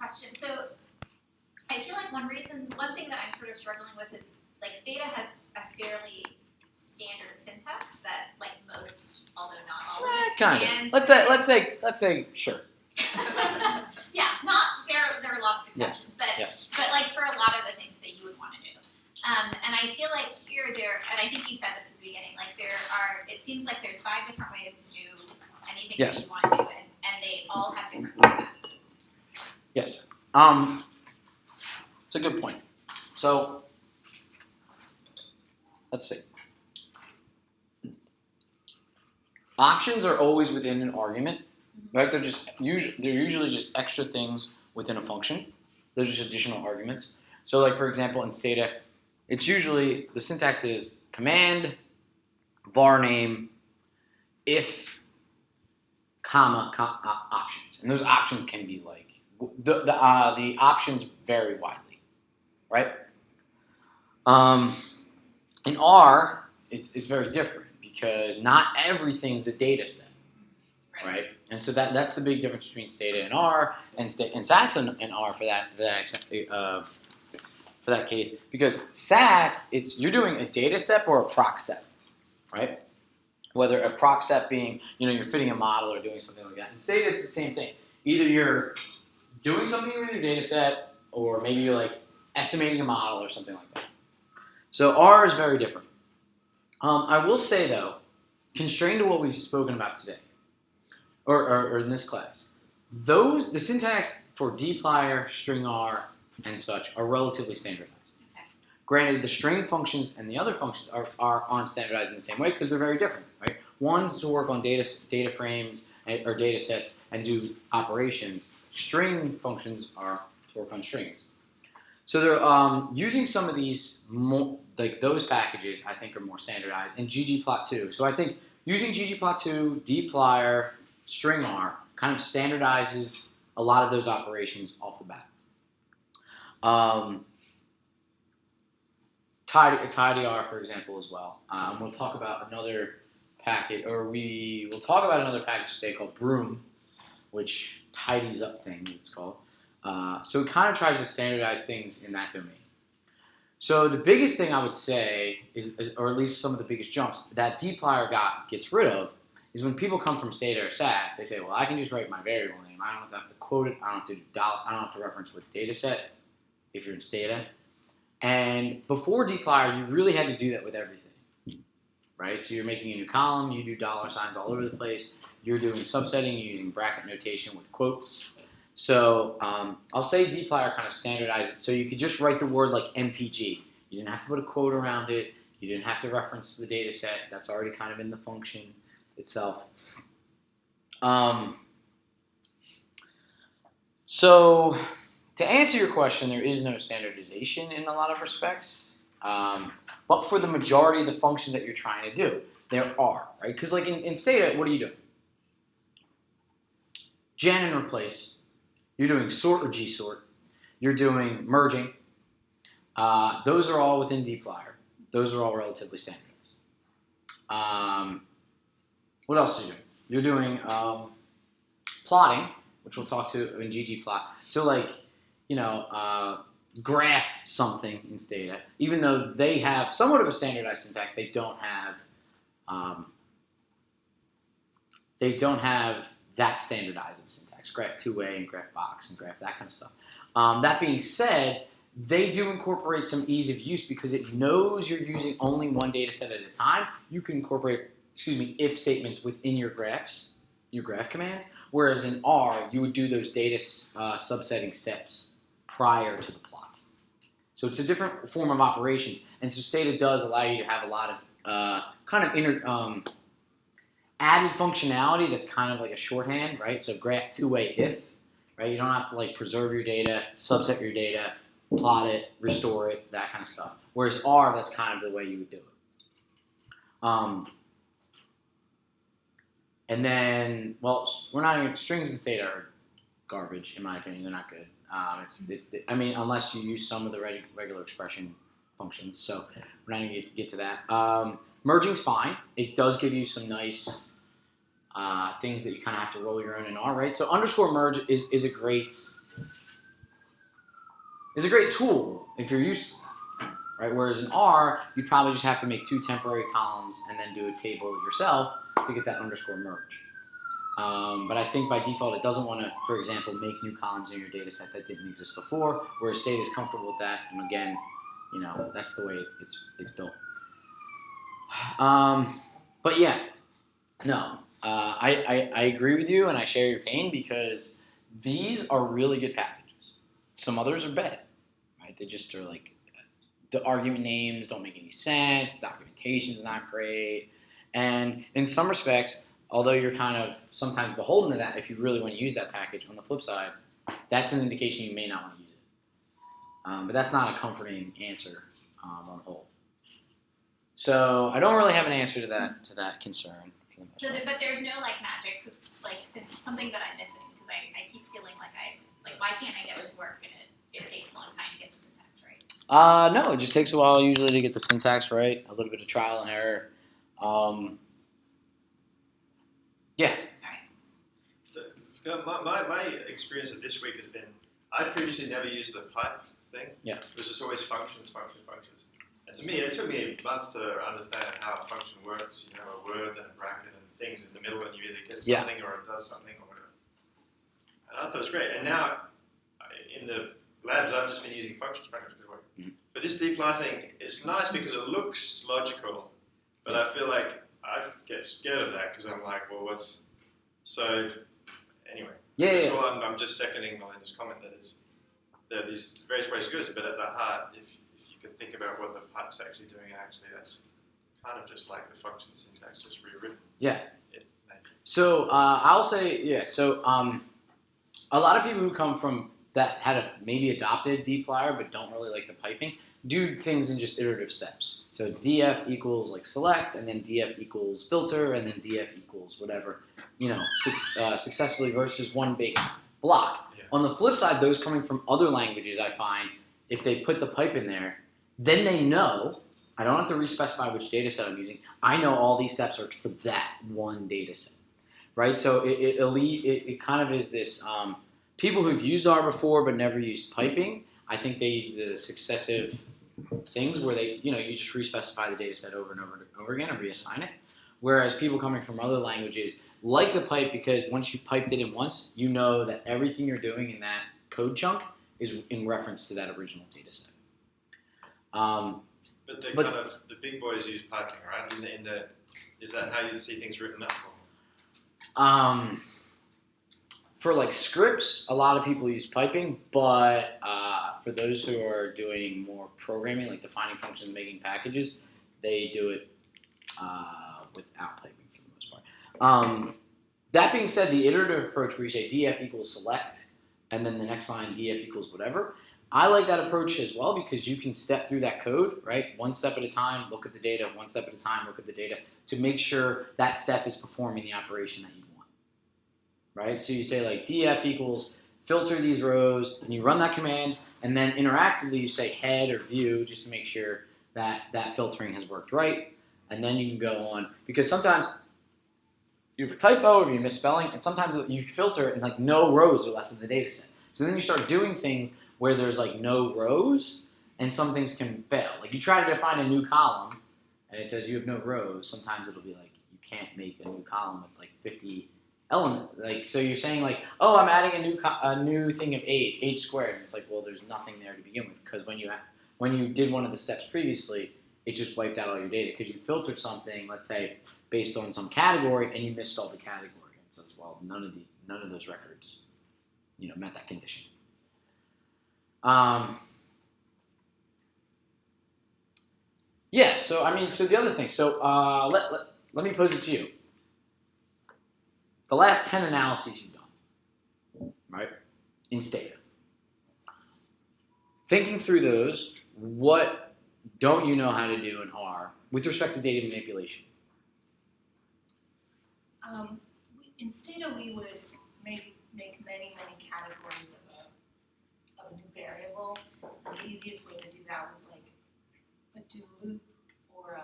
question. So I feel like one thing that I'm sort of struggling with is like Stata has a fairly standard syntax that like most, although not all of its commands. Let's say sure. Yeah, there are lots of exceptions, but like for a lot of the things that you would want to do. And I feel like here and I think you said this at the beginning, like it seems like there's 5 different ways to do anything that you want to do, and they all have different syntaxes. Yes. It's a good point. So, let's see. Options are always within an argument, right? They're usually just extra things within a function. They're just additional arguments. So, like for example, in Stata, it's usually the syntax is command, var name, if, comma, options, and those options can be like the options vary widely, right? In R, it's very different because not everything's a data set, right? And so that's the big difference between Stata and R and SAS and R for that case, because SAS, you're doing a data step or a proc step, right? Whether a proc step being, you're fitting a model or doing something like that. In Stata, it's the same thing. Either you're doing something with your data set, or maybe you're like estimating a model or something like that. So R is very different. I will say though, constrained to what we've spoken about today, or in this class, the syntax for dplyr, string R, and such are relatively standardized. Okay. Granted, the string functions and the other functions aren't standardized in the same way because they're very different, right? One's to work on data frames or data sets and do operations. String functions are to work on strings. So they're using some of these more, like those packages I think are more standardized, and ggplot too. So I think using ggplot2, dplyr, string R kind of standardizes a lot of those operations off the bat. tidyr, for example, as well. We'll talk about another package, we will talk about another package today called Broom, which tidies up things, it's called. So it kind of tries to standardize things in that domain. So the biggest thing I would say is, or at least some of the biggest jumps that dplyr gets rid of, is when people come from Stata or SAS, they say, well, I can just write my variable name. I don't have to quote it. I don't have to do I don't have to reference what data set if you're in Stata. And before dplyr, you really had to do that with everything, right? So you're making a new column. You do $signs all over the place. You're doing subsetting. You're using bracket notation with quotes. So I'll say dplyr kind of standardized it. So you could just write the word like MPG. You didn't have to put a quote around it. You didn't have to reference the data set. That's already kind of in the function itself. So to answer your question, there is no standardization in a lot of respects. But for the majority of the functions that you're trying to do, there are, right? Because like in Stata, what are you doing? Gen and replace. You're doing sort or gsort. You're doing merging. Those are all within dplyr. Those are all relatively standardized. What else are you doing? You're doing plotting, which we'll talk to in ggplot. So like, graph something in Stata. Even though they have somewhat of a standardized syntax, they don't have that standardized of a syntax. Graph two-way and graph box and graph that kind of stuff. That being said, they do incorporate some ease of use because it knows you're using only one data set at a time. You can incorporate, if statements within your graphs, your graph commands, whereas in R, you would do those data subsetting steps prior to the plot. So it's a different form of operations, and so Stata does allow you to have a lot of added functionality that's kind of like a shorthand, right? So graph two-way if, right? You don't have to like preserve your data, subset your data, plot it, restore it, that kind of stuff. Whereas R, that's kind of the way you would do it. And then, well, we're not even, strings and Stata are garbage, in my opinion. They're not good. Unless you use some of the regular expression functions. So we're not going to get to that. Merging's fine. It does give you some nice things that you kind of have to roll your own in R, right? So underscore merge is a great is a great tool if you're used to it, right? Whereas in R, you'd probably just have to make 2 temporary columns and then do a table yourself to get that underscore merge. But I think by default, it doesn't want to, for example, make new columns in your data set that didn't exist before, whereas Stata is comfortable with that. And again, that's the way it's built. But yeah, no, I agree with you and I share your pain because these are really good packages. Some others are bad, right? They just are like, the argument names don't make any sense, the documentation's not great, and in some respects, although you're kind of sometimes beholden to that if you really want to use that package, on the flip side, that's an indication you may not want to use it. But that's not a comforting answer on the whole. So I don't really have an answer to that concern. So, but there's no like magic, like something that I'm missing because I keep feeling like why can't I get this to work and it takes a long time to get the syntax right? No, it just takes a while usually to get the syntax right. A little bit of trial and error. Yeah. My experience of this week has been, I previously never used the pipe thing. Yeah. It was just always functions. And to me, it took me months to understand how a function works. A word and a bracket and things in the middle, and you either get something or it does something or whatever. And I thought it was great. And now, in the labs, I've just been using functions. Mm-hmm. But this dplyr thing, it's nice because it looks logical, but I feel like I get scared of that because I'm like, well, what's... So, anyway. Yeah. Well, I'm just seconding Melinda's comment that there are these various ways to do this, but at the heart, if you can think about what the pipe's actually doing, actually that's kind of just like the function syntax just rewritten. Yeah. So I'll say, yeah, so a lot of people who come from that had maybe adopted dplyr but don't really like the piping do things in just iterative steps. So df equals like select, and then df equals filter, and then df equals whatever, successfully versus one big block. Yeah. On the flip side, those coming from other languages, I find, if they put the pipe in there, then they know, I don't have to re-specify which data set I'm using. I know all these steps are for that one data set, right? So it kind of is this, people who've used R before but never used piping, I think they use the successive things where they, you just re-specify the data set over and over again and reassign it. Whereas people coming from other languages like the pipe because once you piped it in once, you know that everything you're doing in that code chunk is in reference to that original data set. But the big boys use piping, right? Is that how you'd see things written up? For like scripts, a lot of people use piping, but for those who are doing more programming, like defining functions and making packages, they do it without piping for the most part. That being said, the iterative approach where you say df equals select, and then the next line df equals whatever, I like that approach as well because you can step through that code, right? One step at a time, look at the data, one step at a time, look at the data, to make sure that step is performing the operation that you want, right? So you say like df equals filter these rows, and you run that command, and then interactively you say head or view just to make sure that that filtering has worked right, and then you can go on, because sometimes you have a typo or you misspelling, and sometimes you filter and like no rows are left in the data set. So then you start doing things where there's like no rows, and some things can fail. Like you try to define a new column, and it says you have no rows. Sometimes it'll be like you can't make a new column with like 50 elements. Like so, you're saying like, oh, I'm adding a new thing of age squared, and it's like, well, there's nothing there to begin with because when you did one of the steps previously, it just wiped out all your data because you filtered something, let's say, based on some category, and you misspelled the category. And it says, well, none of those records, met that condition. Yeah, so the other thing, let me pose it to you. The last 10 analyses you've done, right, in Stata. Thinking through those, what don't you know how to do in R with respect to data manipulation? In Stata, we would make many categories of a new variable. And the easiest way to do that was like a do loop or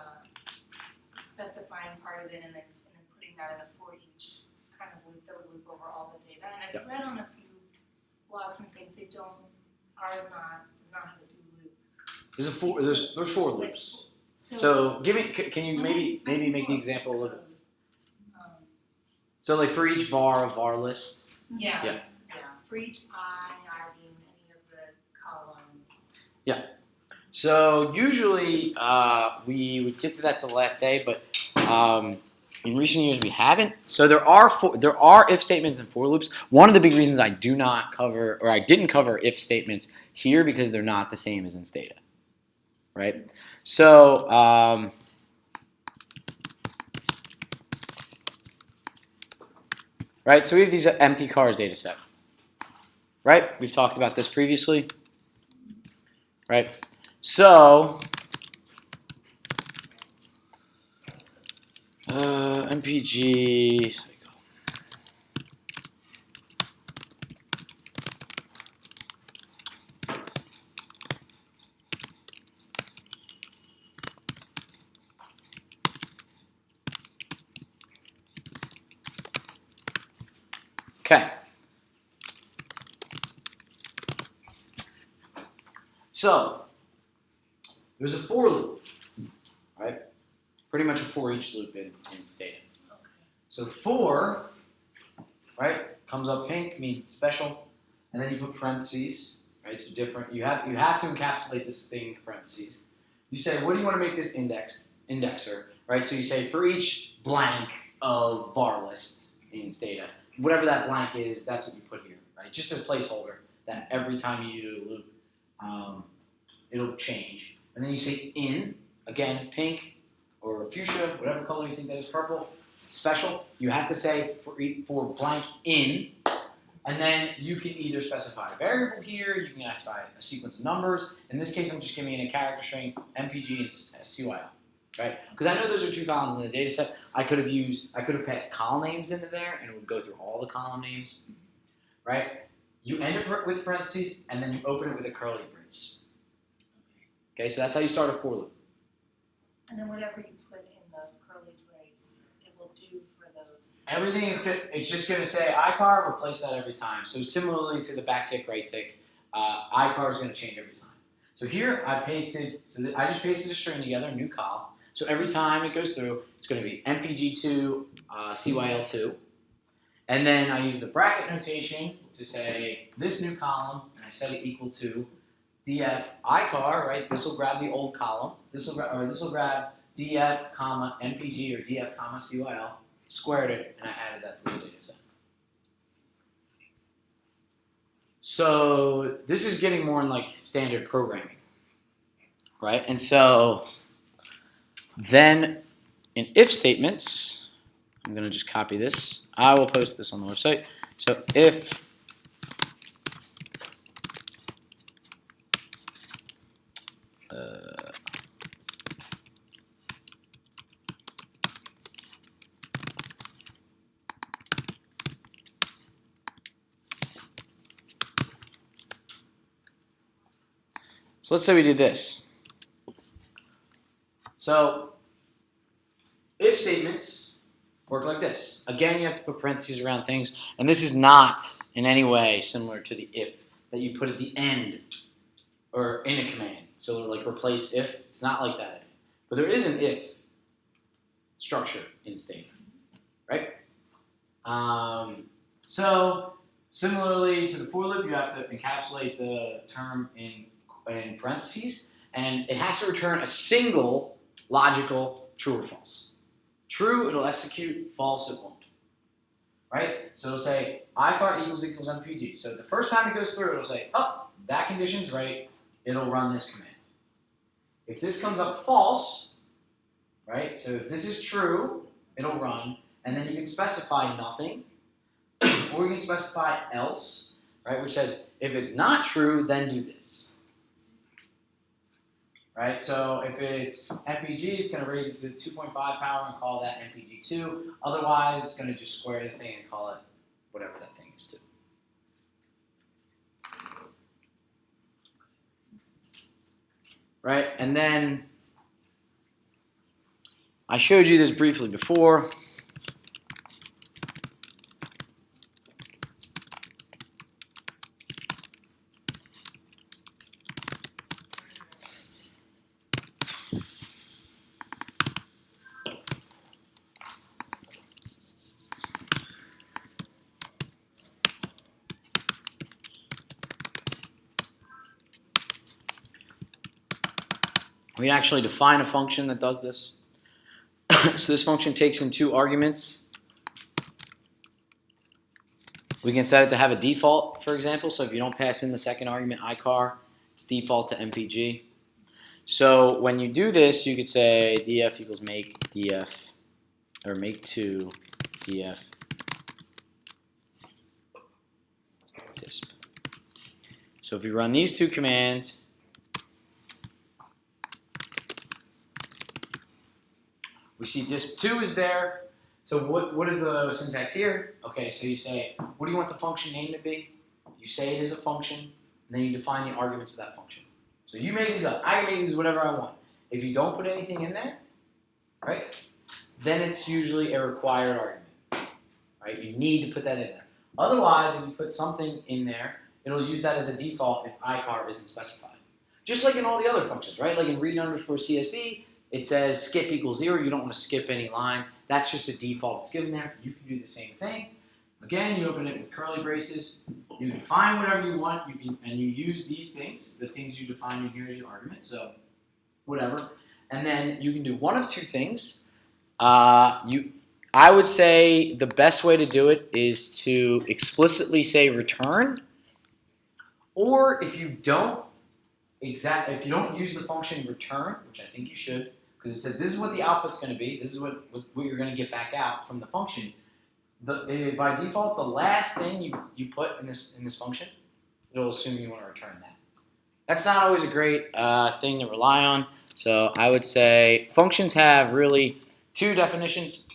specifying part of it and then putting that in a for each kind of loop that would loop over all the data. And I've read on a few blogs and things, R does There's 4 loops. So give me. Can you maybe make the example a little bit? So like for each var of var list. Yeah. For each I being any of the columns. Yeah. So usually we would get to that the last day, but in recent years we haven't. So there are if statements and for loops. One of the big reasons I didn't cover if statements here because they're not the same as in Stata, right? So right. So we have these empty cars data set, right? We've talked about this previously, right? So MPG cycle. Okay. So there's a for loop, right? Pretty much a for each loop in Stata. So for, right, comes up pink, means special, and then you put parentheses, right? It's different. You have to encapsulate this thing in parentheses. You say, what do you want to make this indexer, right? So you say for each blank of var list in Stata, whatever that blank is, that's what you put here, right? Just a placeholder that every time you do a loop, it'll change. And then you say in, again, pink or fuchsia, whatever color you think that is, purple, special. You have to say for blank in, and then you can either specify a variable here, you can specify a sequence of numbers. In this case, I'm just giving it a character string, MPG and CYL, right? Because I know those are 2 columns in the data set. I could have passed column names into there, and it would go through all the column names, right? You end it with parentheses, and then you open it with a curly brace. Okay, so that's how you start a for loop. And then whatever you put in the curly brace, it will do for those. Everything it's just going to say iCar, replace that every time. So similarly to the back tick, right tick, iCar is going to change every time. So here I just pasted a string together, a new col. So every time it goes through, it's going to be MPG2, CYL2. And then I use the bracket notation to say this new column, and I set it equal to df iCar, right? This will grab the old column. This will grab df, comma, MPG or df, comma, CYL, squared it, and I added that to the data set. So this is getting more in like standard programming, right? And so then in if statements, I'm going to just copy this. I will post this on the website. So if so let's say we did this. So if statements work like this. Again, you have to put parentheses around things, and this is not in any way similar to the if that you put at the end or in a command. So like replace if, it's not like that. But there is an if structure in Stata, right? So similarly to the for loop, you have to encapsulate the term in parentheses, and it has to return a single logical true or false. True, it'll execute. False, it won't. Right? So it'll say iCar equals MPG. So the first time it goes through, it'll say, oh, that condition's right. It'll run this command. If this comes up false, right? So if this is true, it'll run, and then you can specify nothing, or you can specify else, right? Which says if it's not true, then do this. Right, so if it's MPG, it's going to raise it to 2.5 power and call that MPG2. Otherwise, it's going to just square the thing and call it whatever that thing is too. Right, and then I showed you this briefly before. we can actually define a function that does this. So this function takes in 2 arguments. We can set it to have a default, for example. So if you don't pass in the second argument, icar, it's default to mpg. So when you do this, you could say df equals make df, or make2 df disp. So if we run these 2 commands, we see disp2 is there. So what is the syntax here? Okay, so you say, what do you want the function name to be? You say it is a function, and then you define the arguments of that function. So you make these up. I can make these whatever I want. If you don't put anything in there, right, then it's usually a required argument, right? You need to put that in there. Otherwise, if you put something in there, it'll use that as a default if icar isn't specified. Just like in all the other functions, right? Like in read underscore CSV, it says skip equals 0. You don't want to skip any lines. That's just a default that's given there. You can do the same thing. Again, you open it with curly braces. You define whatever you want, and you use these things, the things you define in here as your argument. So whatever. And then you can do one of 2 things. I would say the best way to do it is to explicitly say return, or if you don't use the function return, which I think you should, because it says this is what the output's going to be, this is what you're going to get back out from the function. By default, the last thing you put in this function, it'll assume you want to return that. That's not always a great thing to rely on. So I would say functions have really 2 definitions,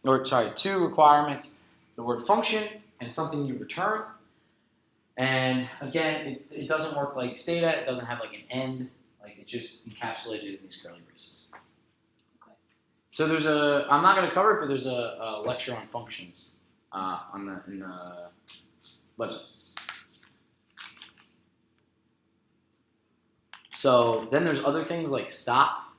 or sorry, 2 requirements: the word function and something you return. And again, it doesn't work like Stata. It doesn't have like an end. Like it's just encapsulated in these curly braces. Okay. So there's I'm not going to cover it, but there's a lecture on functions in the website. So then there's other things like stop.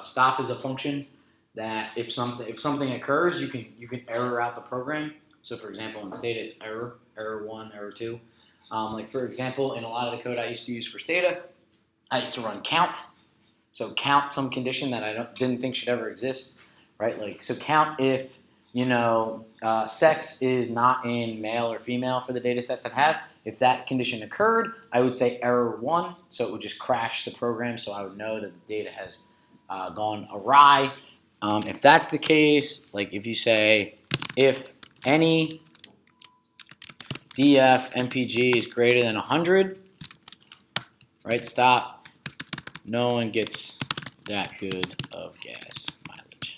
Stop is a function that if something occurs, you can error out the program. So for example, in Stata, it's error 1, error 2. Like for example, in a lot of the code I used to use for Stata, I used to run count. So count some condition that I didn't think should ever exist, right? Like so count if sex is not in male or female for the data sets I have. If that condition occurred, I would say error 1, so it would just crash the program, so I would know that the data has gone awry. If that's the case, like if you say if any df mpg is greater than 100, right, stop, no one gets that good of gas mileage,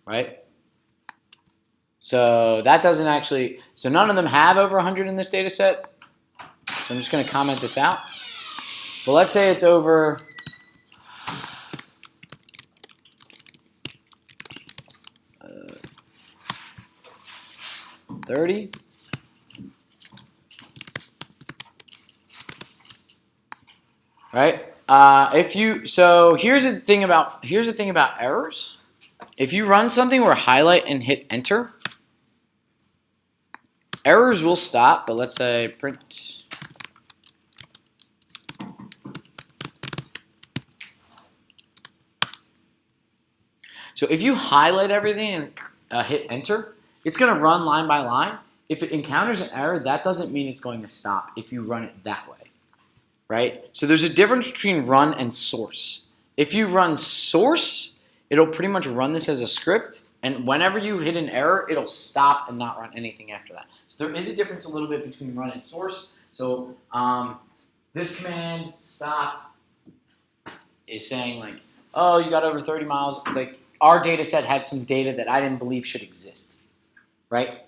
right? So that doesn't actually, so none of them have over 100 in this data set. So I'm just going to comment this out. But let's say it's over 30. Right? So here's the thing about errors. If you run something where highlight and hit enter, errors will stop, but let's say print. So if you highlight everything and hit enter, it's going to run line by line. If it encounters an error, that doesn't mean it's going to stop if you run it that way, right? So there's a difference between run and source. If you run source, it'll pretty much run this as a script, and whenever you hit an error, it'll stop and not run anything after that. So there is a difference a little bit between run and source. So this command, stop, is saying like, oh, you got over 30 miles. Like our data set had some data that I didn't believe should exist, right?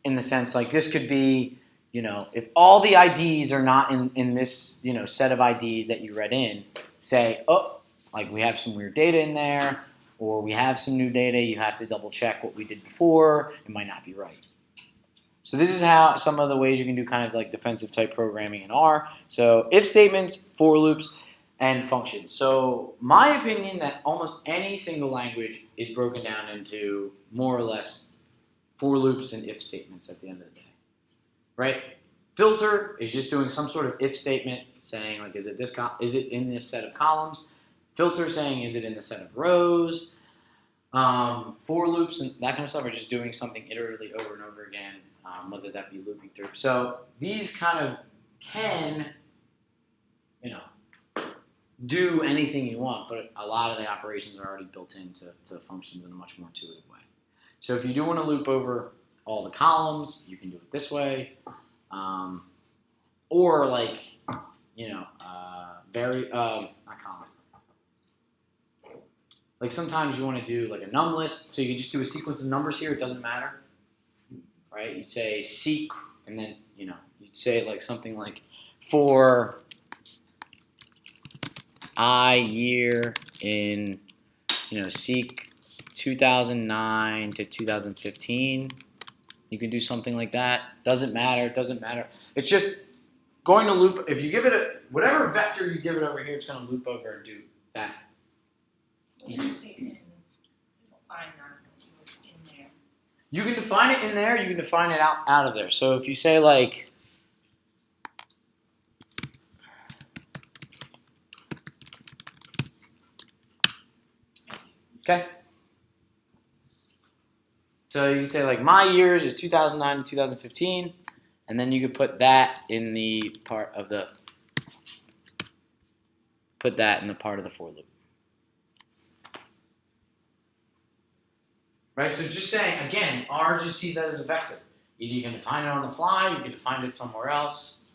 In the sense like this could be, if all the IDs are not in this, set of IDs that you read in, say, oh, like we have some weird data in there, or we have some new data, you have to double check what we did before, it might not be right. So this is how some of the ways you can do kind of like defensive type programming in R. So if statements, for loops, and functions. So my opinion that almost any single language is broken down into more or less for loops and if statements at the end of the day, right? Filter is just doing some sort of if statement saying like, is it in this set of columns? Filter saying, is it in the set of rows? For loops and that kind of stuff are just doing something iteratively over and over again, whether that be looping through. So these kind of can, do anything you want, but a lot of the operations are already built into functions in a much more intuitive way. So if you do want to loop over all the columns, you can do it this way, or like, not column. Like sometimes you want to do like a num list, so you can just do a sequence of numbers here. It doesn't matter, right? You'd say seq, and then you'd say like something like for I year in seq 2009 to 2015. You can do something like that. Doesn't matter. It's just going to loop. If you give it whatever vector you give it over here, it's going to loop over and do that. You can say in, define that in there. You can define it in there. You can define it out of there. So if you say like, okay. So you can say like my years is 2009 to 2015, and then you could put that in the part of the for loop. Right, so just saying, again, R just sees that as a vector. Either you can define it on the fly, you can define it somewhere else.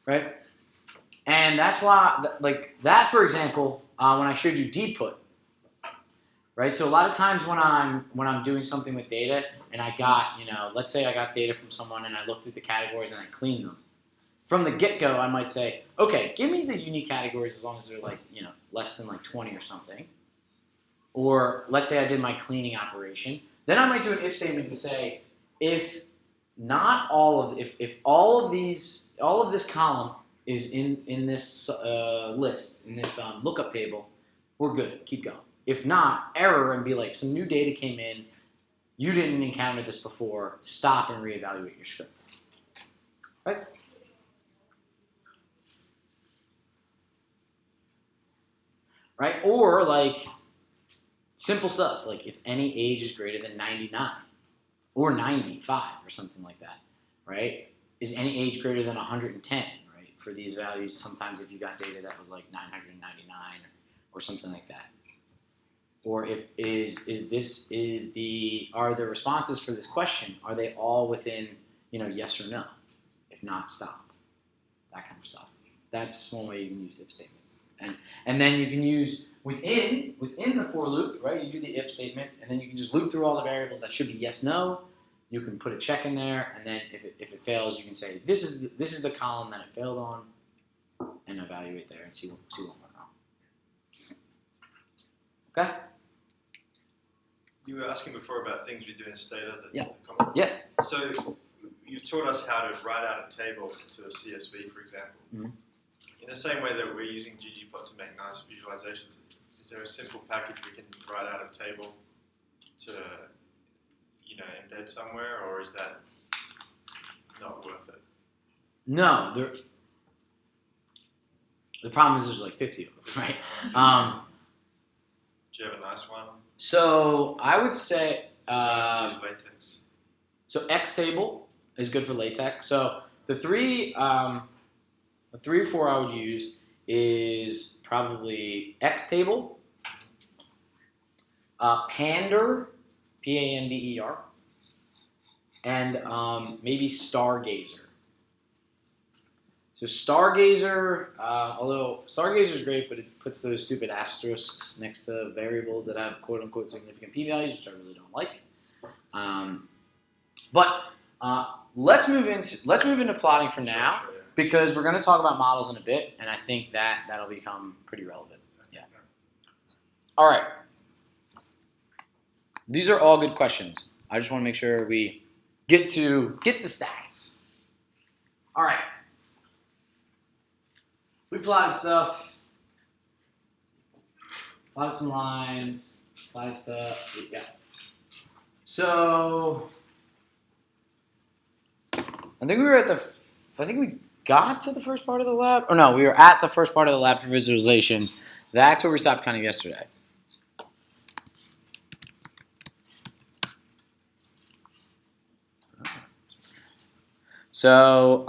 Right? And that's why, like that, for example, when I showed you dput, right? So a lot of times when I'm doing something with data and I got, let's say I got data from someone and I looked at the categories and I cleaned them. From the get-go, I might say, okay, give me the unique categories as long as they're like, less than like 20 or something. Or let's say I did my cleaning operation. Then I might do an if statement to say, if all of this column is in this list, in this lookup table, we're good, keep going. If not, error and be like, some new data came in, you didn't encounter this before, stop and reevaluate your script. Right? Right? Or like, simple stuff, like if any age is greater than 99 or 95 or something like that, right? Is any age greater than 110, right? For these values, sometimes if you got data that was like 999 or something like that. Or if are the responses for this question, are they all within, yes or no? If not, stop. That kind of stuff. That's one way you can use if statements. And then you can use within the for loop, right? You do the if statement, and then you can just loop through all the variables that should be yes, no. You can put a check in there, and then if it fails, you can say this is the column that it failed on, and evaluate there and see what went wrong. Okay. You were asking before about things we do in Stata. Yeah. So you taught us how to write out a table to a CSV, for example. Mm-hmm. In the same way that we're using ggplot to make nice visualizations, is there a simple package we can write out a table to, embed somewhere, or is that not worth it? No, the problem is there's like 50 of them, right? Do you have a nice one? So I would say So we have to use latex. So Xtable is good for LaTeX. So the three or four I would use is probably Xtable, Pander, Pander, and maybe Stargazer. So Stargazer, although Stargazer is great, but it puts those stupid asterisks next to variables that have quote unquote significant p-values, which I really don't like. But let's move into plotting for now, because we're going to talk about models in a bit, and I think that'll become pretty relevant. Yeah. All right. These are all good questions. I just want to make sure we get the stats. All right. We plotted stuff. Plotted some lines. Plotted stuff. Yeah. So I think we got to the first part of the lab. Or no, we were at the first part of the lab for visualization. That's where we stopped kind of yesterday. So,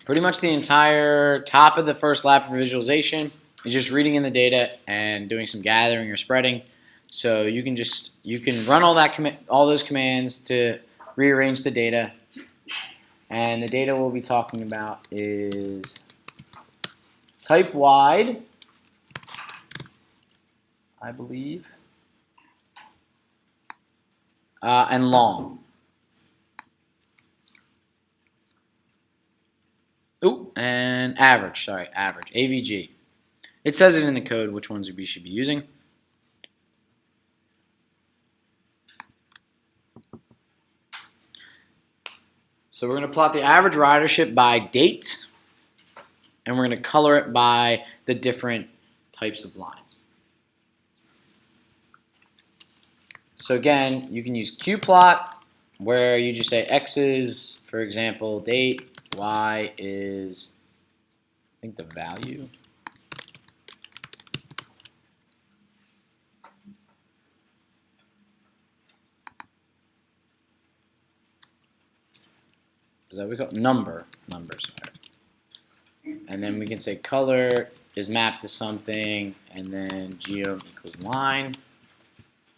pretty much the entire top of the first lab for visualization is just reading in the data and doing some gathering or spreading. So you can run all those commands to rearrange the data. And the data we'll be talking about is type wide, I believe, and long. Ooh, and average, AVG. It says it in the code which ones we should be using. So we're going to plot the average ridership by date, and we're going to color it by the different types of lines. So again, you can use ggplot, where you just say X is, for example, date, Y is, I think, the value. Is that what we call it? Number, sorry. And then we can say color is mapped to something, and then geom equals line.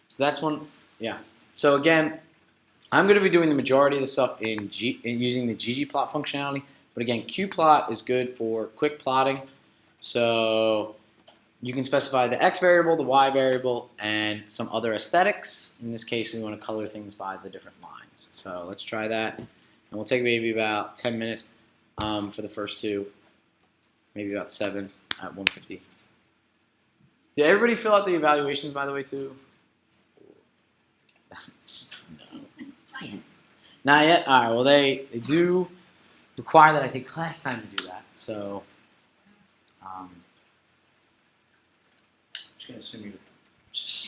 So that's one, yeah. So again, I'm going to be doing the majority of the stuff in using the ggplot functionality. But again, qplot is good for quick plotting. So you can specify the x variable, the y variable, and some other aesthetics. In this case, we want to color things by the different lines. So let's try that. And we'll take maybe about 10 minutes for the first two. Maybe about 7 at 150. Did everybody fill out the evaluations, by the way, too? No. Not yet? All right, well, they do require that I take class time to do that. So I'm just going to assume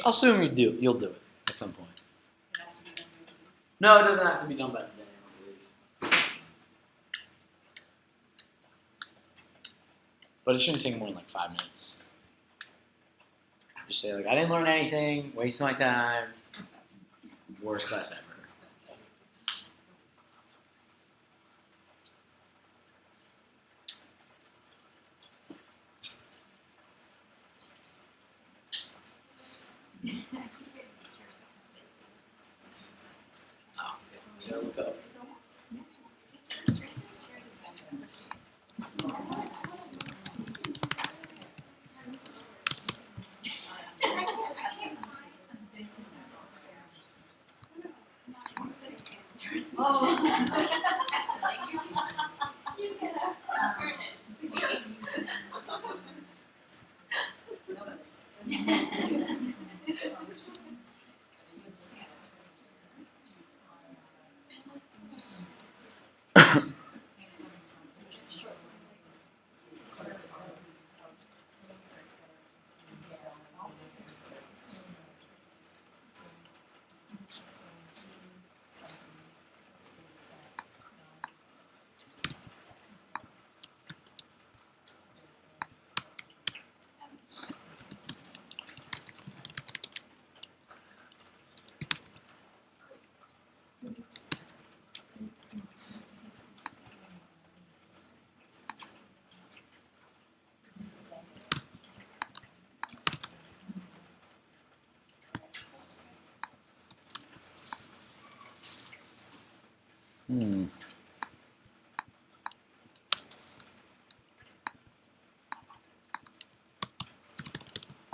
I'll assume you'll do it at some point. It has to be done. No, it doesn't have to be done by today, I don't believe. But it shouldn't take more than like 5 minutes. Just say, like, I didn't learn anything, wasted my time, worst class ever. Oh, yeah, look up.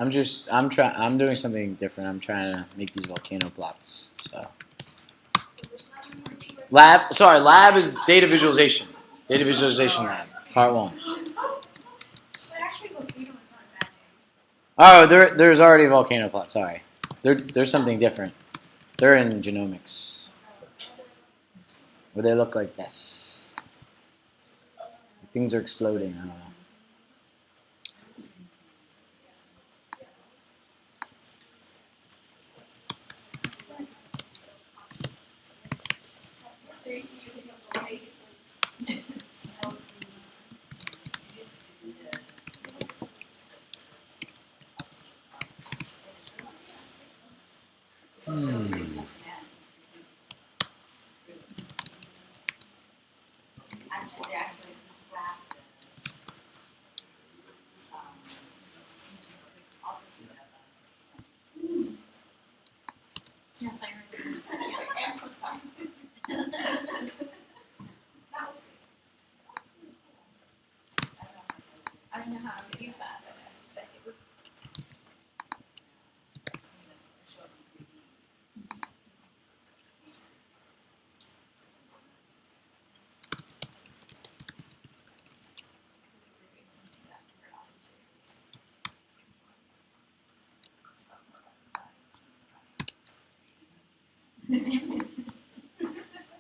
I'm doing something different. I'm trying to make these volcano plots. So lab is data visualization. Data visualization lab, part 1. Oh, there's already a volcano plot, sorry. There's something different. They're in genomics. Where they look like this. Things are exploding, I don't know. Actually, they actually graph I'll just read that. Yes, I remember. Amplify. That was I don't know how to use that, but it was.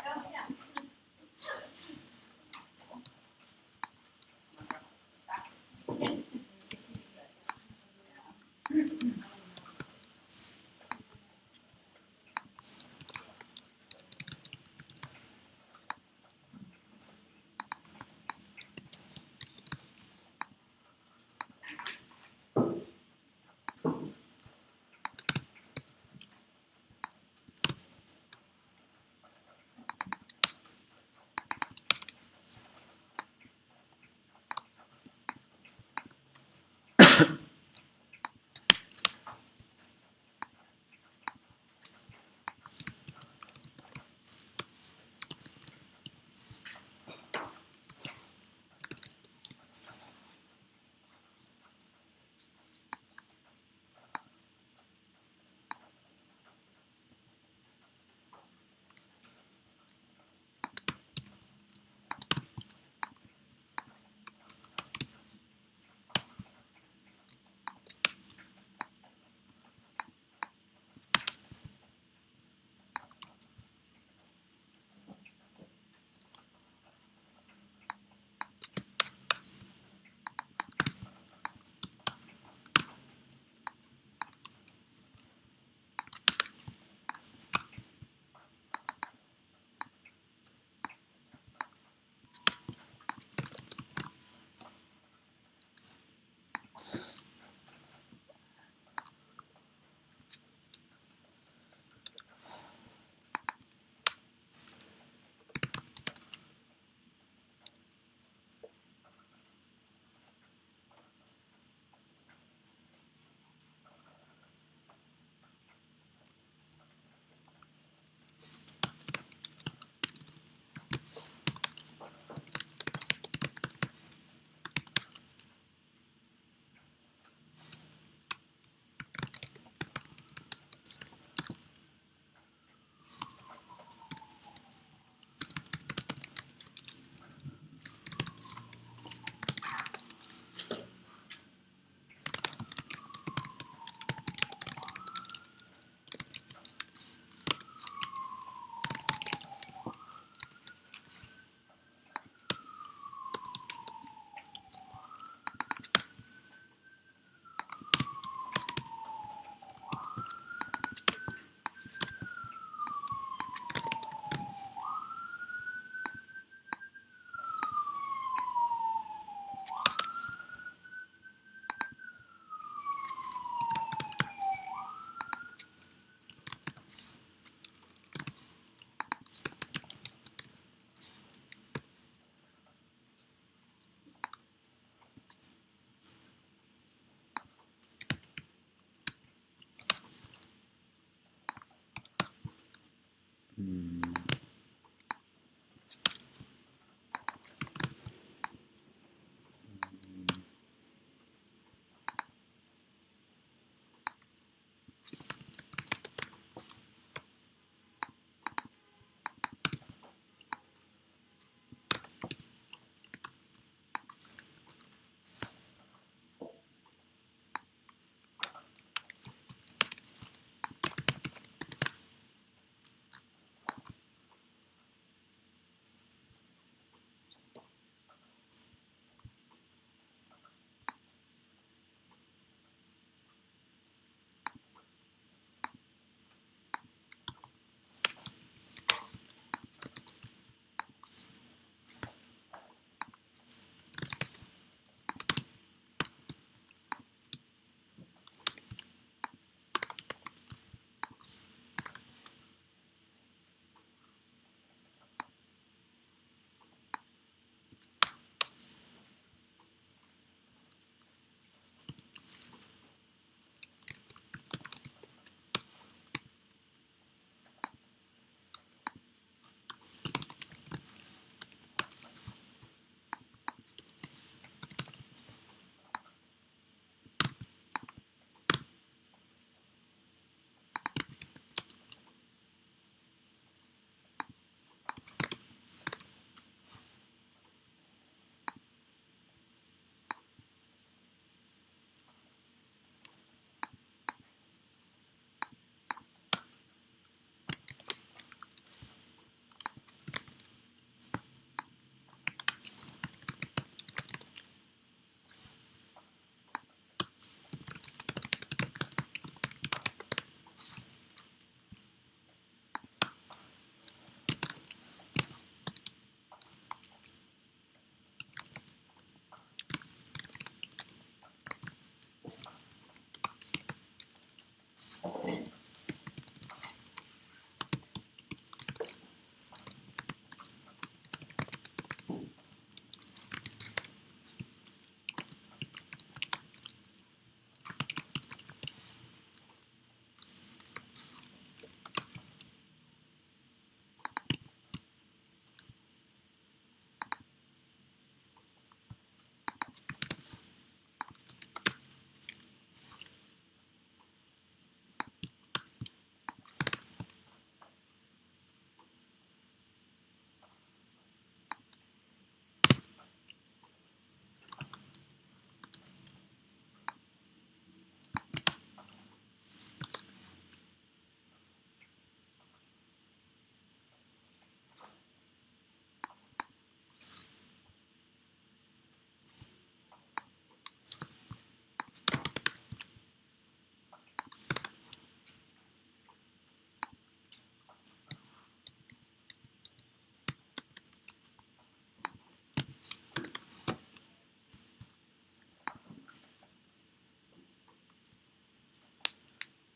Oh, yeah.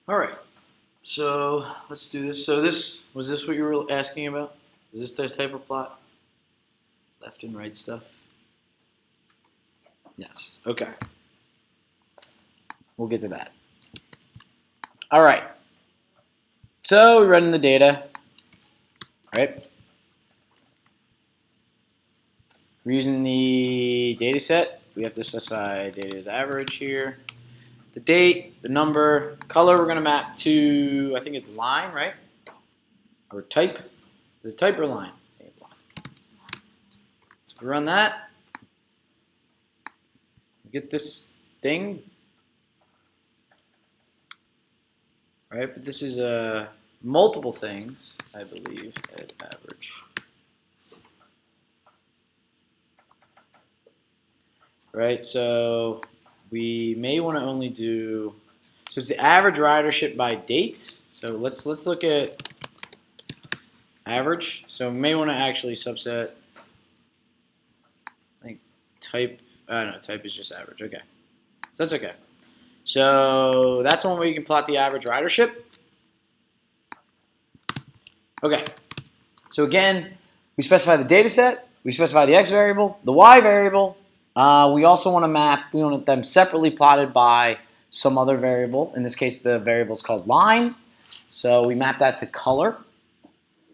All right. So let's do this. So was this what you were asking about? Is this the type of plot? Left and right stuff? Yes. Okay. We'll get to that. All right. So we're running the data, right? We're using the data set. We have to specify data as average here. The date, the number, color we're going to map to, I think it's line, right? Or type. Is it type or line? So we run that. We get this thing. Right, but this is multiple things, I believe, at average. Right, so we may want to only do, so it's the average ridership by date. So let's look at average. So we may want to actually subset, I think type, no, type is just average, okay. So that's okay. So that's one way you can plot the average ridership. Okay, so again, we specify the data set, we specify the x variable, the y variable. We also want to map, we want them separately plotted by some other variable. In this case, the variable is called line. So we map that to color,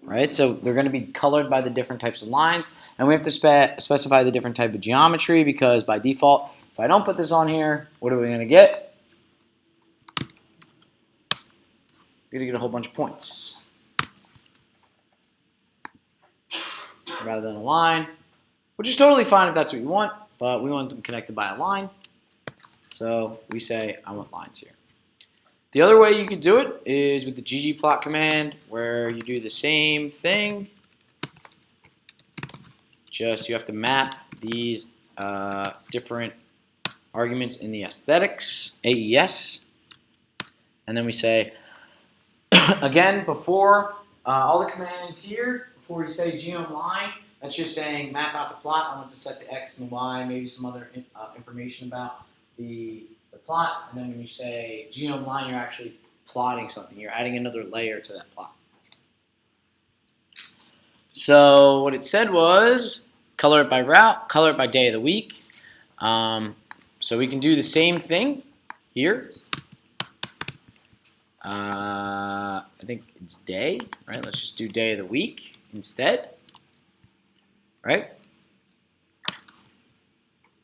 right? So they're going to be colored by the different types of lines. And we have to specify the different type of geometry because by default, if I don't put this on here, what are we going to get? We're going to get a whole bunch of points. Rather than a line, which is totally fine if that's what you want, but we want them connected by a line. So we say, I want lines here. The other way you could do it is with the ggplot command, where you do the same thing. Just you have to map these different arguments in the aesthetics, AES. And then we say, again, before all the commands here, before you say geom line, that's just saying map out the plot. I want to set the x and the y, maybe some other information about the plot. And then when you say geom line, you're actually plotting something. You're adding another layer to that plot. So what it said was color it by route, color it by day of the week. So we can do the same thing here. I think it's day, right? Let's just do day of the week instead, right?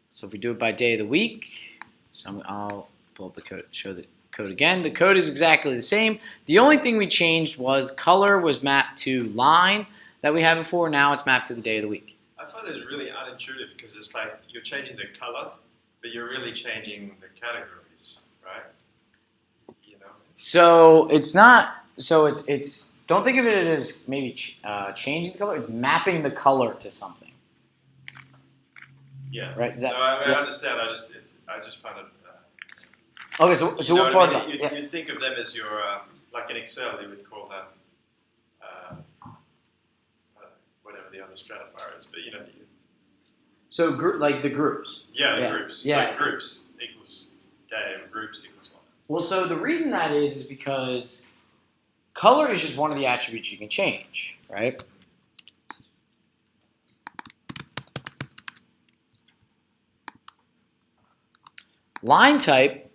So if we do it by day of the week, so I'll pull up the code, show the code again. The code is exactly the same. The only thing we changed was color was mapped to line that we had before. Now it's mapped to the day of the week. I find this really unintuitive because it's like you're changing the color, but you're really changing the categories, right? You know. So it's not. So it's. Don't think of it as maybe changing the color. It's mapping the color to something. Yeah. Right. Is that, no, I yeah. understand. I just find it. Okay. So what part of that? You'd think of them as your like in Excel, you would call them whatever the other stratifier is, but you know. So like the groups. Yeah, the groups. Yeah. Like groups equals day, and groups equals line. Well, so the reason that is because color is just one of the attributes you can change, right? Line type,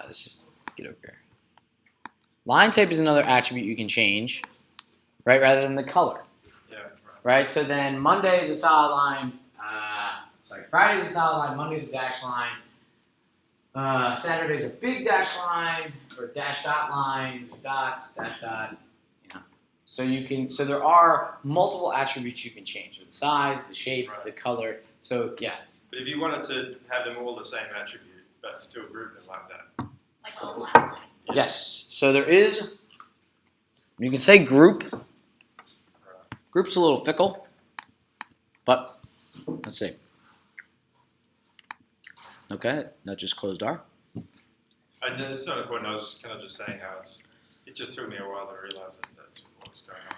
let's just get over here. Line type is another attribute you can change, right, rather than the color. Yeah. Right, so then Monday is a solid line, Friday is a solid line, Monday is a dash line, Saturday is a big dash line, or dash dot line, dots, dash dot, you know. So there are multiple attributes you can change, the size, the shape, the color, so yeah. But if you wanted to have them all the same attribute, but still group them like that. Like all lines. Yes, so there is, you can say group. Group's a little fickle, but let's see. Okay, that just closed R. And it's not important. I was kind of just saying how it just took me a while to realize that that's what was going on.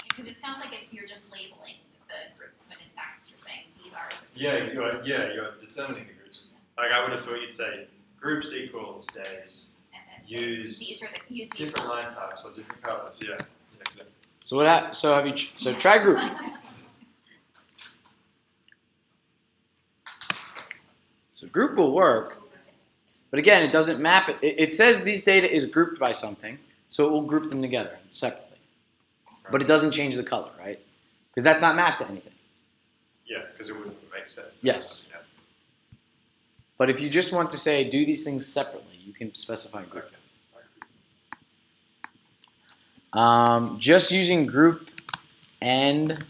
Because it sounds like you're just labeling the groups, but in fact you're saying these are. Yeah, you're determining the groups. Like I would have thought you'd say groups equals days. And then Use these are the use these different line colors. types or different colors. Yeah. Exactly. So so try grouping. So group will work, but again, it doesn't map it. It says these data is grouped by something, so it will group them together separately. But it doesn't change the color, right? Because that's not mapped to anything. Yeah, because it wouldn't make sense. Yes. Yeah. But if you just want to say do these things separately, you can specify group. Okay. Just using group and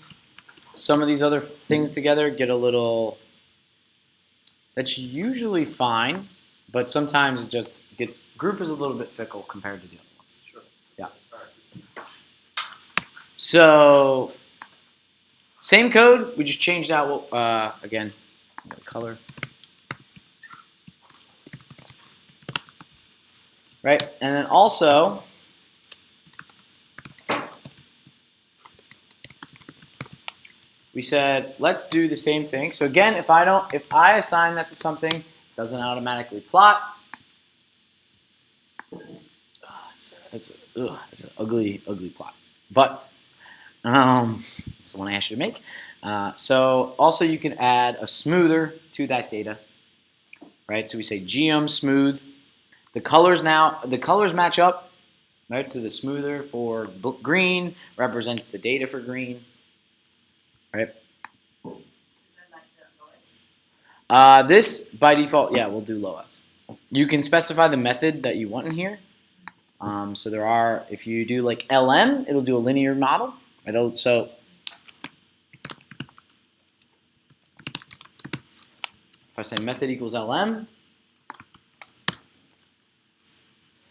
some of these other things together get a little. That's usually fine, but sometimes it just gets. Group is a little bit fickle compared to the other ones. Sure. Yeah. All right. So same code, we just changed out again the color. Right, and then also we said let's do the same thing. So again, if I assign that to something, it doesn't automatically plot. It's an ugly plot, but it's the one I asked you to make. So also you can add a smoother to that data, right? So we say geom smooth. The colors match up, right? So the smoother for green represents the data for green, right? Is that like the lowest? This by default, yeah, we'll do lowest. You can specify the method that you want in here. So there are, if you do like LM, it'll do a linear model. So if I say method equals LM,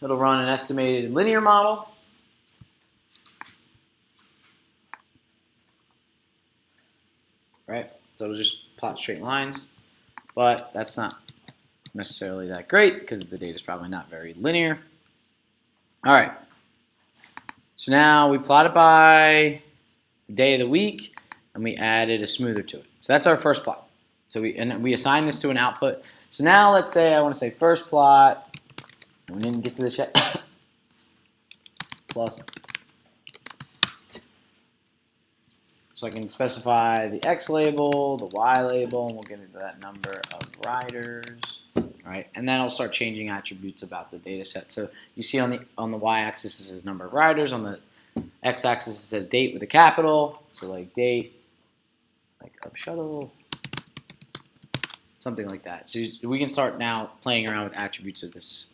it'll run an estimated linear model. Right? So it'll just plot straight lines. But that's not necessarily that great because the data is probably not very linear. All right. So now we plot it by the day of the week, and we added a smoother to it. So that's our first plot. So we assign this to an output. So now let's say I want to say first plot. We didn't get to this yet. Plus. So I can specify the X label, the Y label, and we'll get into that number of riders. Right, and then I'll start changing attributes about the data set. So you see on the y-axis it says number of riders, on the x-axis it says date with a capital. So like date, like of shuttle, something like that. So we can start now playing around with attributes of this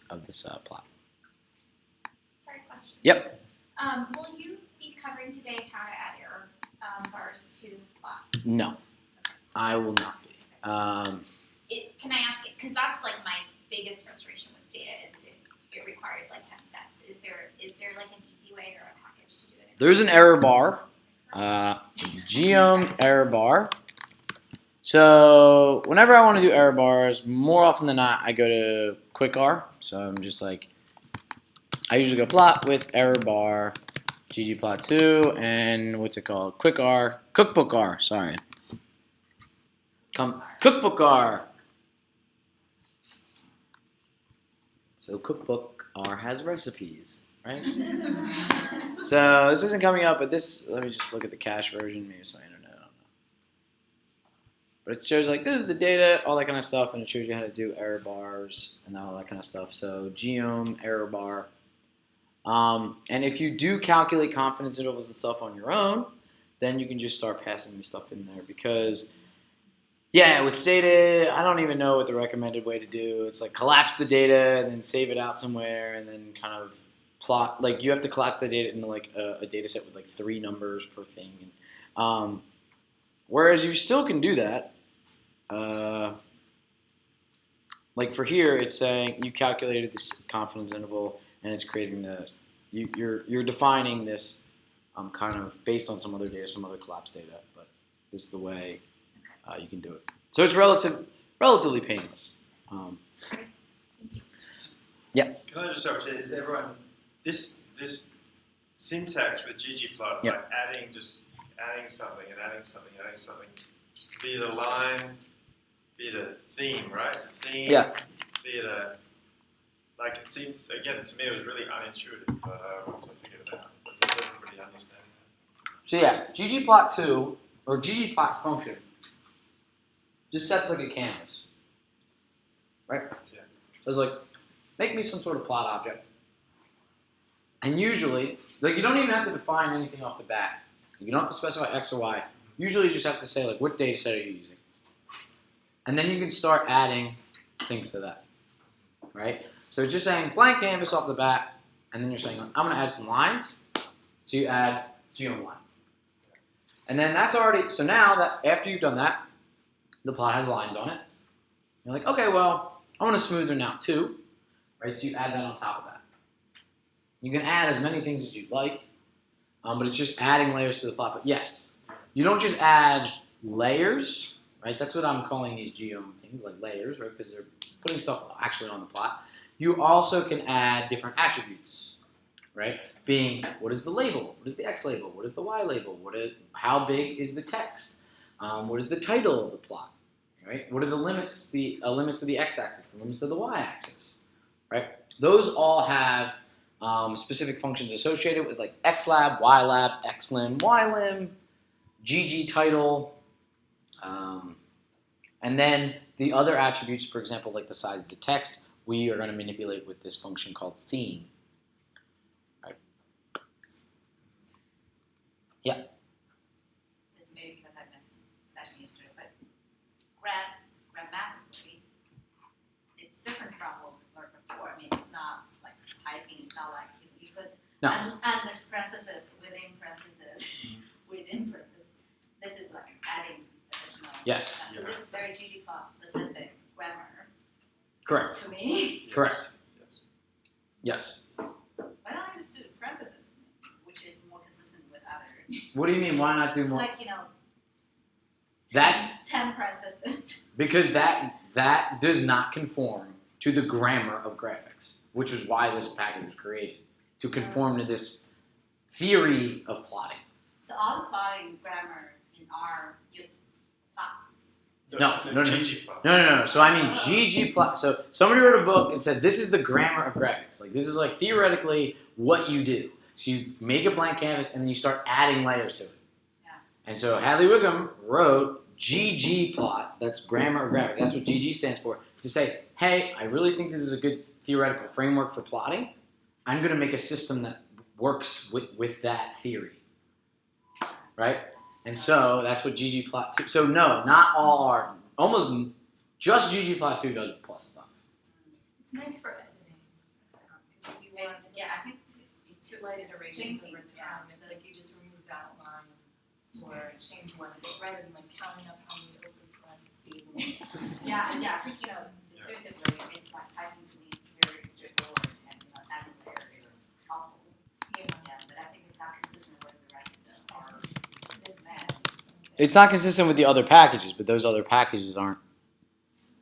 plot. Sorry, question. Yep. Will you be covering today how to add error bars to plots? No, I will not be. Can I ask it? Because that's like my biggest frustration with data is it requires like 10 steps. Is there like an easy way or a package to do it? There's an error bar, geom error bar. So whenever I want to do error bars, more often than not, I go to quick R. So I'm just like, I usually go plot with error bar, ggplot2, and what's it called? Quick R, cookbook R. Sorry. Cookbook R. So cookbook R has recipes, right? So this isn't coming up, but this, let me just look at the cache version. Maybe it's my internet, I don't know. But it shows like, this is the data, all that kind of stuff, and it shows you how to do error bars and all that kind of stuff. So geom, error bar. And if you do calculate confidence intervals and stuff on your own, then you can just start passing this stuff in there because yeah, with data, I don't even know what the recommended way to do. It's like collapse the data and then save it out somewhere and then kind of plot. Like you have to collapse the data into like a data set with like 3 numbers per thing. And, whereas you still can do that. Like for here, it's saying you calculated this confidence interval and it's creating this. You're defining this kind of based on some other data, some other collapsed data. But this is the way. You can do it. So it's relatively painless. Yeah. Can I just start with is everyone this syntax with ggplot, Yep. like adding something and adding something and adding something, be it a line, be it a theme, right? A theme, Yeah. be it a like it seems, again, to me it was really unintuitive, but once I figured it out, but I didn't really understand that. So yeah, ggplot2 or ggplot function just sets like a canvas, right? Yeah. So it's like, make me some sort of plot object. And usually, like you don't even have to define anything off the bat. You don't have to specify X or Y. Usually you just have to say like, what data set are you using? And then you can start adding things to that, right? So it's just saying blank canvas off the bat, and then you're saying, I'm gonna add some lines. So you add geom line. And then that's already, so now that after you've done that, the plot has lines on it. You're like, okay, well, I want a smoother now too, right? So you add that on top of that. You can add as many things as you'd like, but it's just adding layers to the plot. But yes, you don't just add layers, right? That's what I'm calling these geom things, like layers, right? Because they're putting stuff actually on the plot. You also can add different attributes, right? Being, what is the label? What is the X label? What is the Y label? How big is the text? What is the title of the plot, right? What are the limits? The limits of the X-axis, the limits of the Y-axis, right? Those all have specific functions associated with like xlab, ylab, xlim, ylim, ggtitle, and then the other attributes, for example, like the size of the text, we are going to manipulate with this function called theme. Right? Yeah. This may be because I missed session yesterday, but grammatically, it's different from what we learned before. I mean, it's not like typing. It's not like you could No. add this parenthesis within parenthesis within parenthesis. This is like adding additional. Yes. So this is very ggplot specific grammar Correct. to me. Yes. Correct. Yes. Yes. Why not just do parentheses, which is more consistent with other? What do you mean? Why not do more? Like, That 10 parentheses. because that does not conform to the grammar of graphics, which is why this package was created, to conform to this theory of plotting. So all the plotting grammar in R use plus. No. ggplot. No. So I mean ggplot. So somebody wrote a book and said this is the grammar of graphics. Like this is like theoretically what you do. So you make a blank canvas and then you start adding layers to it. Yeah. And so Hadley Wickham wrote ggplot. That's grammar of graphics. That's what GG stands for. To say, hey, I really think this is a good theoretical framework for plotting. I'm going to make a system that works with that theory. Right? And so that's what ggplot2. So no, not all are. Almost just ggplot2 does plus stuff. It's nice for editing. Because if you want Yeah, I think slight iterations thinking, over time, it's like you just remove that line or change one of it rather than like counting up how many open parentheses. yeah, I think intuitively it's like typing to me it's very straightforward and adding layer is helpful. Yeah, but I think it's not consistent with the rest of the R. It's not consistent with the other packages, but those other packages aren't.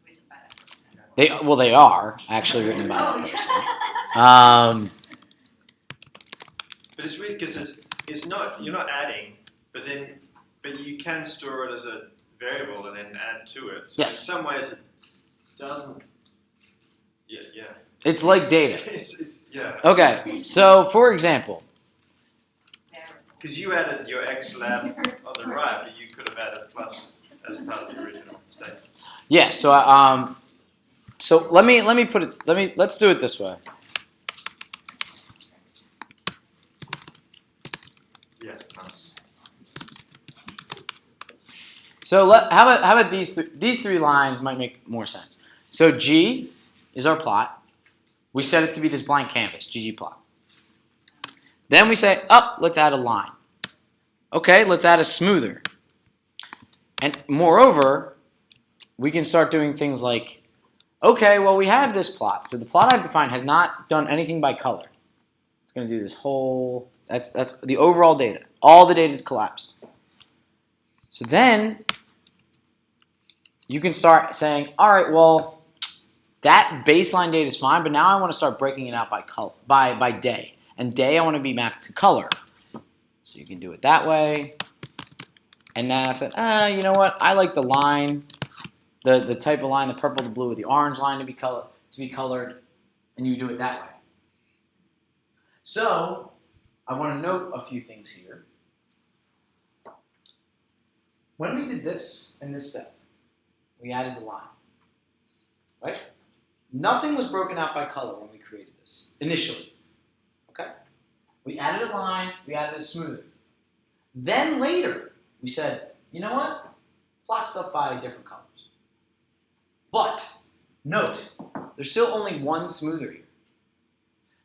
Written by that person. They are actually written by that person. But it's weird because it's not, you're not adding, but you can store it as a variable and then add to it. So Yes. in some ways it doesn't. Yeah. It's like data. It's yeah. Okay, so for example, Because you added your xlab on the right, but you could have added plus as part of the original statement. yeah. So let me put it. Let's do it this way. Yeah, nice. So how about these three lines might make more sense. So G is our plot. We set it to be this blank canvas, ggplot. Then we say, let's add a line. Okay, let's add a smoother. And moreover, we can start doing things like, okay, well we have this plot. So the plot I've defined has not done anything by color. It's going to do this whole, that's the overall data. All the data collapsed. So then you can start saying, all right, well, that baseline data is fine, but now I want to start breaking it out by color, by day. And day I want to be mapped to color. So you can do it that way. And now I said, you know what? I like the line, the type of line, the purple, the blue, or the orange line to be colored. And you do it that way. So, I want to note a few things here. When we did this in this step, we added the line, right? Nothing was broken out by color when we created this, initially, okay? We added a line, we added a smoother. Then later, we said, you know what? Plot stuff by different colors. But, note, there's still only one smoother here.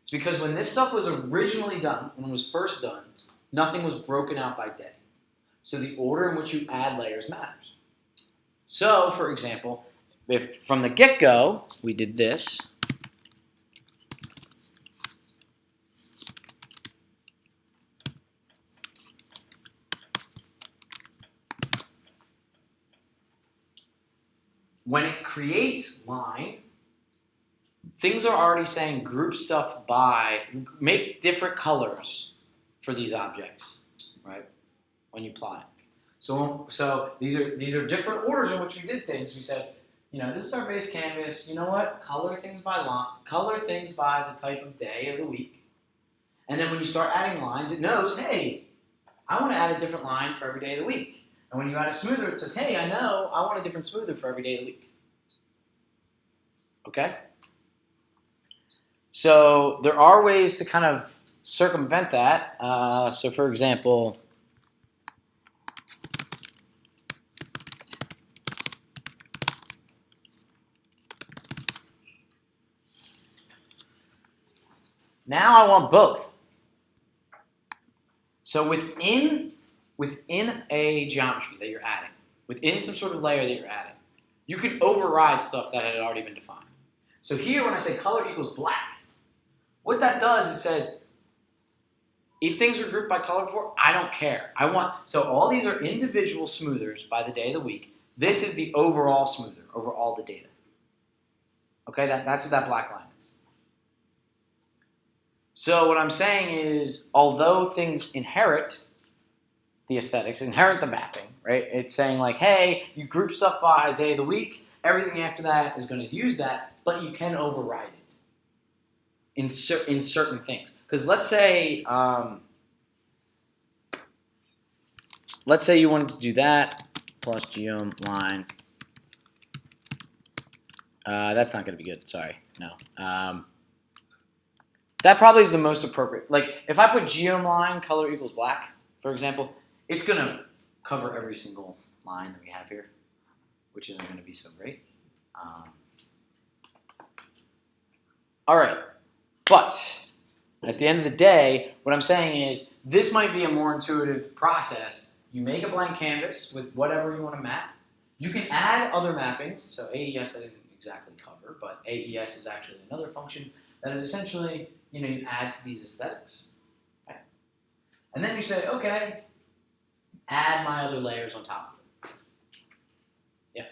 It's because when this stuff was originally done, when it was first done, nothing was broken out by day. So the order in which you add layers matters. So, for example, if from the get-go, we did this, when it creates line, things are already saying group stuff by, make different colors for these objects, right? When you plot it. So these are different orders in which we did things. We said, you know, this is our base canvas. You know what? Color things by line, color things by the type of day of the week. And then when you start adding lines, it knows, hey, I want to add a different line for every day of the week. And when you add a smoother, it says, hey, I know I want a different smoother for every day of the week. Okay? So there are ways to kind of circumvent that. So for example, now I want both. So within a geometry that you're adding, within some sort of layer that you're adding, you can override stuff that had already been defined. So here when I say color equals black, what that does is says, if things were grouped by color before, I don't care. So all these are individual smoothers by the day of the week. This is the overall smoother over all the data. Okay, that's what that black line is. So what I'm saying is, although things inherit the aesthetics, inherit the mapping, right? It's saying like, hey, you group stuff by day of the week, everything after that is going to use that, but you can override it in certain things. Because let's say you wanted to do that plus geom line. That's not going to be good. Sorry, no. That probably is the most appropriate. Like if I put geom line color equals black, for example, it's going to cover every single line that we have here, which isn't going to be so great. All right, but at the end of the day, what I'm saying is this might be a more intuitive process. You make a blank canvas with whatever you want to map. You can add other mappings. So AES I didn't exactly cover, but AES is actually another function that is essentially, you add to these aesthetics. Okay? And then you say, okay, add my other layers on top of it. Yeah.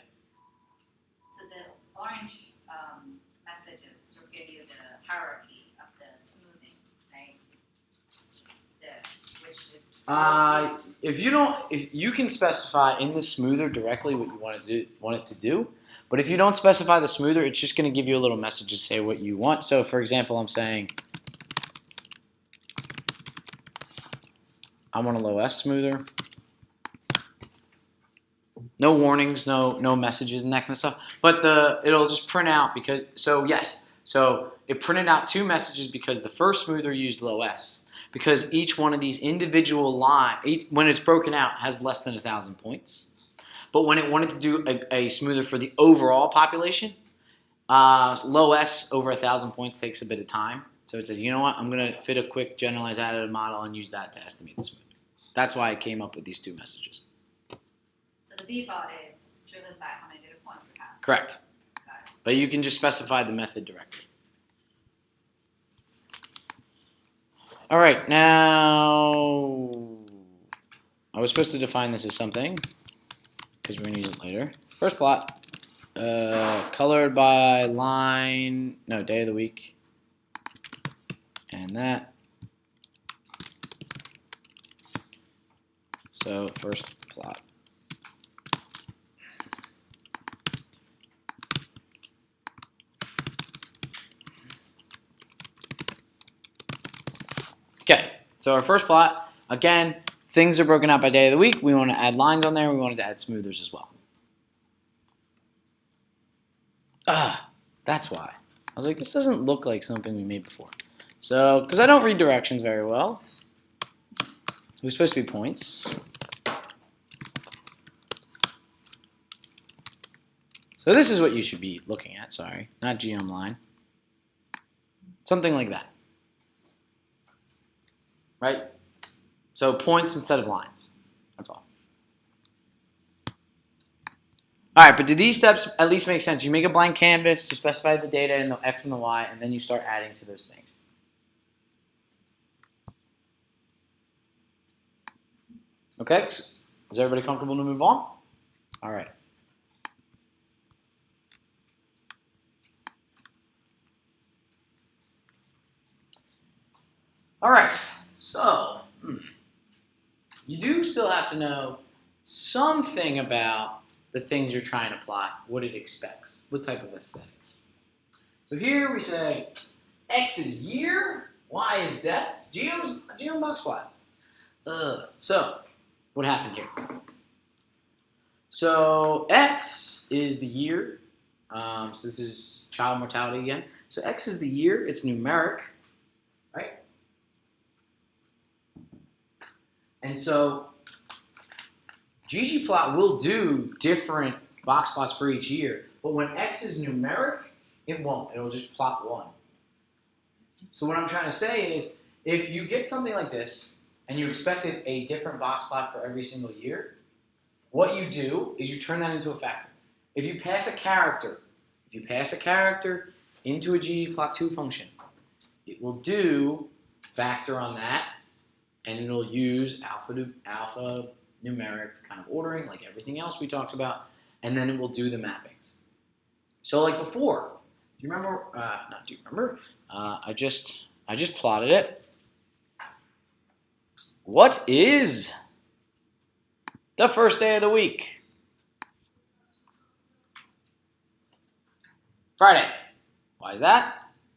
So the orange messages sort of give you the hierarchy of the smoothing, right? If you can specify in the smoother directly what you want it to do, but if you don't specify the smoother, it's just going to give you a little message to say what you want. So for example, I'm saying I want a low S smoother. No warnings, no messages and that kind of stuff. But it'll just print out because, so yes. So it printed out two messages because the first smoother used low S. Because each one of these individual when it's broken out, has less than 1,000 points. But when it wanted to do a smoother for the overall population, low S over 1,000 points takes a bit of time. So it says, you know what, I'm going to fit a quick generalized additive model and use that to estimate the smoother. That's why I came up with these two messages. So the default is driven by how many data points you have. Correct. Got it. But you can just specify the method directly. All right, now I was supposed to define this as something because we're going to use it later. First plot, colored by line, no, day of the week, and that. So first plot. So our first plot, again, things are broken out by day of the week. We want to add lines on there. We wanted to add smoothers as well. That's why. I was like, this doesn't look like something we made before. So, because I don't read directions very well, it was supposed to be points. So this is what you should be looking at, sorry, not geom line. Something like that. Right? So points instead of lines. That's all. All right, but do these steps at least make sense? You make a blank canvas, you specify the data and the X and the Y, and then you start adding to those things. Okay, is everybody comfortable to move on? All right. All right, so you do still have to know something about the things you're trying to plot, what it expects, what type of aesthetics. So here we say X is year, Y is deaths, geom box plot. So what happened here? So X is the year. So this is child mortality again. So X is the year. It's numeric, right? And so ggplot will do different box plots for each year, but when X is numeric, it won't. It'll just plot one. So what I'm trying to say is, if you get something like this and you expected a different box plot for every single year, what you do is you turn that into a factor. If you pass a character into a ggplot2 function, it will do factor on that, and it'll use alpha numeric kind of ordering, like everything else we talked about, and then it will do the mappings. So like before, do you remember? Not do you remember? I just plotted it. What is the first day of the week? Friday. Why is that?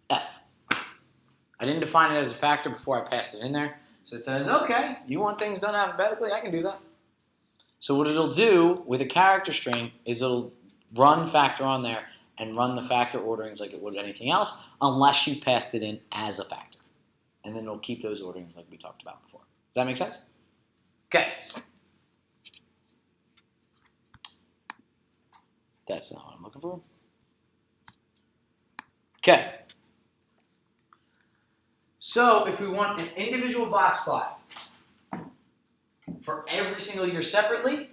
F. I didn't define it as a factor before I passed it in there. So it says, okay, you want things done alphabetically? I can do that. So what it'll do with a character string is it'll run factor on there and run the factor orderings like it would anything else, unless you've passed it in as a factor. And then it'll keep those orderings like we talked about before. Does that make sense? Okay. That's not what I'm looking for. Okay. So if we want an individual box plot for every single year separately,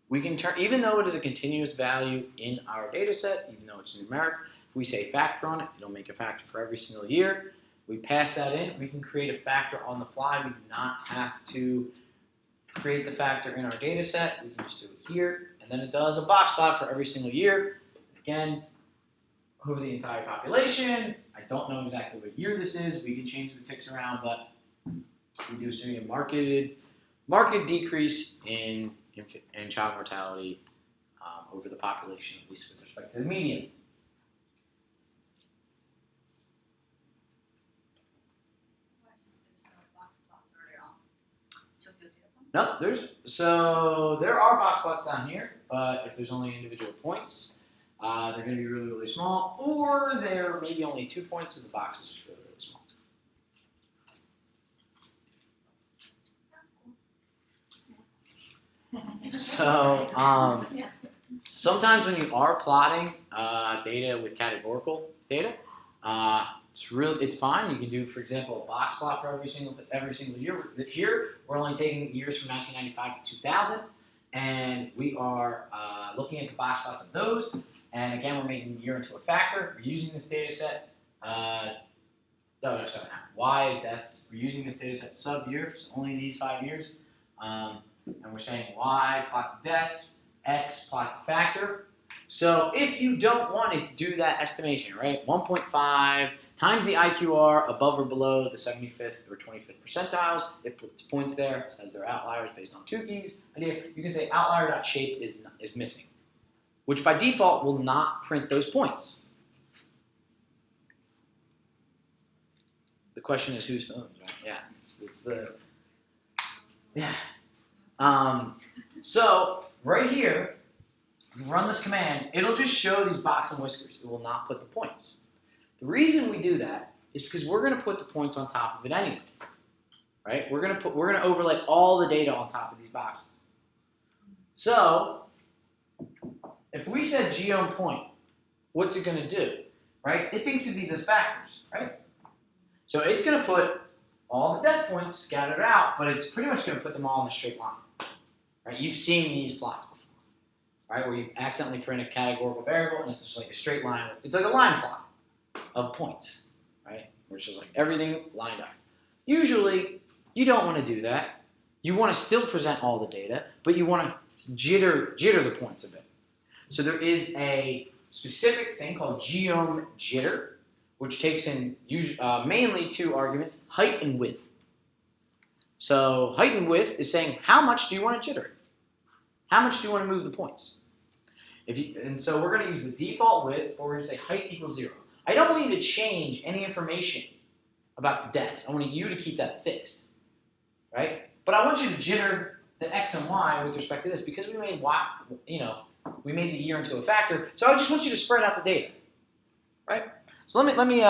we can turn, even though it is a continuous value in our data set, even though it's numeric, if we say factor on it, it'll make a factor for every single year. We pass that in, we can create a factor on the fly. We do not have to create the factor in our data set. We can just do it here, and then it does a box plot for every single year. Again, over the entire population. I don't know exactly what year this is. We can change the ticks around, but we do see a marked decrease in child mortality over the population, at least with respect to the median. No, there are box plots down here, but if there's only individual points, they're going to be really, really small, or there may be only 2 points, so the box is just really, really small. So sometimes when you are plotting data with categorical data, it's fine. You can do, for example, a box plot for every single year. Here, we're only taking years from 1995 to 2000, and we are looking at the box plots of those. And again, we're making year into a factor. We're using this data set. Y is deaths. We're using this data set sub-year, so only these 5 years. And we're saying Y, plot the deaths, X, plot the factor. So if you don't want it to do that estimation, right, 1.5 times the IQR above or below the 75th or 25th percentiles, it puts points there, says they're outliers based on Tukey's idea. You can say outlier.shape is missing, which by default will not print those points. The question is whose phones, right? Yeah, it's the yeah. So right here, if you run this command, it'll just show these box and whiskers. It will not put the points. The reason we do that is because we're going to put the points on top of it anyway, right? We're going to overlay all the data on top of these boxes. So if we said geom point, what's it going to do, right? It thinks of these as factors, right? So it's going to put all the dead points scattered out, but it's pretty much going to put them all in a straight line, right? You've seen these plots before, right? Where you accidentally print a categorical variable and it's just like a straight line. It's like a line plot of points, right? Which is like everything lined up. Usually, you don't want to do that. You want to still present all the data, but you want to jitter the points a bit. So there is a specific thing called geom jitter, which takes in mainly two arguments, height and width. So height and width is saying how much do you want to jitter? How much do you want to move the points? And so we're going to use the default width, or we're going to say height equals 0. I don't want you to change any information about the depth. I want you to keep that fixed, right? But I want you to jitter the x and y with respect to this because we made we made the year into a factor. So I just want you to spread out the data, right? So let me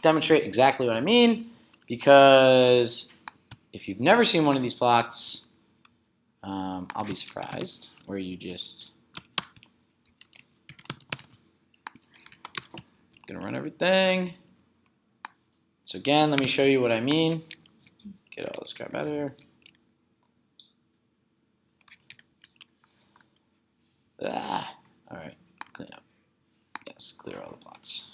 demonstrate exactly what I mean, because if you've never seen one of these plots, I'll be surprised where you just gonna run everything. So again, let me show you what I mean. Get all this crap out of here. All right, clean up. Yes, clear all the plots.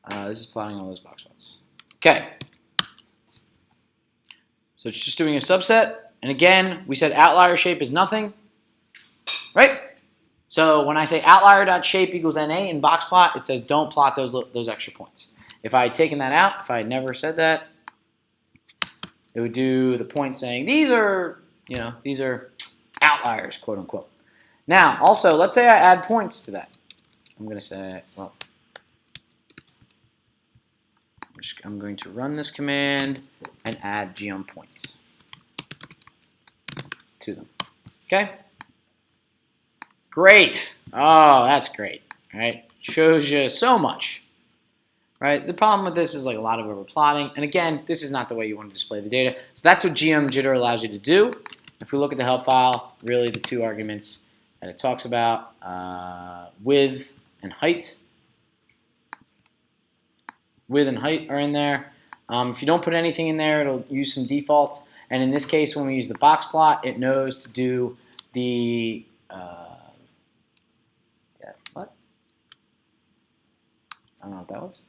This is plotting all those box plots. Okay. So it's just doing a subset. And again, we said outlier shape is nothing, right? So when I say outlier.shape equals NA in box plot, it says don't plot those extra points. If I had taken that out, if I had never said that, it would do the point saying these are outliers, quote unquote. Now, also, let's say I add points to that. I'm going to say, well, I'm going to run this command and add geom points to them. Okay? Great. Oh, that's great. Right? Shows you so much. Right? The problem with this is like a lot of overplotting. And again, this is not the way you want to display the data. So that's what geom jitter allows you to do. If we look at the help file, really the two arguments that it talks about, width and height. Width and height are in there. If you don't put anything in there, it'll use some defaults. And in this case, when we use the box plot, it knows to do the what? I don't know what that was.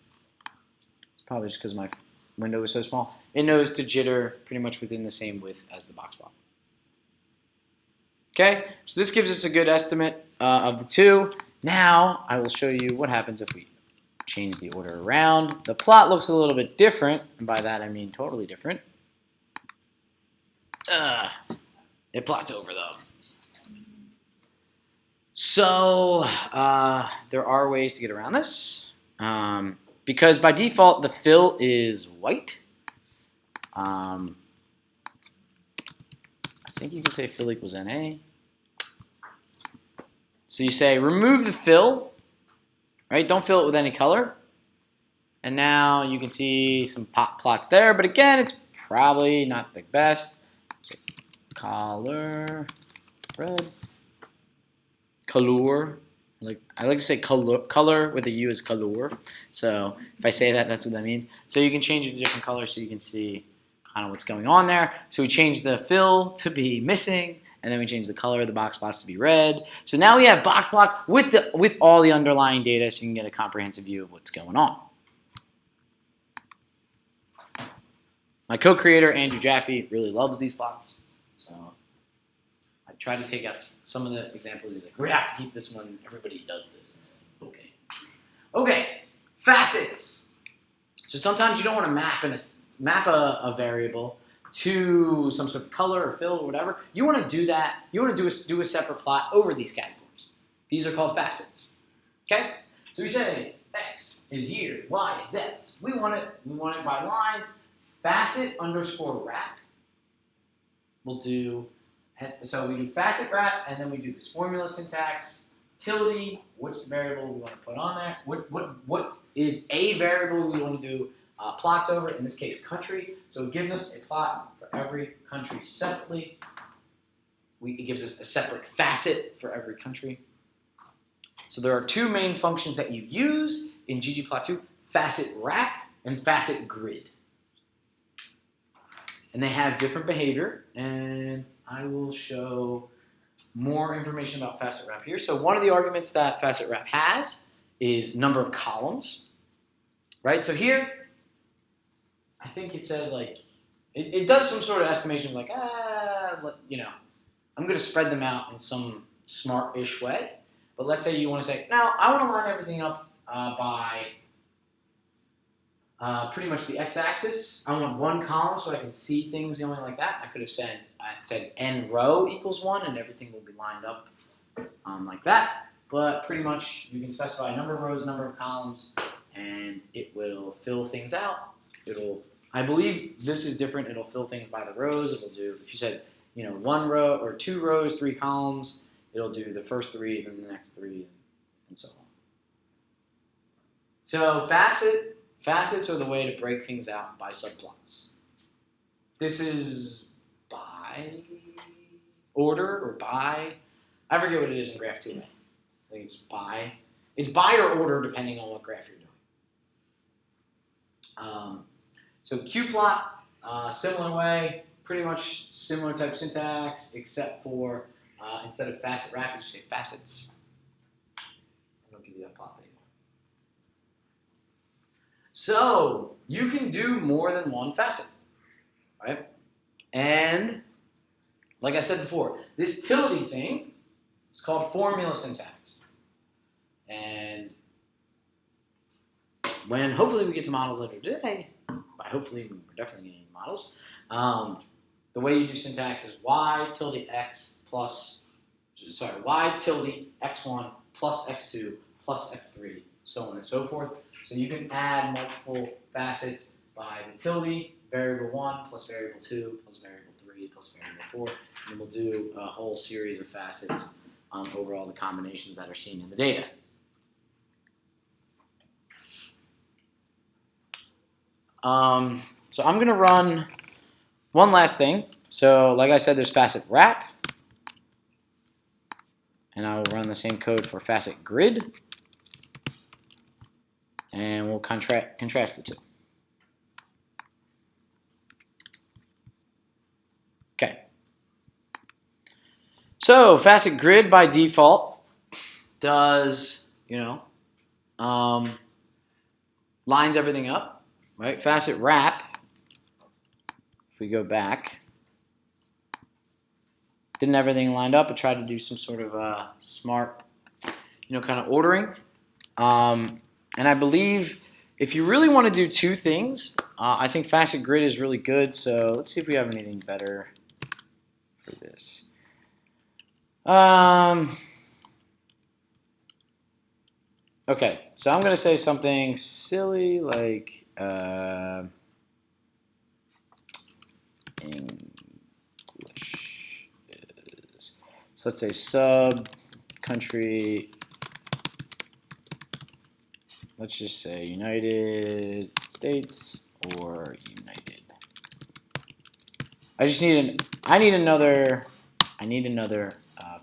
It's probably just because my window was so small. It knows to jitter pretty much within the same width as the box plot. Okay, so this gives us a good estimate of the two. Now I will show you what happens if we change the order around. The plot looks a little bit different, and by that I mean totally different. It plots over though. So there are ways to get around this. Because by default the fill is white. I think you can say fill equals NA. So you say remove the fill, right? Don't fill it with any color. And now you can see some plots there, but again, it's probably not the best. So color, red, color. I like to say color with a U is color. So if I say that, that's what that means. So you can change it to different colors so you can see kind of what's going on there. So we changed the fill to be missing, and then we changed the color of the box plots to be red. So now we have box plots with all the underlying data so you can get a comprehensive view of what's going on. My co-creator, Andrew Jaffe, really loves these plots. So I try to take out some of the examples. He's like, we have to keep this one. Everybody does this. Okay. Okay, facets. So sometimes you don't want to map a variable to some sort of color or fill or whatever. You want to do that. You want to do a separate plot over these categories. These are called facets. Okay? So we say X is year, Y is this. We want it by lines. Facet underscore wrap. We'll do, so we do facet wrap, and then we do this formula syntax, tilde, what's the variable we want to put on there, what is a variable we want to do plots over, in this case country, so it gives us a plot for every country separately. It gives us a separate facet for every country. So there are two main functions that you use in ggplot2, facet wrap and facet grid. And they have different behavior, and I will show more information about facet wrap here. So one of the arguments that facet wrap has is number of columns, right? So here, I think it says like, it does some sort of estimation like, you know, I'm going to spread them out in some smart-ish way. But let's say you want to say, now I want to line everything up by pretty much the x-axis. I want one column so I can see things going like that. I could have said n row equals 1, and everything will be lined up like that. But pretty much you can specify number of rows, number of columns, and it will fill things out. I believe this is different. It'll fill things by the rows. It'll do, if you said, you know, 1 row or 2 rows, 3 columns, it'll do the first 3, then the next 3, and so on. So facets are the way to break things out by subplots. This is by order or by, I forget what it is in graph 2a. I think it's by. It's by or order depending on what graph you're doing. So qplot, similar way, pretty much similar type syntax, except for instead of facet wrap, you just say facets. And it'll give you that plot that you want. So you can do more than one facet, right? And like I said before, this tilde thing is called formula syntax. And when hopefully we get to models later today, by hopefully we're definitely getting models, the way you do syntax is y tilde x1 plus x2 plus x3, so on and so forth. So you can add multiple facets by the tilde, variable 1 plus variable 2 plus variable 3 plus variable 4, and we'll do a whole series of facets over all the combinations that are seen in the data. So I'm going to run one last thing. So like I said, there's facet wrap. And I will run the same code for facet grid. And we'll contrast the two. Okay. So facet grid by default does, you know, lines everything up, right? Facet wrap, if we go back, didn't have everything lined up. It tried to do some sort of smart, you know, kind of ordering. And I believe if you really want to do two things, I think facet grid is really good. So let's see if we have anything better for this. Okay, so I'm going to say something silly like English is. So let's say sub country. Let's just say United States or United. I need another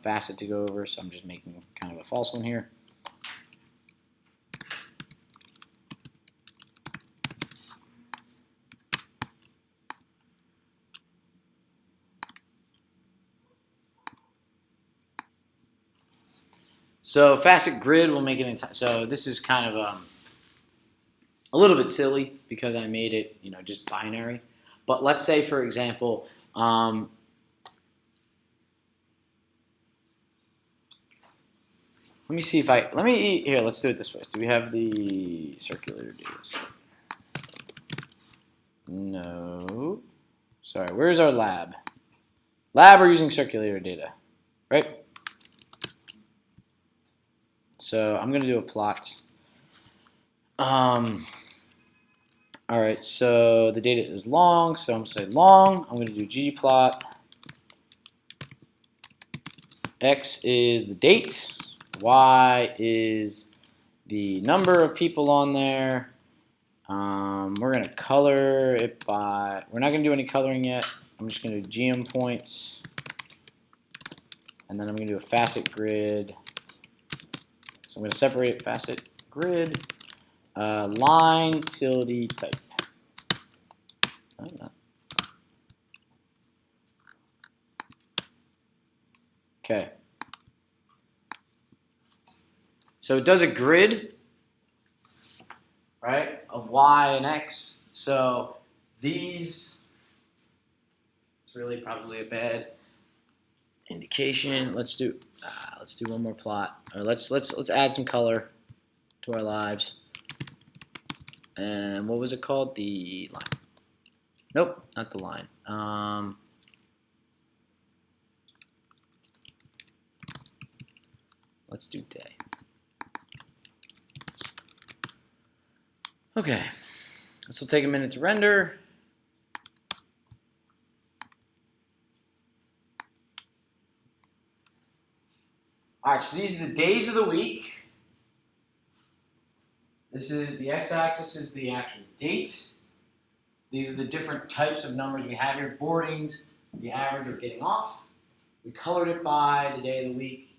facet to go over, so I'm just making kind of a false one here. So facet grid will make it so this is kind of a little bit silly because I made it, you know, just binary. But let's say, for example, let me see if let's do it this way. Do we have the circulator data set? No. Sorry, where's our lab? Lab, we're using circulator data, right? So I'm going to do a plot. All right, so the data is long, so I'm going to say long. I'm going to do ggplot. X is the date. Y is the number of people on there. We're going to color it by, we're not going to do any coloring yet. I'm just going to do GM points. And then I'm going to do a facet grid. So I'm going to separate it, facet grid, line, tilde, type. Okay. So it does a grid, right, of Y and X. So these, it's really probably a bad indication. Let's do one more plot, or let's add some color to our lives. And what was it called? The line. Nope, not the line. Let's do day. Okay, this will take a minute to render. All right, so these are the days of the week. This is the x-axis is the actual date. These are the different types of numbers we have here. Boardings, the average or getting off. We colored it by the day of the week,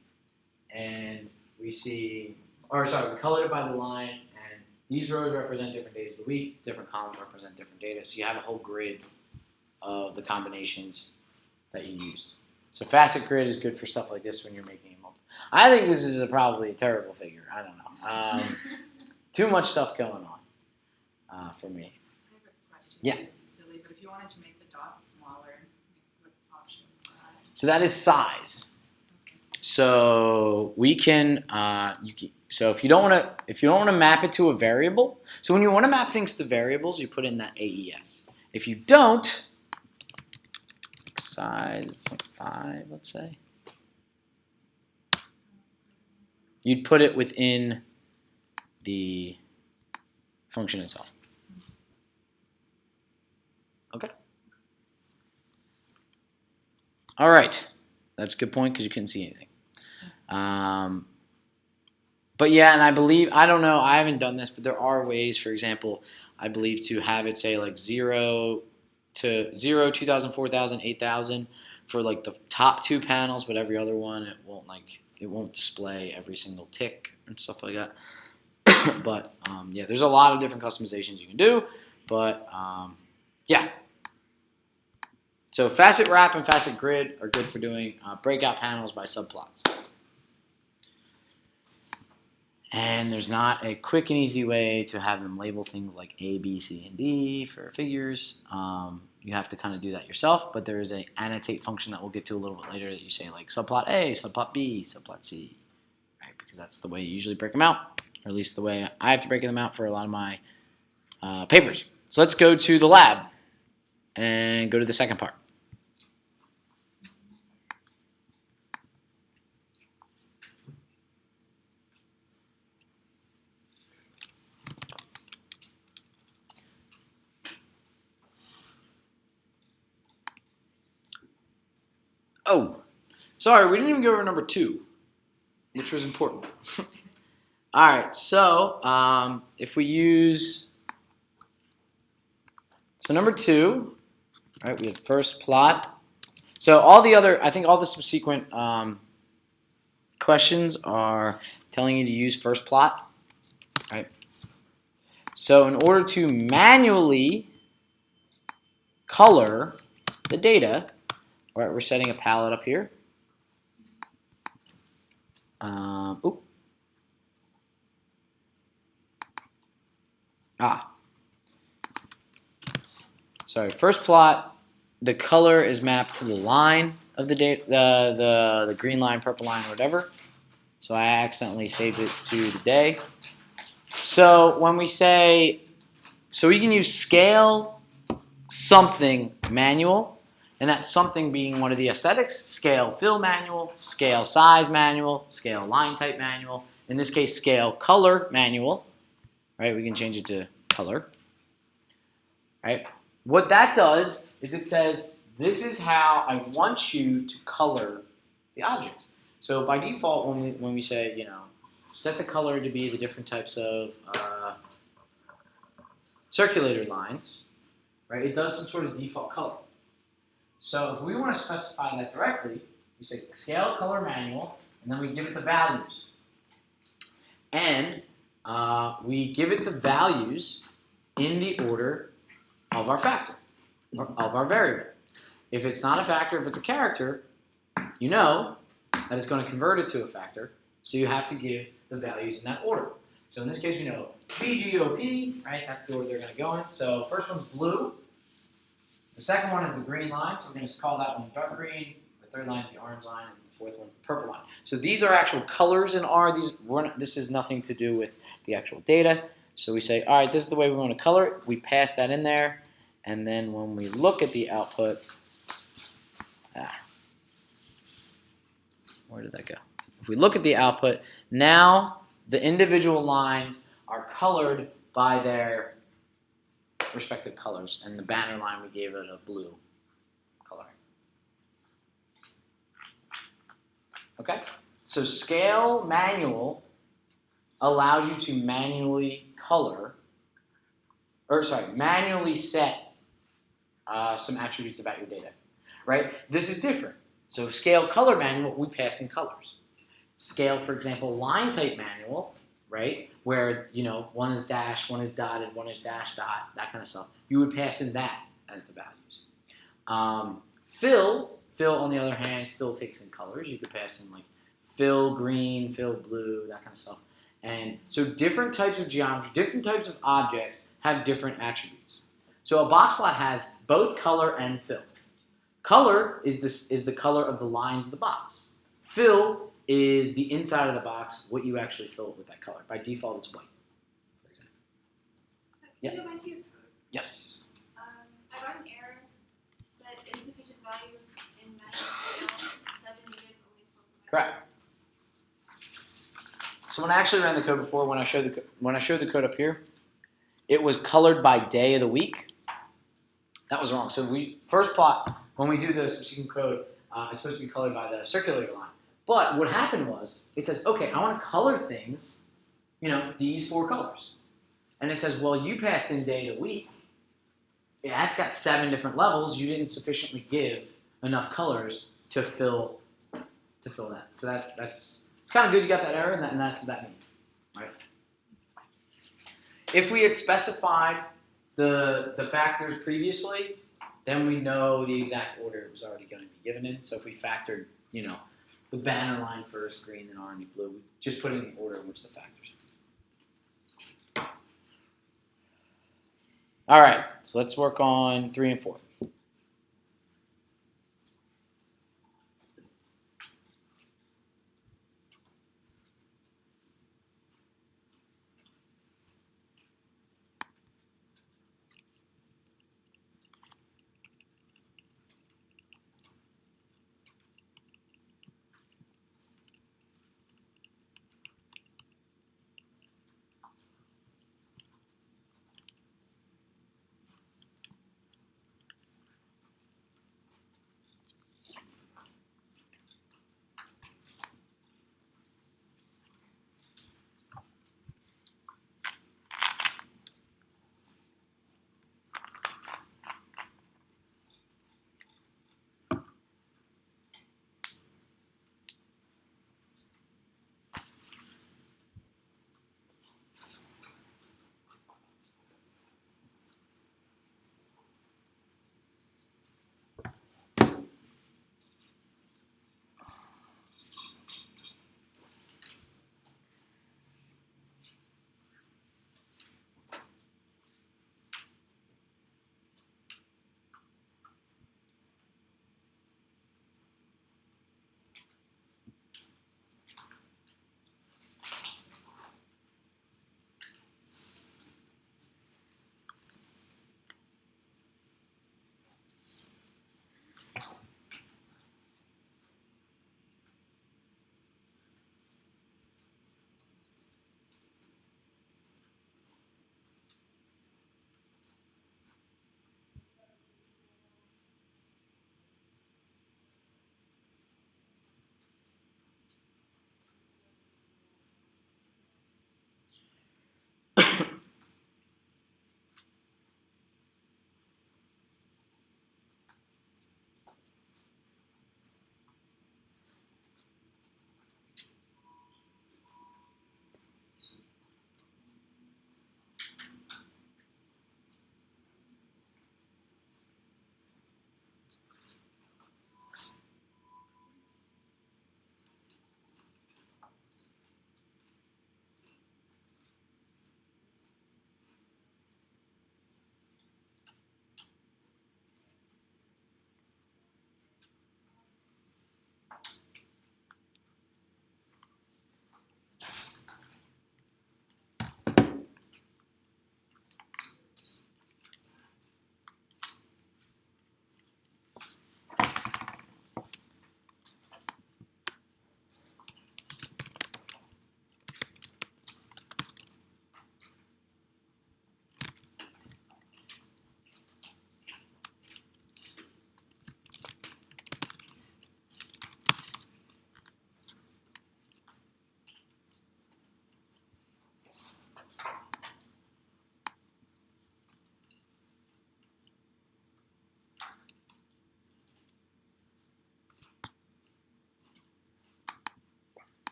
and we see, or sorry, we colored it by the line, and these rows represent different days of the week, different columns represent different data. So you have a whole grid of the combinations that you used. So facet grid is good for stuff like this when you're making a multiple. I think this is probably a terrible figure. I don't know. Too much stuff going on for me. I have a question. Yeah. This is silly, but if you wanted to make the dots smaller, what option is that? So that is size. So we can, so if you don't want to map it to a variable, so when you want to map things to variables, you put in that AES. If you don't, size 0.5, let's say, you'd put it within the function itself. Okay. All right. That's a good point because you couldn't see anything. But yeah, and I believe, I don't know, I haven't done this, but there are ways, for example, I believe to have it say like 0 to 0, 2,000, 4,000, 8,000 for like the top two panels, but every other one it won't display every single tick and stuff like that. But yeah, there's a lot of different customizations you can do, but yeah. So facet wrap and facet grid are good for doing breakout panels by subplots. And there's not a quick and easy way to have them label things like A, B, C, and D for figures. You have to kind of do that yourself, but there is an annotate function that we'll get to a little bit later that you say like subplot A, subplot B, subplot C, right? Because that's the way you usually break them out, or at least the way I have to break them out for a lot of my papers. So let's go to the lab and go to the second part. Oh, sorry, we didn't even go over number 2, which was important. All right, so if we use, so number 2, right, we had first plot. So all the other, I think all the subsequent questions are telling you to use first plot, right? So in order to manually color the data, all right, we're setting a palette up here. Sorry, first plot, the color is mapped to the line of the data, the green line, purple line, or whatever. So I accidentally saved it to the day. So when we say, so we can use scale something manual, and that something being one of the aesthetics, scale fill manual, scale size manual, scale line type manual, in this case scale color manual, right? We can change it to color, right? What that does is it says, this is how I want you to color the objects. So by default, when we say, you know, set the color to be the different types of circulator lines, right? It does some sort of default color. So if we want to specify that directly, we say scale color manual, and then we give it the values. And we give it the values in the order of our factor, or of our variable. If it's not a factor, if it's a character, you know that it's going to convert it to a factor, so you have to give the values in that order. So in this case, we know BGOP, right? That's the order they're going to go in. So first one's blue. The second one is the green line, so we're going to call that one dark green. The third line is the orange line, and the fourth one's the purple line. So these are actual colors in R. This is nothing to do with the actual data. So we say, all right, this is the way we want to color it. We pass that in there, and then when we look at the output, where did that go? If we look at the output, now the individual lines are colored by their respective colors, and the banner line we gave it a blue color. Okay? So scale manual allows you to manually manually set some attributes about your data, right? This is different. So scale color manual, we passed in colors. Scale, for example, line type manual, right? Where, you know, one is dash, one is dotted, one is dash dot, that kind of stuff. You would pass in that as the values. Fill, on the other hand, still takes in colors. You could pass in like fill green, fill blue, that kind of stuff. And so different types of geometry, different types of objects have different attributes. So a box plot has both color and fill. Color is the color of the lines of the box. Fill is the inside of the box, what you actually fill with that color. By default, it's white, for example. Yeah. Can you go back to your code? Yes. I got an error that insufficient value in manual 7 needed only for Correct. So when I actually ran the code before, when I showed the code up here, it was colored by day of the week. That was wrong. So first plot, when we do the subsequent code, it's supposed to be colored by the circulator line. But what happened was, it says, okay, I want to color things, you know, these 4 colors. And it says, well, you passed in day of the week. Yeah, that's got 7 different levels. You didn't sufficiently give enough colors to fill that. So it's kind of good you got that error, and that's what that means, right? If we had specified the factors previously, then we know the exact order it was already going to be given in. So if we factored, you know, the banner line first, green, then orange, blue, we just put in the order in which the factors. All right, so let's work on 3 and 4.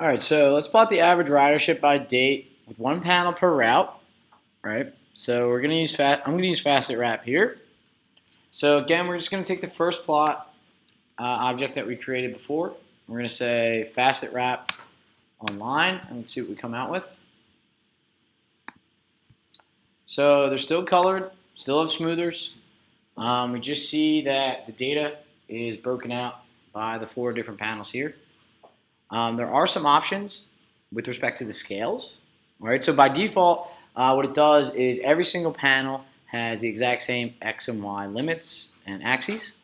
All right, so let's plot the average ridership by date with one panel per route, right? So we're gonna use I'm gonna use facet wrap here. So again, we're just gonna take the first plot object that we created before. We're gonna say facet wrap online, and let's see what we come out with. So they're still colored, still have smoothers. We just see that the data is broken out by the 4 different panels here. There are some options with respect to the scales. All right, so by default, what it does is every single panel has the exact same X and Y limits and axes,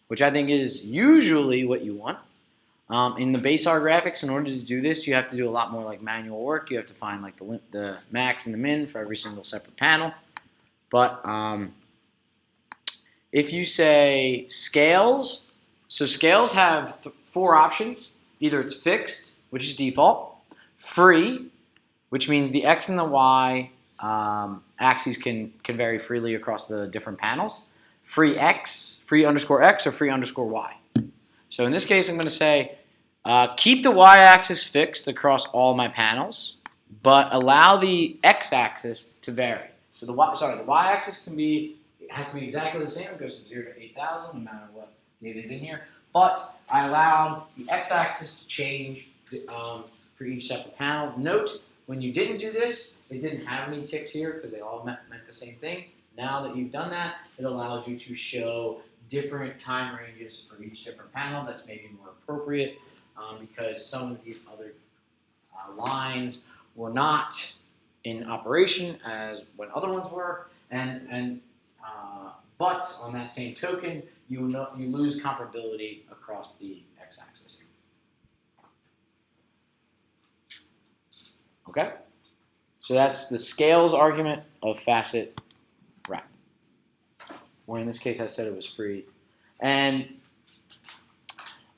which I think is usually what you want. In the base R graphics, in order to do this, you have to do a lot more like manual work. You have to find like the max and the min for every single separate panel. But if you say scales, so scales have 4 options. Either it's fixed, which is default, free, which means the X and the Y axes can vary freely across the different panels, free X, free underscore X, or free underscore Y. So in this case, I'm going to say keep the Y-axis fixed across all my panels, but allow the X-axis to vary. So the Y-axis has to be exactly the same. It goes from 0 to 8,000, no matter what data is in here. But I allowed the X-axis to change for each separate panel. Note, when you didn't do this, it didn't have any ticks here because they all meant the same thing. Now that you've done that, it allows you to show different time ranges for each different panel. That's maybe more appropriate because some of these other lines were not in operation as when other ones were, but on that same token, you lose comparability across the X-axis. Okay, so that's the scales argument of facet wrap. Or in this case, I said it was free. And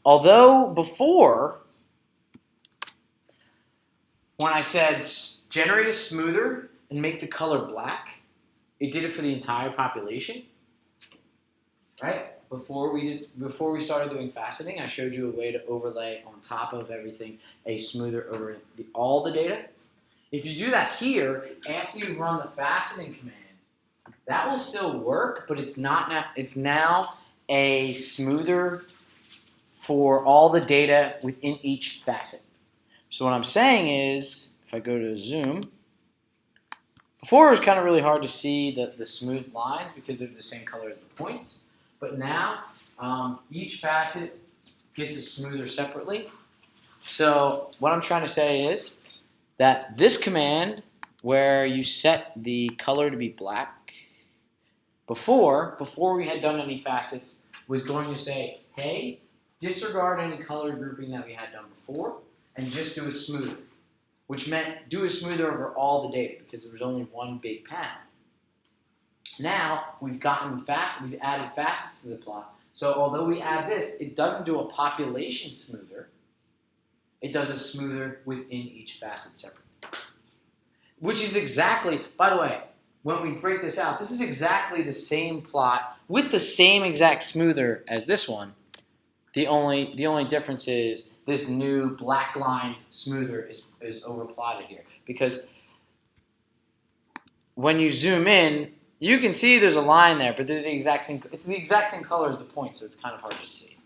although before, when I said generate a smoother and make the color black, it did it for the entire population, right? Before we started doing faceting, I showed you a way to overlay on top of everything a smoother over all the data. If you do that here, after you run the faceting command, that will still work, but it's not now. It's now a smoother for all the data within each facet. So what I'm saying is, if I go to zoom, before it was kind of really hard to see the smooth lines because they're the same color as the points. But now each facet gets a smoother separately. So what I'm trying to say is that this command, where you set the color to be black, before we had done any facets, was going to say, hey, disregard any color grouping that we had done before and just do a smoother, which meant do a smoother over all the data because there was only one big panel. Now we've added facets to the plot. So although we add this, it doesn't do a population smoother. It does a smoother within each facet separately. Which is exactly, by the way, when we break this out, this is exactly the same plot with the same exact smoother as this one. The only difference is this new black line smoother is overplotted here. Because when you zoom in, you can see there's a line there, but they're the exact same. It's the exact same color as the point, so it's kind of hard to see.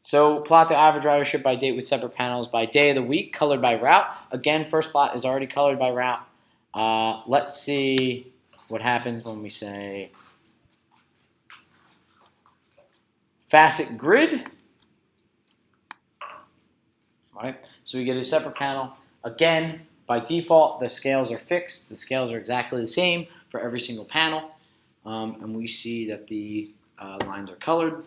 So plot the average ridership by date with separate panels by day of the week, colored by route. Again, first plot is already colored by route. Let's see what happens when we say facet grid. All right, so we get a separate panel. Again, by default, the scales are fixed. The scales are exactly the same for every single panel. And we see that the lines are colored.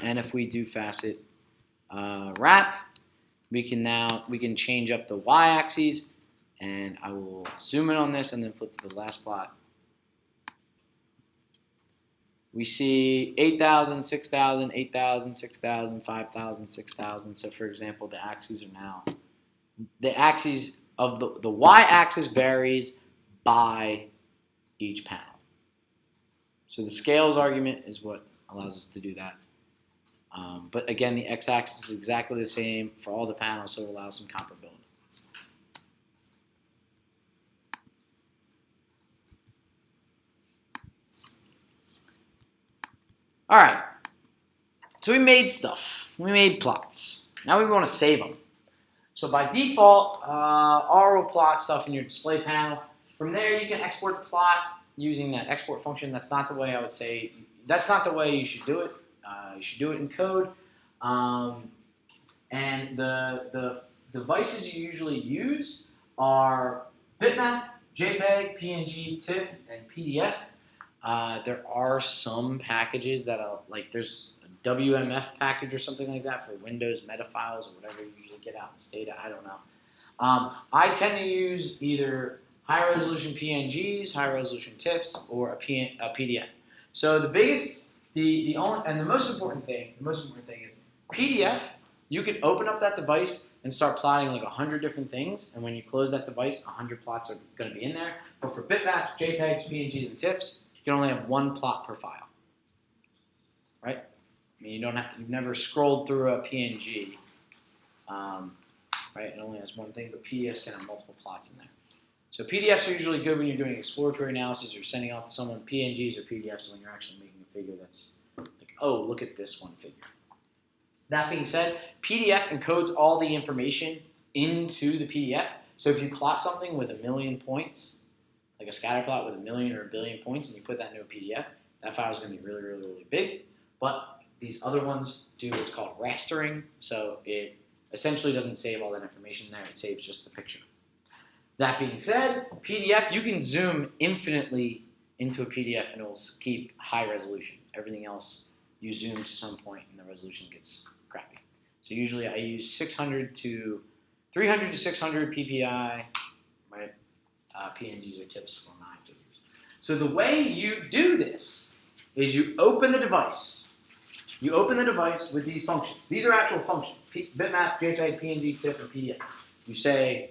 And if we do facet wrap, we can change up the y-axes, and I will zoom in on this and then flip to the last plot. We see 8,000, 6,000, 8,000, 6,000, 5,000, 6,000. So for example, the axes are now, the axes of the y-axis varies by each panel. So the scales argument is what allows us to do that. But again, the x-axis is exactly the same for all the panels, so it allows some comparability. All right, so we made stuff. We made plots. Now we want to save them. So by default, R will plot stuff in your display panel. From there, you can export the plot using that export function. That's not the way I would say. That's not the way you should do it. You should do it in code. And the devices you usually use are bitmap, JPEG, PNG, TIFF, and PDF. There are some packages that are like there's a WMF package or something like that for Windows meta files or whatever you usually get out in Stata. I don't know. I tend to use either high resolution PNGs, high resolution TIFFs, or a PDF. So the biggest, the only, and the most important thing is PDF. You can open up that device and start plotting like 100 different things, and when you close that device, 100 plots are going to be in there. But for bitmaps, JPEGs, PNGs, and TIFFs, you can only have one plot per file, right? I mean, you've never scrolled through a PNG, right? It only has one thing, but PDFs can have multiple plots in there. So PDFs are usually good when you're doing exploratory analysis or sending off to someone. PNGs or PDFs when you're actually making a figure that's like, oh, look at this one figure. That being said, PDF encodes all the information into the PDF. So if you plot something with 1,000,000 points, like a scatter plot with 1,000,000 or 1,000,000,000 points, and you put that into a PDF, that file is going to be really, really, really big. But these other ones do what's called rastering, so it essentially doesn't save all that information there. It saves just the picture. That being said, PDF, you can zoom infinitely into a PDF and it will keep high resolution. Everything else, you zoom to some point and the resolution gets crappy. So usually I use 300 to 600 PPI, right? PNGs or TIFFs for my figures. So the way you do this is you open the device. You open the device with these functions. These are actual functions: bitmap, JPEG, PNG, TIFF, or PDF. You say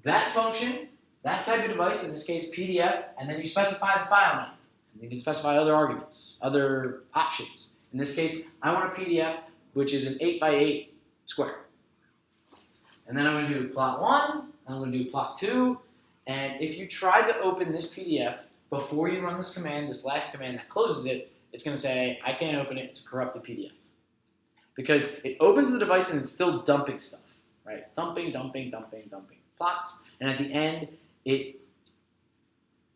that function, that type of device, in this case PDF, and then you specify the file name. And you can specify other arguments, other options. In this case, I want a PDF, which is an 8x8 square. And then I'm going to do plot 1, I'm going to do plot 2, and if you try to open this PDF before you run this command, this last command that closes it, it's going to say, I can't open it, it's a corrupted PDF. Because it opens the device and it's still dumping stuff, right? Dumping plots, and at the end, it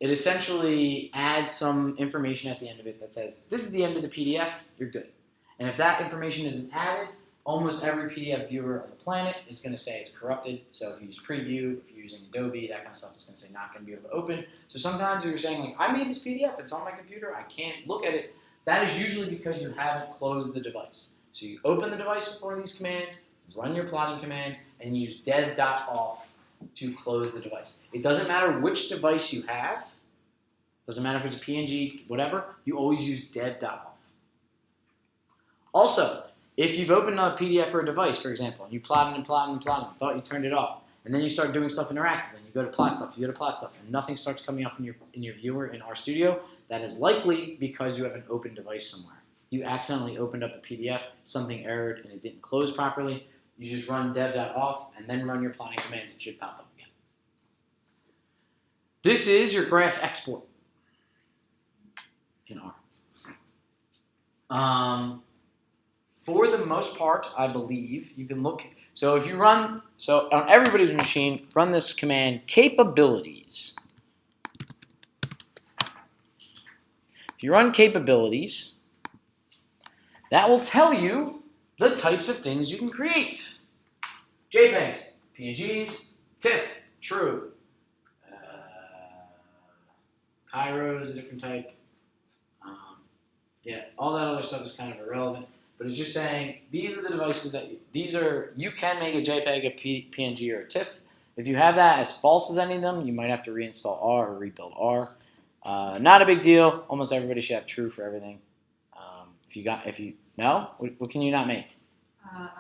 essentially adds some information at the end of it that says, this is the end of the PDF, you're good. And if that information isn't added, almost every PDF viewer on the planet is going to say it's corrupted. So if you use Preview, if you're using Adobe, that kind of stuff, it's going to say not going to be able to open. So sometimes if you're saying, like, I made this PDF, it's on my computer, I can't look at it, that is usually because you haven't closed the device. So you open the device with one of these commands, run your plotting commands, and use dev.off to close the device. It doesn't matter which device you have, doesn't matter if it's a PNG, whatever, you always use dev.off. Also, if you've opened a PDF for a device, for example, and you plotted and thought you turned it off, and then you start doing stuff interactive, and you go to plot stuff, and nothing starts coming up in your viewer in RStudio, that is likely because you have an open device somewhere. You accidentally opened up a PDF, something errored, and it didn't close properly. You just run dev.off, and then run your plotting commands. It should pop up again. This is your graph export in R. For the most part, I believe, you can look. So if you run, so on everybody's machine, run this command, capabilities. If you run capabilities, that will tell you the types of things you can create. JPEGs, PNGs, TIFF, true. Cairo is a different type. Yeah, all that other stuff is kind of irrelevant. But it's just saying, these are the devices that, you can make a JPEG, a PNG, or a TIFF. If you have that as false as any of them, you might have to reinstall R or rebuild R. Not a big deal. Almost everybody should have true for everything. No? What can you not make? Aqua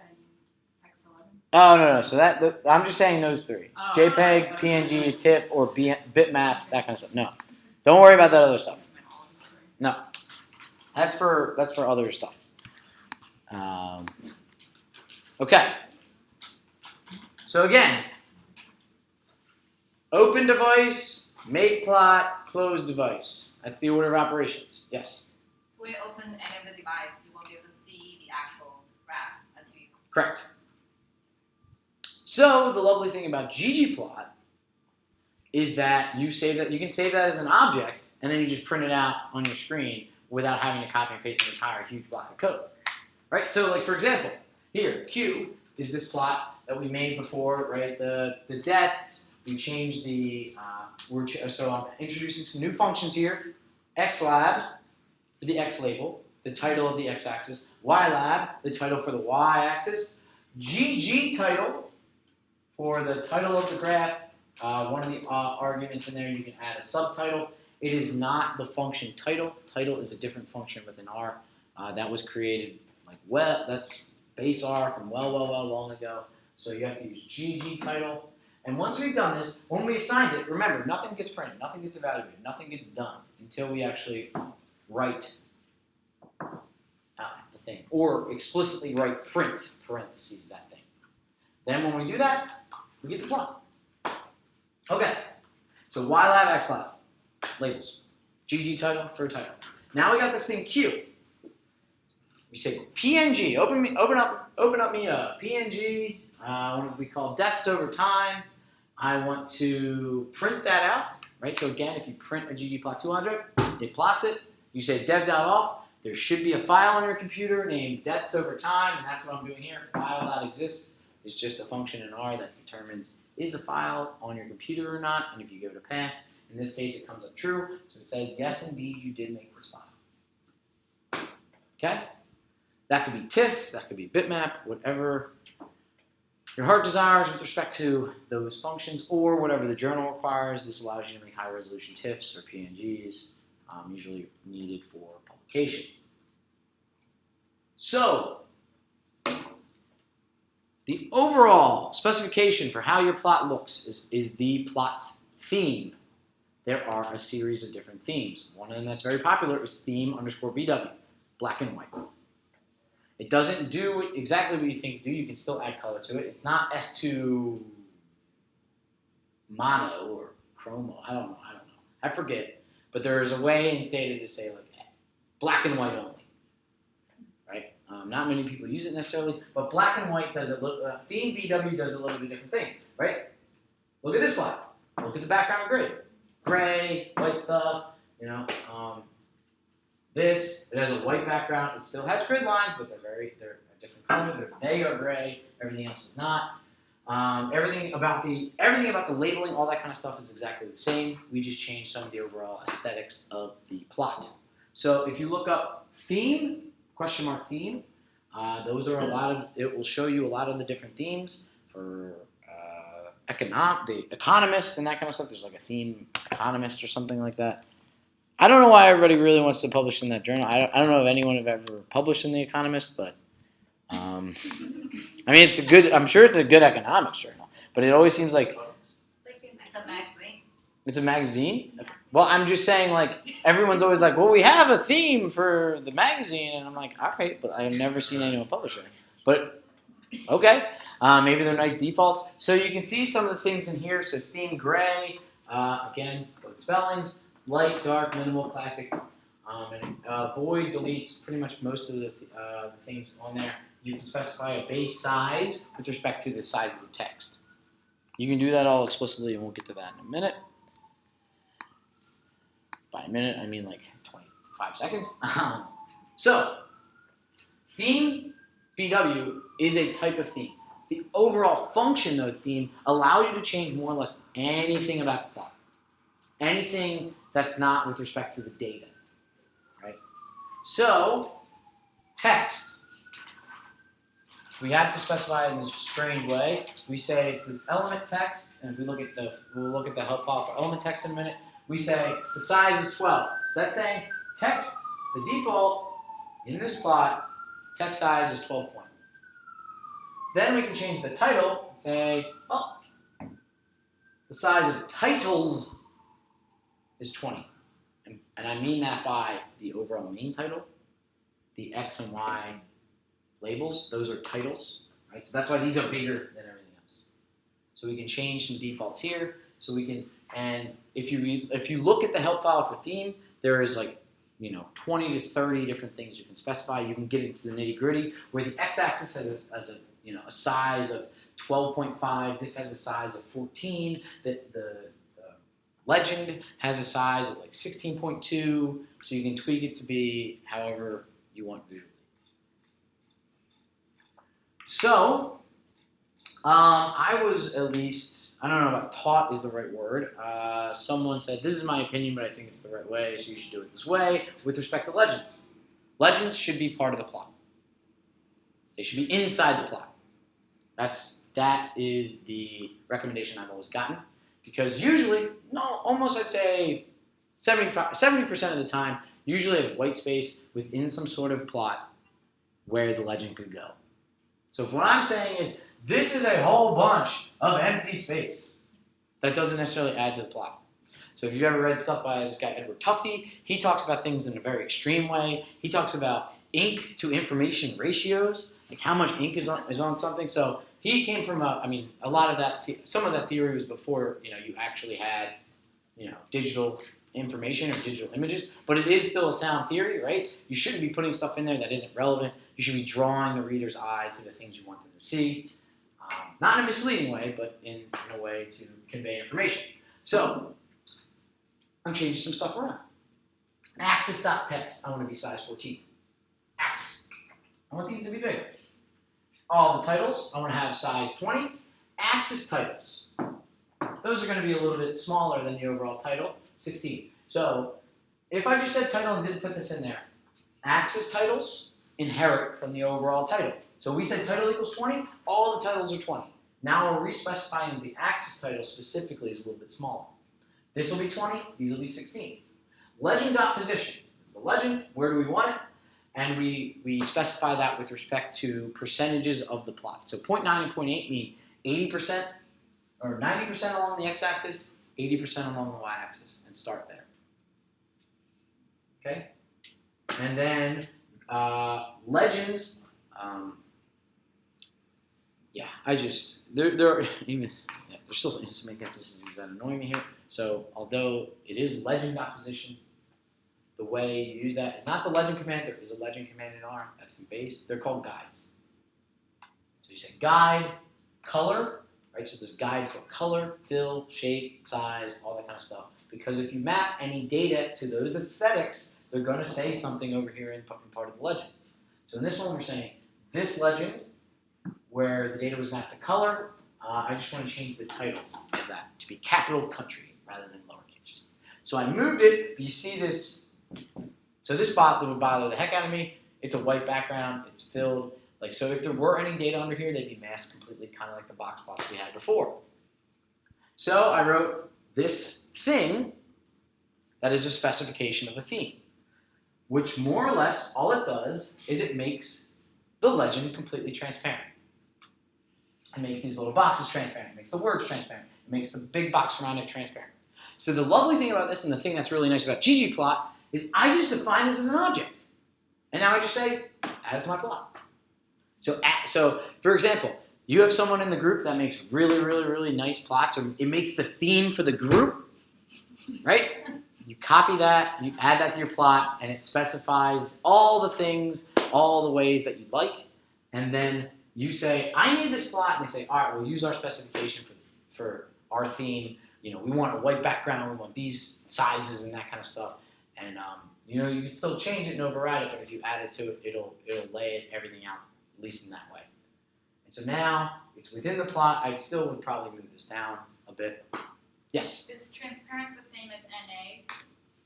and X11. Oh, no. So I'm just saying those three. Oh, JPEG, sorry. PNG, TIFF, or bitmap, that kind of stuff. No. Don't worry about that other stuff. No. That's for other stuff. Okay. So again, open device, make plot, close device. That's the order of operations. Yes. So when you open any of the device, you won't be able to see the actual graph until you. Correct. So the lovely thing about ggplot is that you can save that as an object, and then you just print it out on your screen without having to copy and paste an entire huge block of code. Right? So like for example, here, Q is this plot that we made before, right? The depths, we changed the, so I'm introducing some new functions here. XLab, the X label, the title of the X-axis. YLab, the title for the Y-axis. GG title for the title of the graph. One of the arguments in there, you can add a subtitle. It is not the function title. Title is a different function within R. That was created that's base R from well long ago. So you have to use GG title. And once we've done this, when we assigned it, remember, nothing gets printed, nothing gets evaluated, nothing gets done until we actually write out the thing. Or explicitly write print, parentheses, that thing. Then when we do that, we get the plot. Okay, so YLab, XLab, labels. GG title for a title. Now we got this thing Q. We say PNG, open up me a PNG, what we call depths over time. I want to print that out, right? So again, if you print a ggplot2 object, it plots it. You say dev.off. There should be a file on your computer named depths over time, and that's what I'm doing here. File.exists is just a function in R that determines is a file on your computer or not, and if you give it a path, in this case it comes up true, so it says yes indeed you did make this file. Okay? That could be TIFF, that could be bitmap, whatever your heart desires with respect to those functions, or whatever the journal requires. This allows you to make high resolution TIFFs or PNGs, usually needed for publication. So, the overall specification for how your plot looks is the plot's theme. There are a series of different themes. One of them that's very popular is theme_BW, black and white. It doesn't do exactly what you think it do. You can still add color to it. It's not S2 mono or chromo. I don't know. I forget. But there is a way in Stata to say like black and white only. Right? Not many people use it necessarily, but black and white does theme BW does a little bit different things. Right? Look at this plot. Look at the background grid. Gray, white stuff. This, it has a white background. It still has grid lines, but they're a different color. They are gray. Everything else is not. Everything about the labeling, all that kind of stuff is exactly the same. We just changed some of the overall aesthetics of the plot. So if you look up theme, theme, those are it will show you a lot of the different themes for the economist and that kind of stuff. There's like a theme economist or something like that. I don't know why everybody really wants to publish in that journal. I don't know if anyone have ever published in The Economist, but I'm sure it's a good economics journal, but it always seems like It's a magazine. It's a magazine? Okay. Well, I'm just saying, everyone's always like, well, we have a theme for the magazine, and I'm like, all right, but I've never seen anyone publish it. But, okay, maybe they're nice defaults. So you can see some of the things in here. So theme gray, again, with spellings. Light, dark, minimal, classic, and void deletes pretty much most of the things on there. You can specify a base size with respect to the size of the text. You can do that all explicitly, and we'll get to that in a minute. By a minute, I mean 25 seconds. So, theme BW is a type of theme. The overall function of theme allows you to change more or less anything about the plot. Anything that's not with respect to the data, right? So, text. We have to specify it in this strange way. We say it's this element text, and if we'll look at the help file for element text in a minute. We say the size is 12. So that's saying text, the default in this plot, text size is 12 point. Then we can change the title and say, the size of titles is 20. And I mean that by the overall main title, the X and Y labels. Those are titles, right? So that's why these are bigger than everything else. So we can change some defaults here. So we can, and if you look at the help file for theme, there is like 20 to 30 different things you can specify. You can get into the nitty gritty where the x-axis has a size of 12.5. This has a size of 14. The legend has a size of like 16.2. So you can tweak it to be however you want visually. So I was at least, I don't know about taught is the right word. Someone said, this is my opinion, but I think it's the right way, so you should do it this way with respect to legends. Legends should be part of the plot. They should be inside the plot. That is the recommendation I've always gotten, because usually, almost I'd say 70% of the time, usually have white space within some sort of plot where the legend could go. So what I'm saying is, this is a whole bunch of empty space that doesn't necessarily add to the plot. So if you've ever read stuff by this guy, Edward Tufte, he talks about things in a very extreme way. He talks about ink to information ratios, like how much ink is on something. So he came from a lot of that, some of that theory was before, you actually had, digital information or digital images, but it is still a sound theory, right? You shouldn't be putting stuff in there that isn't relevant. You should be drawing the reader's eye to the things you want them to see. Not in a misleading way, but in a way to convey information. So, I'm changing some stuff around. Axis.text, I want to be size 14. Axis. I want these to be bigger. All the titles, I want to have size 20. Axis titles. Those are going to be a little bit smaller than the overall title, 16. So, if I just said title and didn't put this in there, axis titles inherit from the overall title. So we said title equals 20, all the titles are 20. Now we're re-specifying the axis title specifically is a little bit smaller. This will be 20, these will be 16. Legend.position is the legend, where do we want it? And we specify that with respect to percentages of the plot. So 0.9 and 0.8 mean 80% or 90% along the x-axis, 80% along the y-axis, and start there. Okay? And then legends, there's still some inconsistencies that annoy me here. So although it is legend.position, the way you use that is not the legend command. There is a legend command in R. That's in base. They're called guides. So you say guide, color, right? So there's guide for color, fill, shape, size, all that kind of stuff. Because if you map any data to those aesthetics, they're going to say something over here in part of the legend. So in this one, we're saying this legend, where the data was mapped to color, I just want to change the title of that to be capital country rather than lowercase. So I moved it, but you see this. So this spot that would bother the heck out of me. It's a white background. It's filled. So if there were any data under here, they'd be masked completely, kind of like the box plots we had before. So I wrote this thing that is a specification of a theme, which more or less all it does is it makes the legend completely transparent. It makes these little boxes transparent. It makes the words transparent. It makes the big box around it transparent. So the lovely thing about this, and the thing that's really nice about ggplot, is I just define this as an object. And now I just say, add it to my plot. So for example, you have someone in the group that makes really, really, really nice plots, or it makes the theme for the group, right? You copy that, you add that to your plot, and it specifies all the things, all the ways that you like, and then you say, I need this plot, and they say, all right, we'll use our specification for our theme. We want a white background, we want these sizes and that kind of stuff. And you can still change it and override it, but if you add it to it, it'll lay everything out, at least in that way. And so now it's within the plot. I still would probably move this down a bit. Yes? Is transparent the same as NA?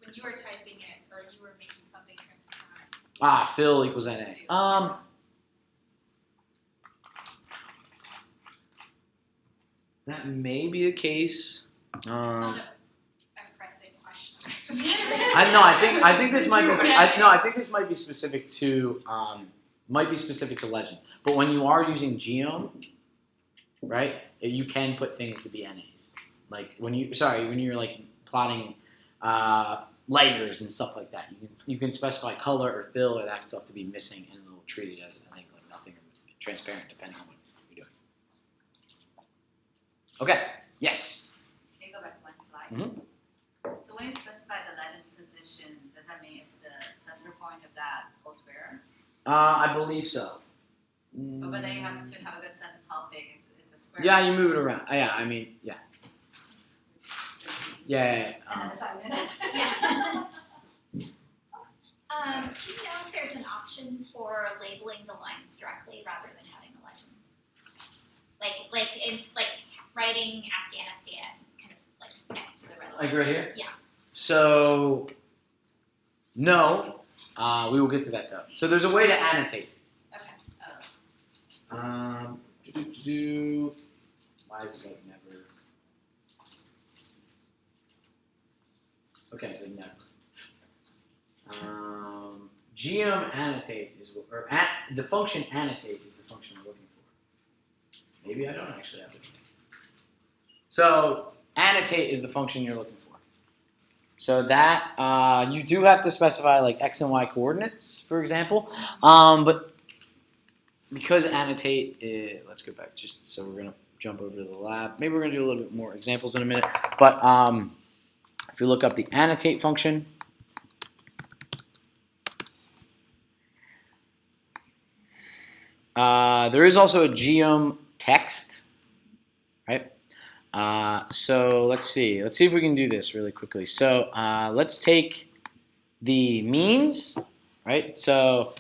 When you were typing it, or you were making something transparent? Fill equals NA. That may be the case. It's not a pressing question. I think this might be. I think this might be specific to legend. But when you are using geom, right, you can put things to be NAs. Like when you're like plotting layers and stuff like that. You can specify color or fill or that stuff to be missing, and it'll treat it as, I think, like nothing or transparent depending on what you're doing. Okay. Yes. Can you go back one slide? Mhm. So when you specify the legend position, does that mean it's the center point of that whole square? I believe so. But then you have to have a good sense of how big is the square. Yeah, you move it around. Yeah, I mean, yeah. Yeah. Another 5 minutes. Yeah. Do you know if there's an option for labeling the lines directly rather than having a legend? Like it's like writing Afghanistan kind of like next to the red line. Like right here? Yeah. So, no. We will get to that though. So there's a way to annotate. Okay. Why is it like never? Okay, it's like never. Geom annotate is the function annotate is the function we're looking for. Maybe I don't actually have it. So annotate is the function you're looking for. So that you do have to specify like x and y coordinates, for example. But because annotate, let's go back just so we're gonna jump over to the lab. Maybe we're gonna do a little bit more examples in a minute. But if you look up the annotate function, there is also a geom text, right? So let's see if we can do this really quickly. So let's take the means, right? So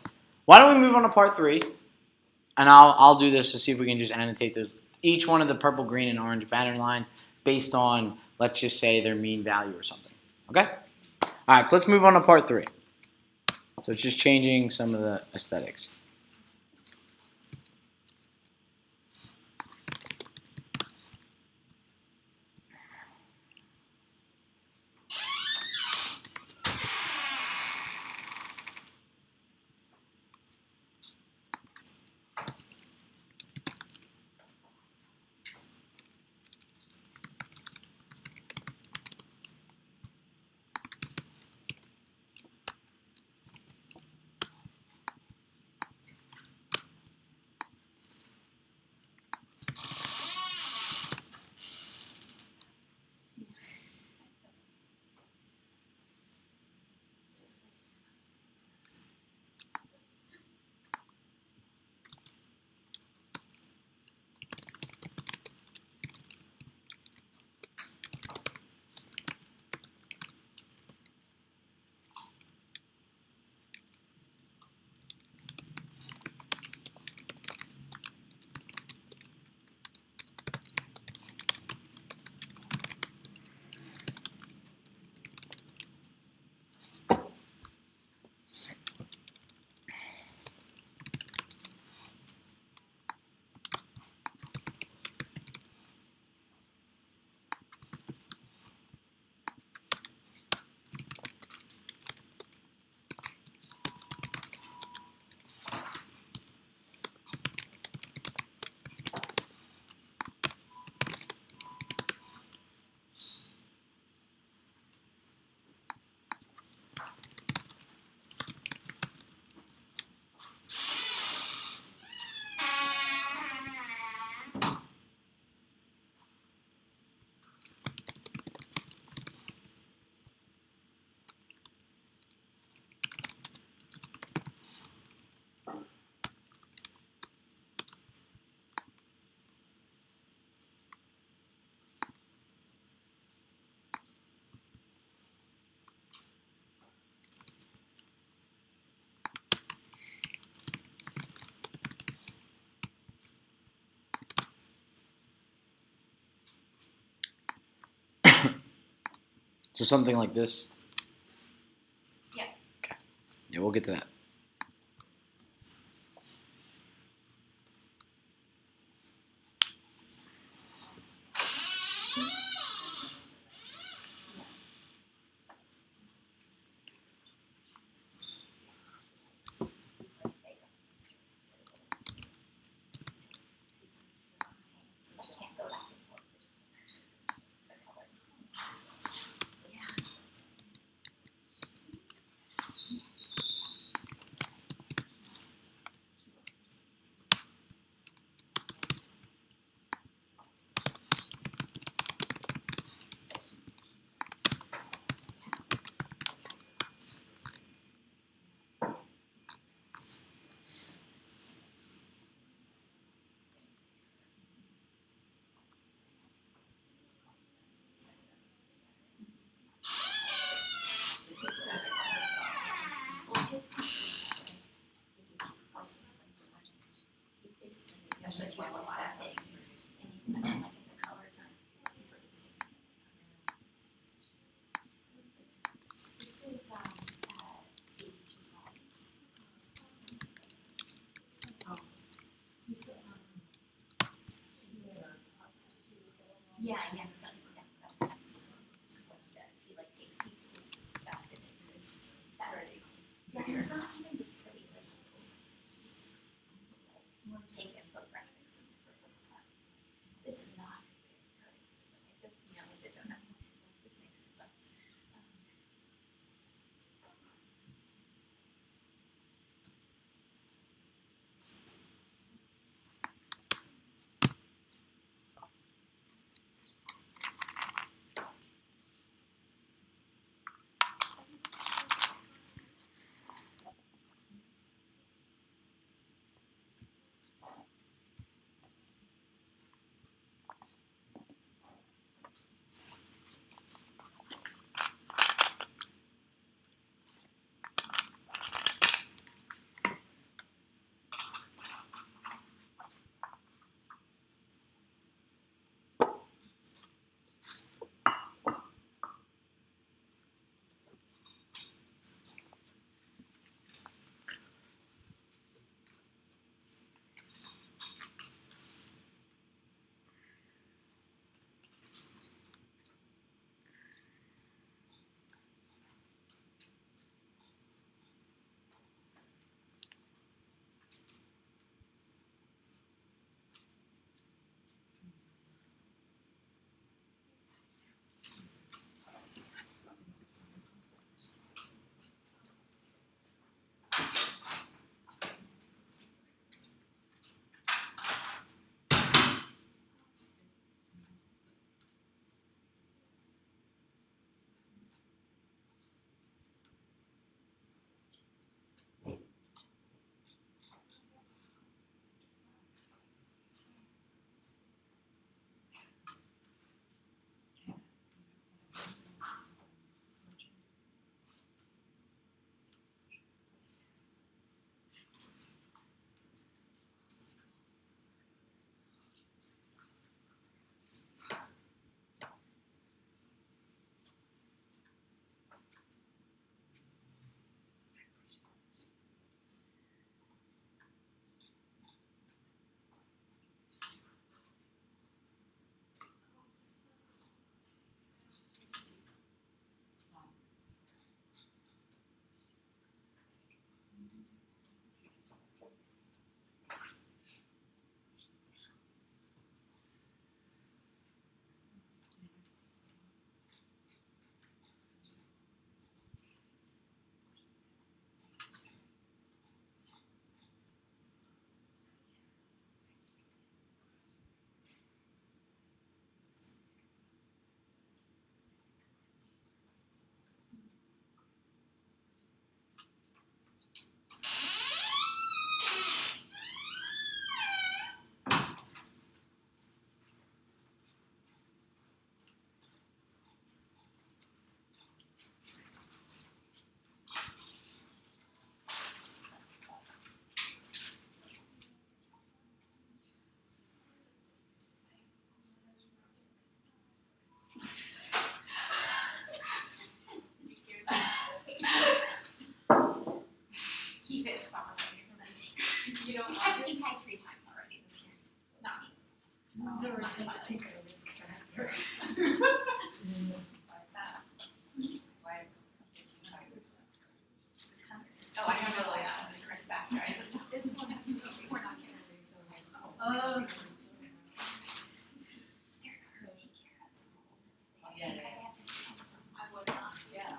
why don't we move on to part 3, and I'll do this to see if we can just annotate those, each one of the purple, green, and orange pattern lines based on, let's just say, their mean value or something. Okay? All right, so let's move on to part 3. So it's just changing some of the aesthetics. So something like this? Yeah. Okay. Yeah, we'll get to that. especially if you have a lot of things, and you can like if the colors aren't super distinct. This is Steve just writing. Yeah, so that's what he does. He like takes pieces of stuff and makes it better. Yeah, it's not even just pretty. Like, more take infographics and different ones. This is not very good. Like this, they don't have this makes sense. Keep it far away from me. You don't want to. You've had 3 times already this year. Not me. Dory doesn't think I was character. Why is that? Why is Oh, I don't know why that was Chris Baxter. I just This one, We're not getting oh, I would not. yeah.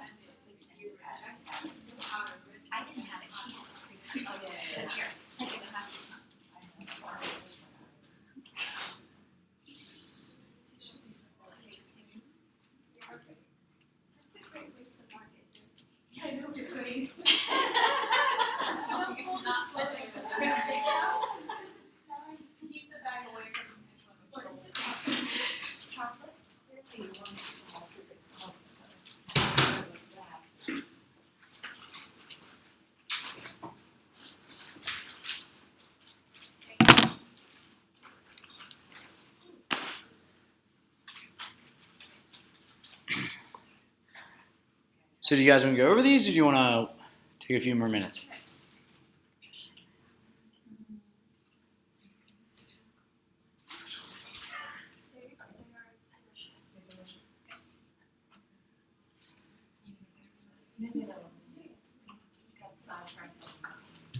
I didn't have it. She had it this year. I think the last 6 months. That's a great way to market. I know your goodies. Not touching the Keep the bag away from the What is it? Chocolate? clearly you wanted to all through this stuff. So do you guys want to go over these, or do you want to take a few more minutes?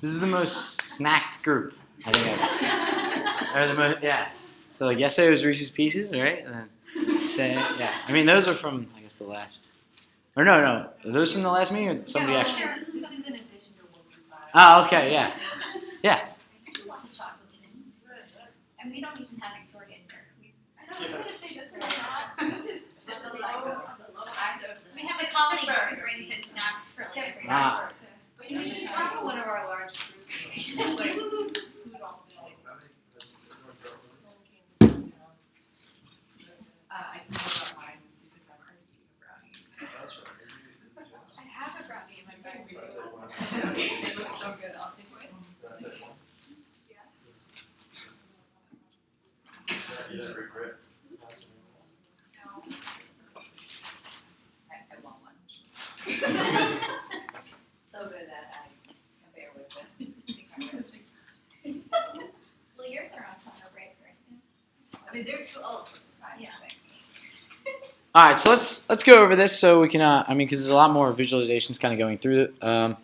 This is the most snacked group I think I've. Or the most, yeah. So like yesterday was Reese's Pieces, right? And then say, yeah. I mean, those are from I guess the last. Or no, are those from the last meeting or somebody actually? This is in addition to what we buy. Oh, okay, yeah. Yeah. There's a lot of chocolate in it. And we don't even have Victorian here. I know, I was gonna say this is not, this is like low. We have a colony who brings in snacks for like every Ah. hour. But you should come to one of our large groups. It's like food all day. I can talk about mine because I'm already eating a brownie. I have a brownie in my bag. It looks so good. I'll take it. Yes. You don't regret. I want one. So good that I can bear with it. Well, yours are on summer break right now. I mean, they're too old for fries, Yeah. I think. All right, so let's go over this so we can. Because there's a lot more visualizations kind of going through the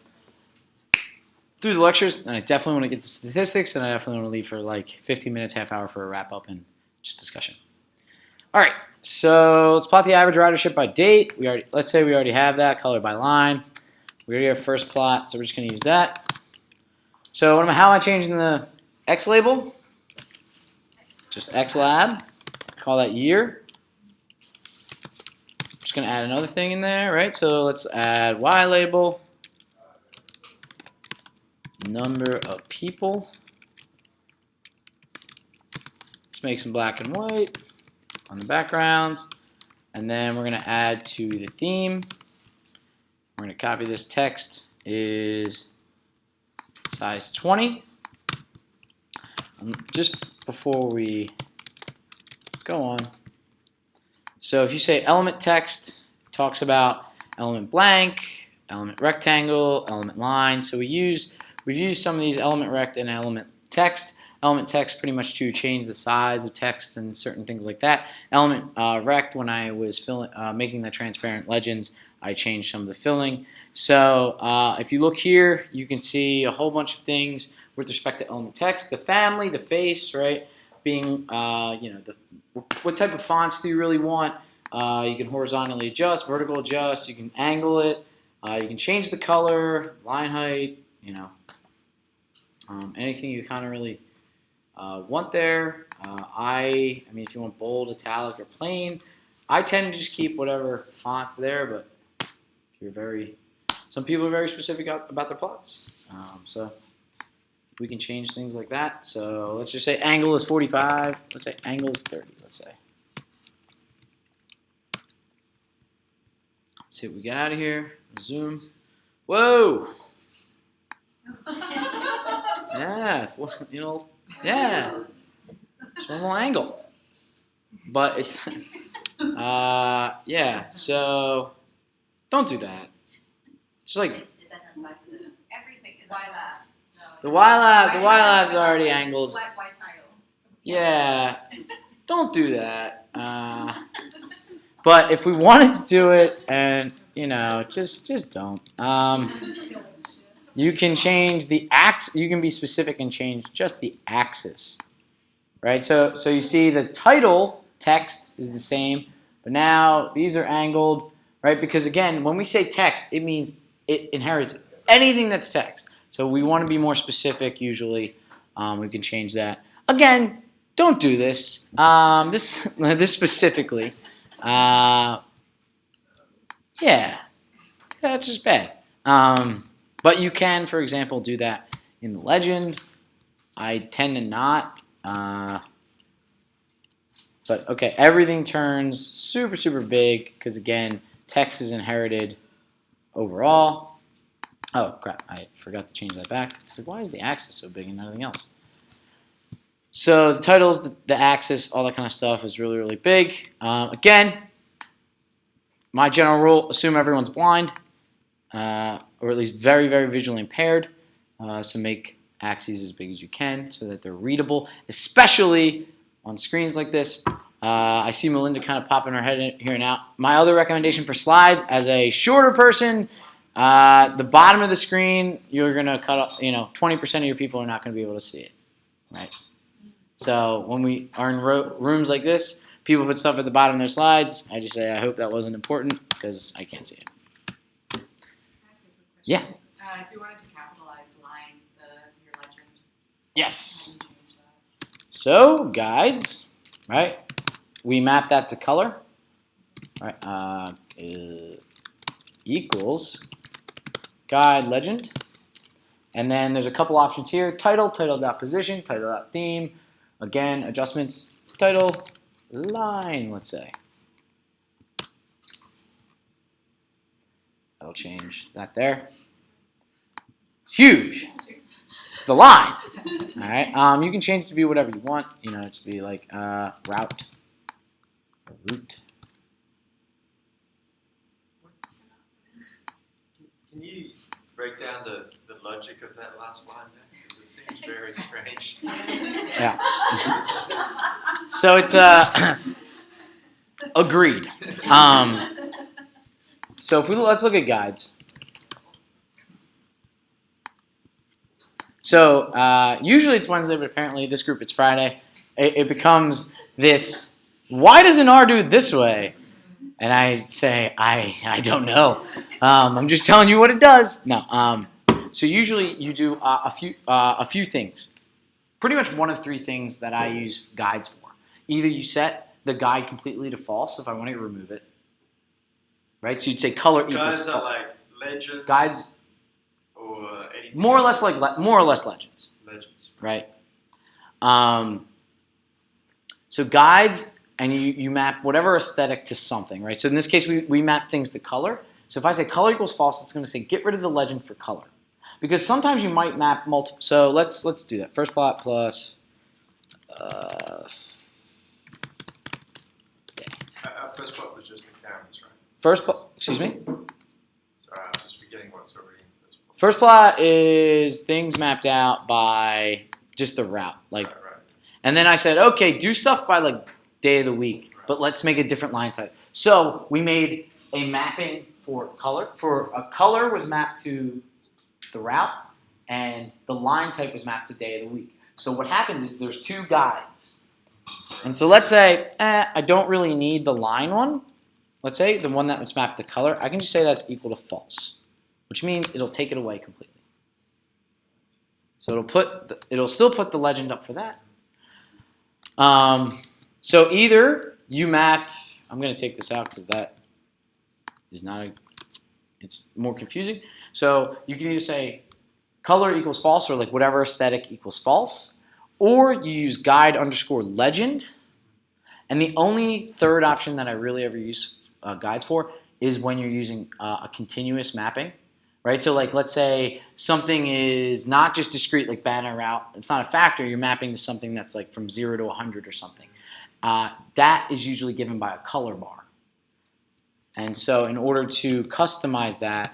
lectures, and I definitely want to get to statistics, and I definitely want to leave for like 15 minutes, half hour for a wrap up and just discussion. All right, so let's plot the average ridership by date. Let's say we already have that, color by line. We already have first plot, so we're just going to use that. So how am I changing the X label? Just X lab. Call that year. Just going to add another thing in there, right? So let's add Y label. Number of people. Let's make some black and white on the backgrounds. And then we're going to add to the theme. We're going to copy this text is size 20. Just before we go on. So if you say element text, it talks about element blank, element rectangle, element line. So we've used some of these element rect and element text. Element text pretty much to change the size of text and certain things like that. Element rect, when I was making the transparent legends, I changed some of the filling. So if you look here, you can see a whole bunch of things with respect to element text. The family, the face, right? Being, what type of fonts do you really want? You can horizontally adjust, vertical adjust. You can angle it. You can change the color, line height. Anything you kind of really want there. I mean, if you want bold, italic, or plain, I tend to just keep whatever font's there. But some people are very specific about their plots. So we can change things like that. So let's just say angle is 45. Let's say angle is 30. Let's say. Let's see what we get out of here. Zoom. Whoa. Yeah, yeah. It's one more angle. But it's, yeah. So don't do that. Just like It doesn't apply to the Everything is Y lab. the Y lab's already angled. Y title. Yeah, don't do that. But if we wanted to do it, and just don't. You can change the axis. You can be specific and change just the axis, right? So you see the title text is the same, but now these are angled, right? Because again, when we say text, it means it inherits anything that's text. So we want to be more specific. Usually, we can change that. Again, don't do this. This specifically. Yeah, that's just bad. But you can, for example, do that in the legend. I tend to not. But okay, everything turns super, super big because again, text is inherited overall. Oh crap, I forgot to change that back. It's like, why is the axis so big and nothing else? So the titles, the axis, all that kind of stuff is really, really big. Again, my general rule, assume everyone's blind. or at least very, very visually impaired. So make axes as big as you can so that they're readable, especially on screens like this. I see Melinda kind of popping her head in here now. My other recommendation for slides, as a shorter person, the bottom of the screen, you're going to cut off, 20% of your people are not going to be able to see it, right? So when we are in rooms like this, people put stuff at the bottom of their slides. I just say, I hope that wasn't important because I can't see it. Can I ask you a quick question? Yeah. If you wanted to capitalize line your legend, Yes. how do you change that? So guides, right? We map that to color, right? Equals guide legend, and then there's a couple options here: title, title.position, title.theme. Again, adjustments, title, line. Let's say that'll change that there. It's huge. It's the line. All right. You can change it to be whatever you want. It to be like route. Root. Can you break down the logic of that last line there? Because it seems very strange. Yeah. So it's agreed. So if let's look at guides. So usually it's Wednesday, but apparently this group it's Friday. It becomes this. Why doesn't R do it this way? And I say, I don't know. I'm just telling you what it does. No. So usually you do a few things. Pretty much one of three things that I use guides for. Either you set the guide completely to false if I want to remove it. Right? So you'd say color equals Guides false. are like legends. Guides, or anything. more or less legends. Legends. Right? So guides, and you map whatever aesthetic to something, right? So in this case, we map things to color. So if I say color equals false, it's going to say get rid of the legend for color. Because sometimes you might map multiple. So let's do that. First plot plus. Our first plot was just the cameras, right? First plot, excuse me? Sorry, I'm just forgetting what's already in first plot. First plot is things mapped out by just the route. Right. And then I said, okay, do stuff by like day of the week, but let's make a different line type. So we made a mapping for color. For a color was mapped to the route, and the line type was mapped to day of the week. So what happens is there's two guides. And so let's say, I don't really need the line one. Let's say the one that was mapped to color. I can just say that's equal to false, which means it'll take it away completely. So it'll still put the legend up for that. So either you map, I'm going to take this out because that is it's more confusing. So you can either say color equals false or like whatever aesthetic equals false, or you use guide underscore legend. And the only third option that I really ever use guides for is when you're using a continuous mapping, right? So like let's say something is not just discrete like banner route. It's not a factor. You're mapping to something that's like from 0 to 100 or something. That is usually given by a color bar. And so in order to customize that,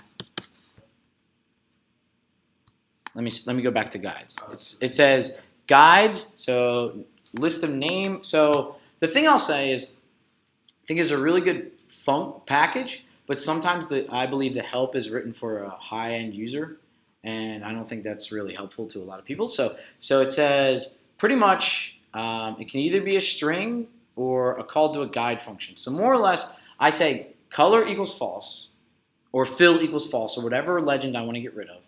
let me go back to guides. It says guides, so list of name. So the thing I'll say is, I think it's a really good package, but sometimes I believe the help is written for a high-end user, and I don't think that's really helpful to a lot of people. So it says pretty much it can either be a string or a call to a guide function. So more or less, I say color equals false, or fill equals false, or whatever legend I want to get rid of.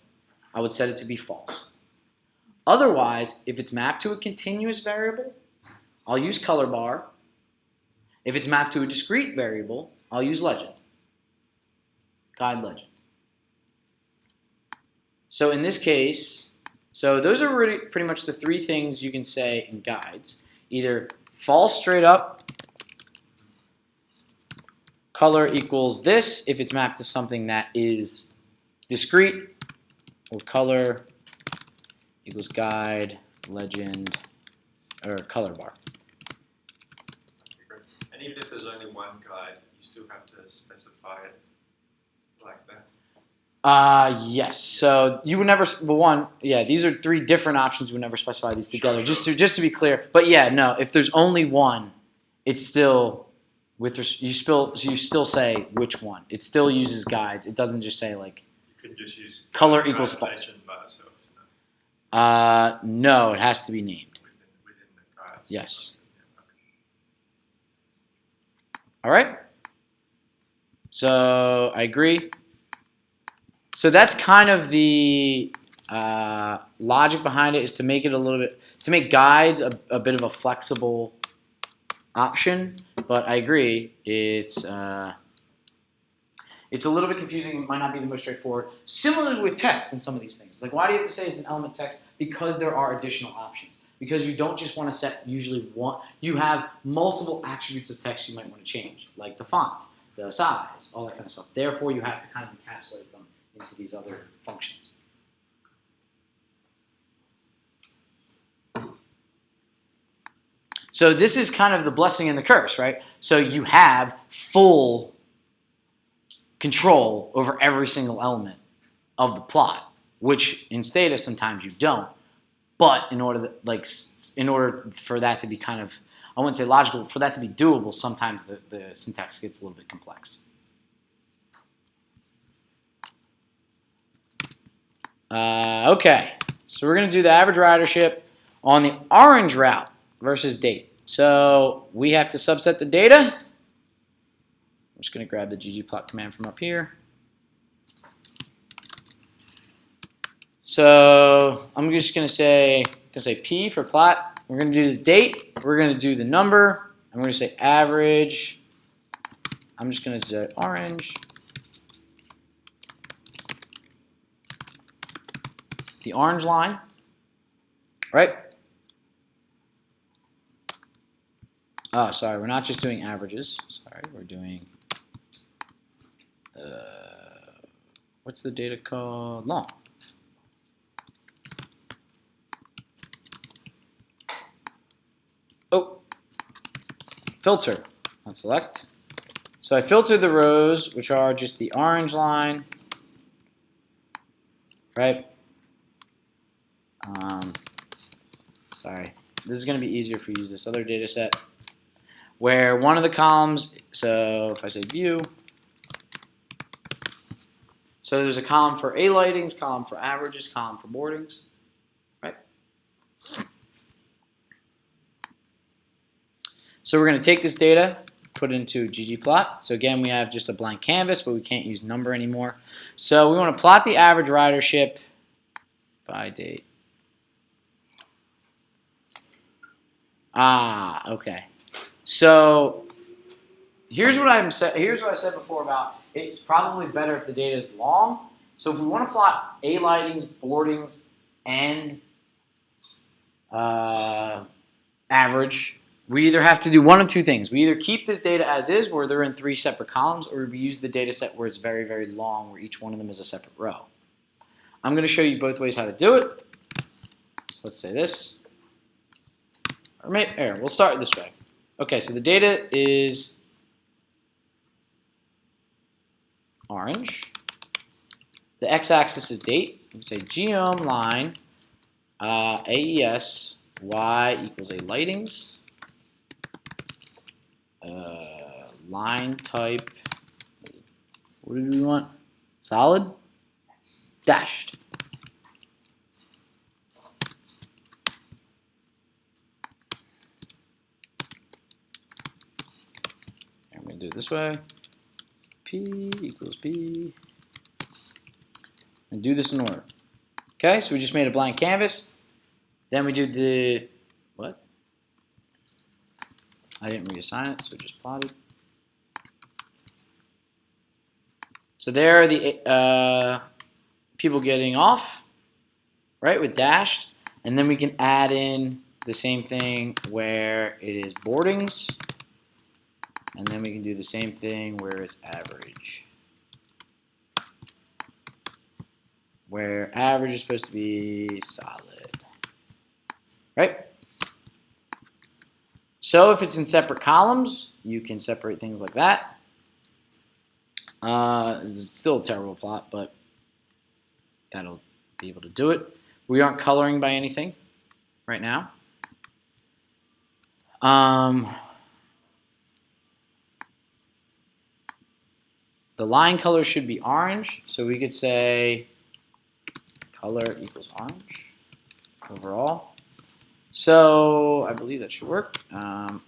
I would set it to be false. Otherwise, if it's mapped to a continuous variable, I'll use color bar. If it's mapped to a discrete variable, I'll use legend. Guide legend. So in this case, so those are really pretty much the three things you can say in guides. Either false straight up, color equals this if it's mapped to something that is discrete, or color equals guide, legend, or color bar. And even if there's only one guide, you still have to specify it like that? Yes. So you would never. Well, one. Yeah. These are 3 different options. You would never specify these together. Sure. Just to be clear. But yeah, no. If there's only one, it's still you still say which one. It still uses guides. It doesn't just say like You could just use color equals translation by itself, No, it has to be named. within the guides. Yes. Yeah, okay. All right. So I agree. So that's kind of the logic behind it, is to make it to make guides a bit of a flexible option. But I agree, it's a little bit confusing. It might not be the most straightforward. Similarly with text and some of these things. Like, why do you have to say it's an element text? Because there are additional options. Because you don't just want to set usually one. You have multiple attributes of text you might want to change, like the font, the size, all that kind of stuff. Therefore, you have to kind of encapsulate them into these other functions. So this is kind of the blessing and the curse, right? So you have full control over every single element of the plot, which in Stata sometimes you don't. But in order for that to be kind of, I wouldn't say logical, for that to be doable, sometimes the syntax gets a little bit complex. Okay, so we're going to do the average ridership on the orange route versus date. So we have to subset the data. I'm just going to grab the ggplot command from up here. So I'm just going to say P for plot. We're going to do the date. We're going to do the number. I'm going to say average. I'm just going to say orange. The orange line, right? Oh, sorry, we're not just doing averages. Sorry, we're doing, what's the data called? Long. Oh, filter, not select. So I filtered the rows, which are just the orange line, right? Sorry, this is going to be easier if we use this other data set, where one of the columns, so if I say view, so there's a column for A lightings, column for averages, column for boardings, right? So we're going to take this data, put it into ggplot. So again, we have just a blank canvas, but we can't use number anymore. So we want to plot the average ridership by date. Okay. So here's what I said before about it's probably better if the data is long. So if we want to plot A lightings, boardings, and average, we either have to do one of 2 things. We either keep this data as is, where they're in 3 separate columns, or we use the data set where it's very, very long, where each one of them is a separate row. I'm going to show you both ways how to do it. So let's say this. Or maybe, we'll start this way. Okay, so the data is orange. The x-axis is date. We can say geom line AES y equals A lightings. Line type, what do we want? Solid? Dashed. I'm going to do it this way. P equals P. And do this in order. Okay, so we just made a blank canvas. Then we do the, what? I didn't reassign it, so it just plotted. So there are the people getting off, right, with dashed. And then we can add in the same thing where it is boardings. And then we can do the same thing where it's average. Where average is supposed to be solid. Right? So if it's in separate columns, you can separate things like that. This is still a terrible plot, but that'll be able to do it. We aren't coloring by anything right now. The line color should be orange, so we could say color equals orange overall. So I believe that should work. In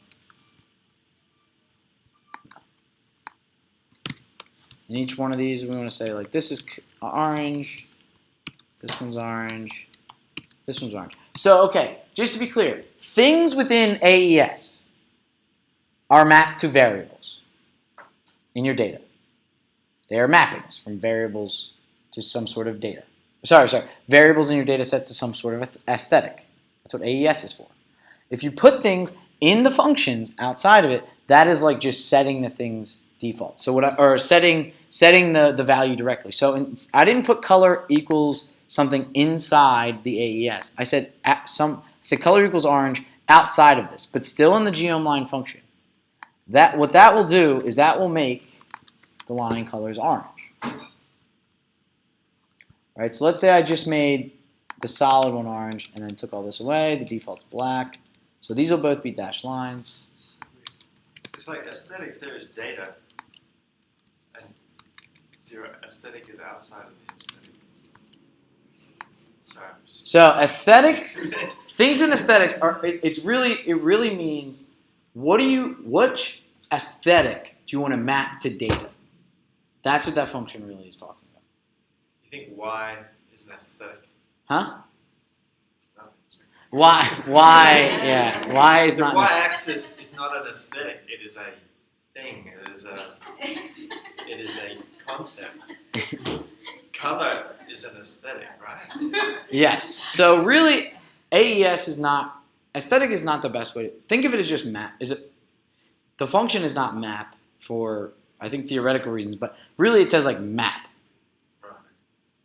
each one of these, we want to say like this is orange, this one's orange, this one's orange. So okay, just to be clear, things within AES are mapped to variables in your data. They are mappings from variables to some sort of data. Sorry, variables in your data set to some sort of aesthetic. That's what AES is for. If you put things in the functions outside of it, that is like just setting the things default. So setting the value directly. So I didn't put color equals something inside the AES. I said color equals orange outside of this, but still in the geom line function. What that will do is that will make the line colors orange. Right, so let's say I just made the solid one orange and then took all this away. The default's black. So these will both be dashed lines. It's like aesthetics, there is data, and your aesthetic is outside of the aesthetic. Sorry. So aesthetic, things in aesthetics are, it really means which aesthetic do you want to map to data? That's what that function really is talking about. You think Y is an aesthetic? Huh? Nothing. Yeah, Y is not. The Y-axis is not an aesthetic. It is a thing. It is a concept. Color is an aesthetic, right? Yes. So really, AES is not, aesthetic is not the best way to think of it as just map. The function is not map for, I think, theoretical reasons, but really it says like map.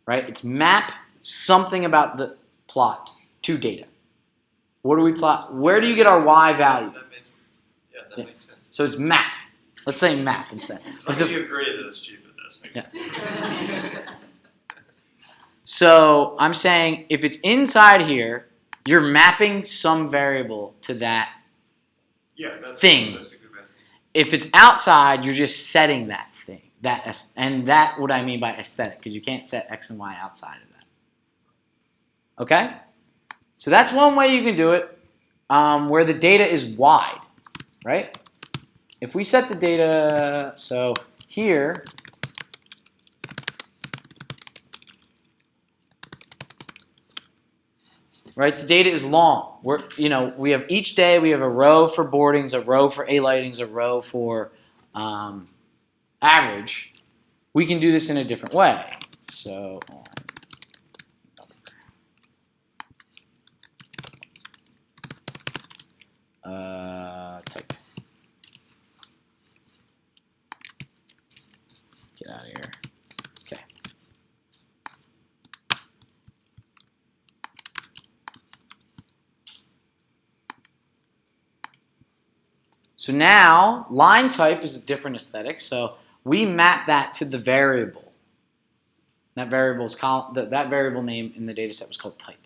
Right? It's map something about the plot to data. What do we plot? Where do you get our Y value? That makes sense. So it's map. Let's say map instead. So you agree that it's stupid, that's Yeah. So I'm saying if it's inside here, you're mapping some variable to that thing. That's a good method. If it's outside, you're just setting that thing. And that's what I mean by aesthetic, because you can't set X and Y outside of that. Okay? So that's one way you can do it, where the data is wide, right? If we set the data, so here, right, the data is long. We have each day, we have a row for boardings, a row for A lightings, a row for average. We can do this in a different way. So type. Get out of here. Okay. So now line type is a different aesthetic. So we map that to the variable. That variable name in the data set was called type.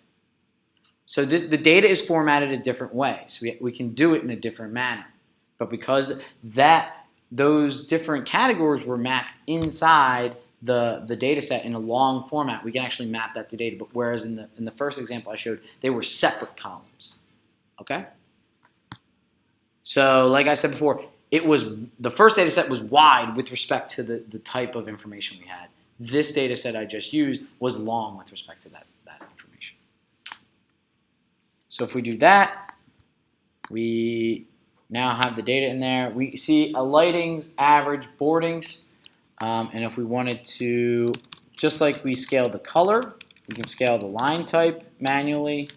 So the data is formatted a different way. So we can do it in a different manner. But because those different categories were mapped inside the data set in a long format, we can actually map that to data. But whereas in the first example I showed, they were separate columns. Okay? So like I said before, the first data set was wide with respect to the type of information we had. This data set I just used was long with respect to that information. So if we do that, we now have the data in there. We see a lightings, average, boardings. And if we wanted to, just like we scale the color, we can scale the line type manually.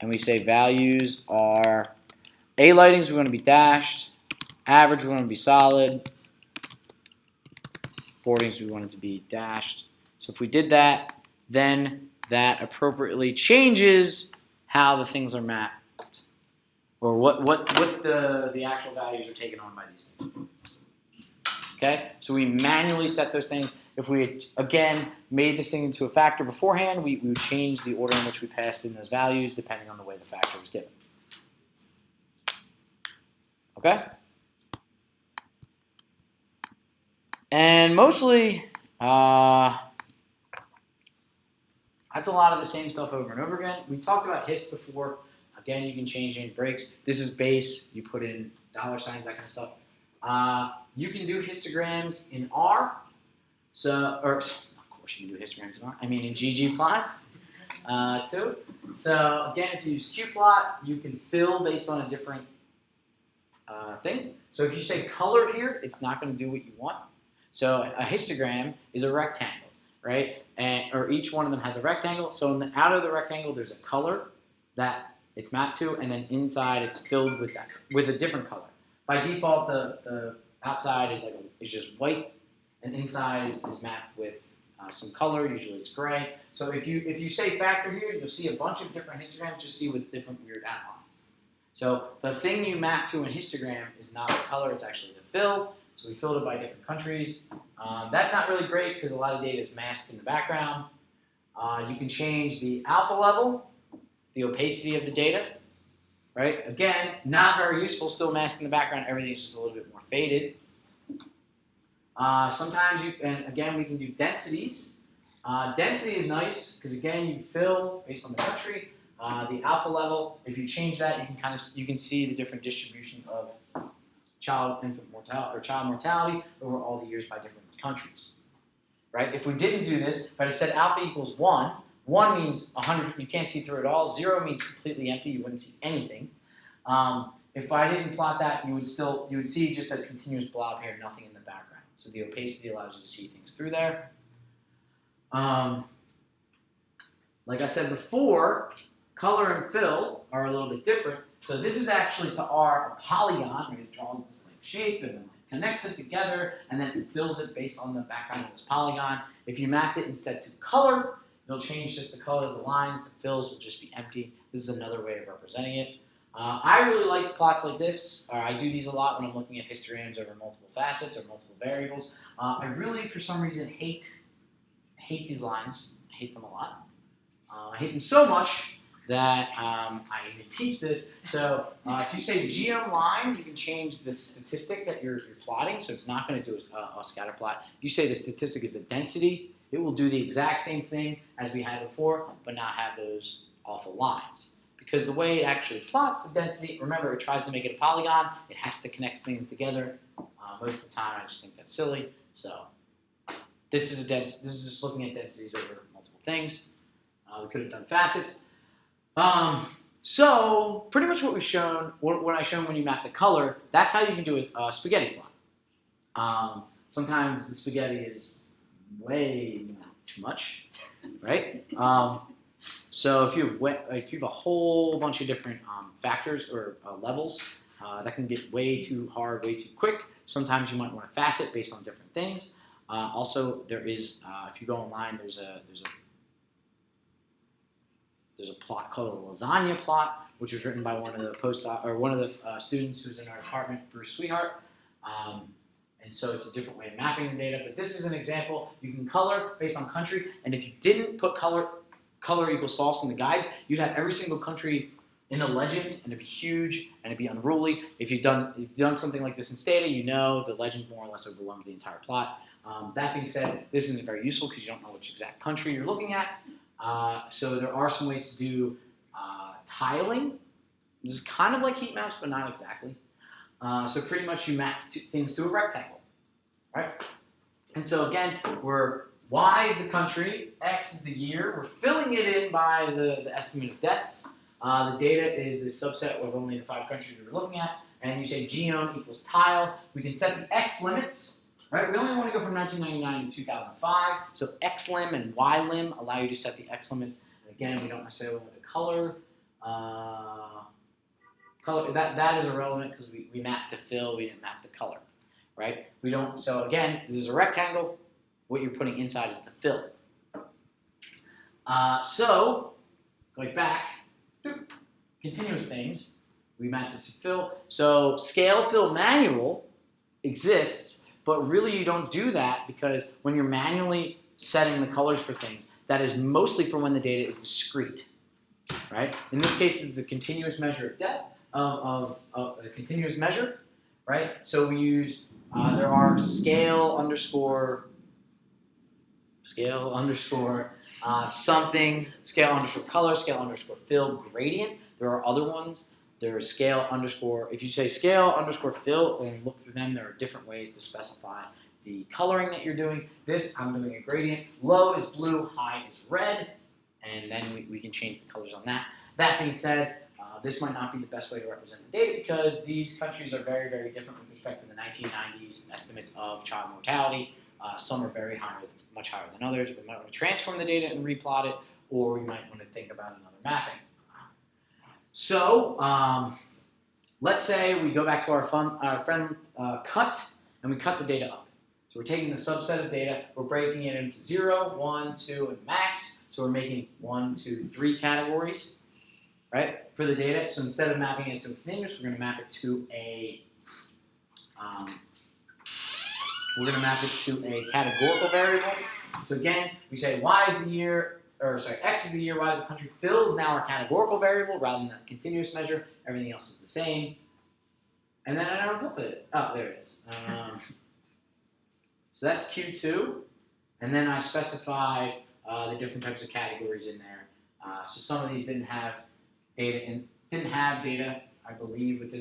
And we say values are A lightings, we want to be dashed. Average, we want to be solid. Boardings, we want it to be dashed. So if we did that, then that appropriately changes how the things are mapped, or what the actual values are taken on by these things. Okay, so we manually set those things. if we had, again, made this thing into a factor beforehand, we would change the order in which we passed in those values depending on the way the factor was given. Okay? And mostly, that's a lot of the same stuff over and over again. We talked about hist before. Again, you can change in breaks. This is base. You put in dollar signs, that kind of stuff. You can do histograms in R. So, or of course you can do histograms in R. I mean in ggplot too. So again, if you use qplot, you can fill based on a different thing. So if you say color here, it's not going to do what you want. So a histogram is a rectangle, right? Or each one of them has a rectangle. So in the outer of the rectangle, there's a color that it's mapped to, and then inside it's filled with that with a different color. By default, the outside is just white, and inside is mapped with some color. Usually it's gray. So if you say factor here, you'll see a bunch of different histograms. Just see with different weird outlines. So the thing you map to in histogram is not the color; it's actually the fill. So we filled it by different countries. That's not really great because a lot of data is masked in the background. You can change the alpha level, the opacity of the data, right? Again, not very useful, still masked in the background. Everything's just a little bit more faded. Sometimes and again, we can do densities. Density is nice because again, you fill based on the country. The alpha level, if you change that, you can see the different distributions of child mortality over all the years by different countries, right? If we didn't do this, if I said alpha equals 1, 1 means 100, you can't see through it all. 0 means completely empty, you wouldn't see anything. If I didn't plot that, you would see just a continuous blob here, nothing in the background. So the opacity allows you to see things through there. Like I said before, color and fill are a little bit different. So this is actually to R a polygon, where it draws this like shape and then connects it together, and then it fills it based on the background of this polygon. If you mapped it instead to color, it'll change just the color of the lines. The fills will just be empty. This is another way of representing it. I really like plots like this. I do these a lot when I'm looking at histograms over multiple facets or multiple variables. I really, for some reason, hate these lines. I hate them a lot. I hate them so much that I even teach this. So if you say geom line, you can change the statistic that you're plotting. So it's not going to do a scatter plot. You say the statistic is the density. It will do the exact same thing as we had before, but not have those awful lines. Because the way it actually plots the density, remember, it tries to make it a polygon. It has to connect things together. Most of the time, I just think that's silly. So this is just looking at densities over multiple things. We could have done facets. So pretty much what we've shown, what I shown when you map the color, that's how you can do a spaghetti plot. Sometimes the spaghetti is way too much, right? So if you have a whole bunch of different factors or levels, that can get way too hard, way too quick. Sometimes you might want to facet based on different things. Also, there is, if you go online, there's a plot called a lasagna plot, which was written by one of the students who's in our department, Bruce Sweetheart. And so it's a different way of mapping the data. But this is an example. You can color based on country, and if you didn't put color equals false in the guides, you'd have every single country in a legend, and it'd be huge and it'd be unruly. If you've done something like this in Stata, you know the legend more or less overwhelms the entire plot. That being said, this isn't very useful because you don't know which exact country you're looking at. So there are some ways to do tiling. This is kind of like heat maps, but not exactly. So pretty much you map things to a rectangle, right? And so again, Y is the country, X is the year. We're filling it in by the estimate of deaths. The data is the subset of only the 5 countries we're looking at. And you say geom equals tile. We can set the X limits. Right, we only want to go from 1999 to 2005, so xlim and ylim allow you to set the X limits. And again, we don't necessarily want the color. That is irrelevant because we mapped to fill, we didn't map the color, right? We don't. So again, this is a rectangle. What you're putting inside is the fill. So going back, continuous things, we mapped it to fill. So scale fill manual exists. But really you don't do that because when you're manually setting the colors for things, that is mostly for when the data is discrete, right? In this case, it's the continuous measure of depth of a continuous measure, right? So we use, there are scale underscore something, scale underscore color, scale underscore fill, gradient. There are other ones. There's scale underscore, if you say scale underscore fill and look through them, there are different ways to specify the coloring that you're doing. This, I'm doing a gradient. Low is blue, high is red, and then we can change the colors on that. That being said, this might not be the best way to represent the data because these countries are very, very different with respect to the 1990s estimates of child mortality. Some are very high, much higher than others. We might want to transform the data and replot it, or we might want to think about another mapping. So let's say we go back to our friend cut, and we cut the data up. So we're taking the subset of data, we're breaking it into 0, 1, 2, and max. So we're making 1, 2, 3 categories, right, for the data. So instead of mapping it to a continuous, we're going to map it to a categorical variable. So again, we say y is the year, or sorry, x is the year, y is the country. Fill is now our categorical variable rather than a continuous measure. Everything else is the same. And then I never put it. Oh, there it is. So that's Q2. And then I specify the different types of categories in there. So some of these didn't have data, I believe, with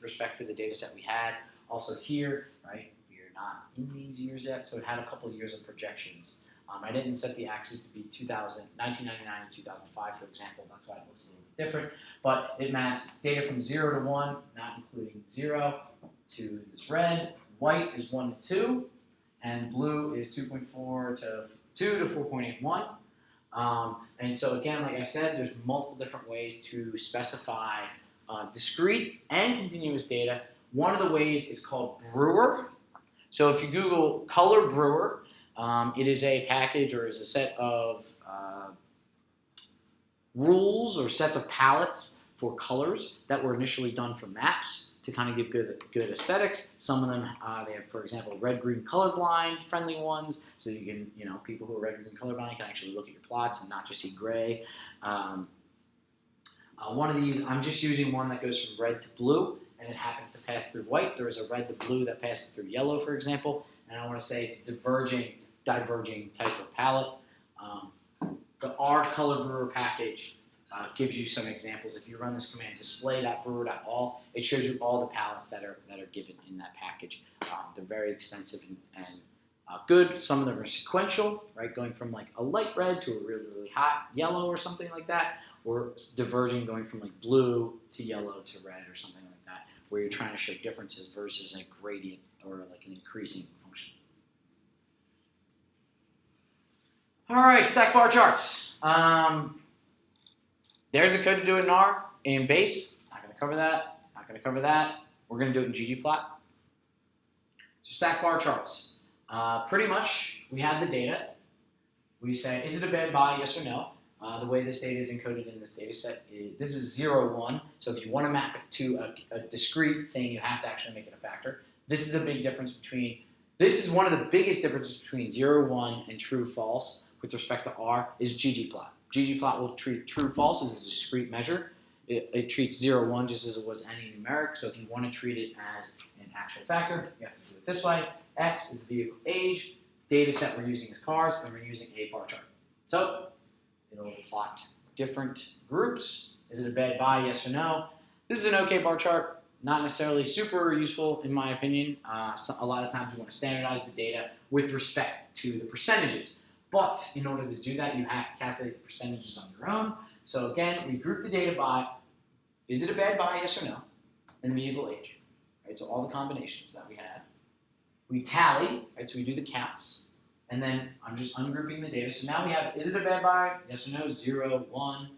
respect to the data set we had. Also here, right, we are not in these years yet, so it had a couple of years of projections. I didn't set the axis to be 1999 and 2005, for example. That's why it looks a little bit different. But it maps data from 0 to 1, not including 0 to this red. White is 1 to 2, and blue is 2.4 to 2 to 4.81. And so again, like I said, there's multiple different ways to specify discrete and continuous data. One of the ways is called Brewer. So if you Google color Brewer, it is a package or is a set of rules or sets of palettes for colors that were initially done for maps to kind of give good aesthetics. Some of them, they have, for example, red-green colorblind friendly ones, so you can, people who are red-green colorblind can actually look at your plots and not just see gray. One of these, I'm just using one that goes from red to blue, and it happens to pass through white. There is a red to blue that passes through yellow, for example, and I want to say it's diverging type of palette. The R color brewer package gives you some examples. If you run this command, display.brewer.all, it shows you all the palettes that are given in that package. They're very extensive and good. Some of them are sequential, right, going from like a light red to a really, really hot yellow or something like that, or diverging, going from like blue to yellow to red or something like that, where you're trying to show differences versus a gradient or like an increasing function. All right, stack bar charts. There's the code to do it in R, in base. Not going to cover that. Not going to cover that. We're going to do it in ggplot. So stack bar charts. Pretty much, we have the data. We say, is it a bed by, yes or no? The way this data is encoded in this data set is, this is 0, 1. So if you want to map it to a discrete thing, you have to actually make it a factor. This is a big difference between, this is one of the biggest differences between 0, 1 and true, false with respect to R is ggplot. ggplot will treat true, false as a discrete measure. It treats 0, 1 just as it was any numeric. So if you want to treat it as an actual factor, you have to do it this way. X is the vehicle age. Data set we're using is cars, and we're using a bar chart. So it'll plot different groups. Is it a bed by, yes or no? This is an okay bar chart. Not necessarily super useful in my opinion. A lot of times we want to standardize the data with respect to the percentages. But in order to do that, you have to calculate the percentages on your own. So again, we group the data by, is it a bed by, yes or no? And the vehicle age. Right? So all the combinations that we have. We tally, right? So we do the counts. And then I'm just ungrouping the data. So now we have, is it a bed by, yes or no, 0, 1,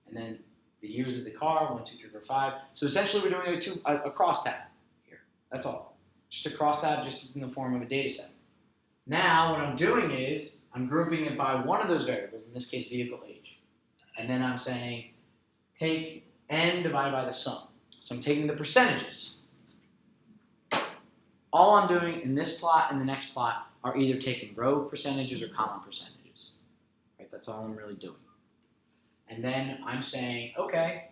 and then the years of the car, 1, 2, 3, 4, 5. So essentially we're doing a crosstab here. That's all. Just a crosstab, just as in the form of a data set. Now what I'm doing is, I'm grouping it by one of those variables, in this case vehicle age. And then I'm saying, take n divided by the sum. So I'm taking the percentages. all I'm doing in this plot and the next plot are either taking row percentages or column percentages. Right? That's all I'm really doing. And then I'm saying, okay,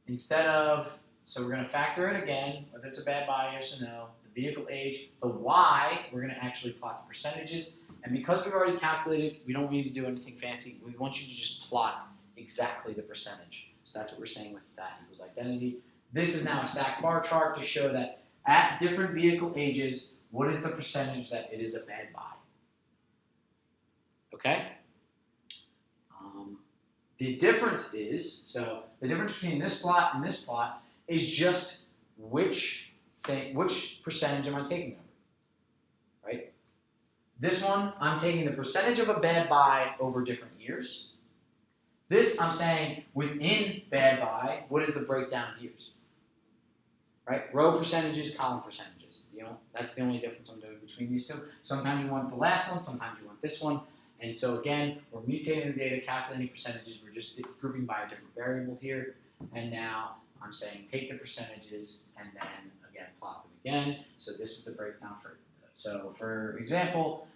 instead of, so we're going to factor in again, whether it's a bad buy, yes or no, the vehicle age, the Y, we're going to actually plot the percentages. And because we've already calculated, we don't need to do anything fancy. We want you to just plot exactly the percentage. So that's what we're saying with stat equals identity. This is now a stack bar chart to show that at different vehicle ages, what is the percentage that it is a bad buy? Okay? The difference is, so the difference between this plot and this plot is just which percentage am I taking over, right? This one, I'm taking the percentage of a bad buy over different years. This, I'm saying within bad buy, what is the breakdown of years? Right? Row percentages, column percentages. You know, that's the only difference I'm doing between these two. Sometimes you want the last one, sometimes you want this one. And so again, we're mutating the data, calculating percentages. We're just grouping by a different variable here. And now I'm saying take the percentages and then again plot them again. So this is the breakdown for. So for example,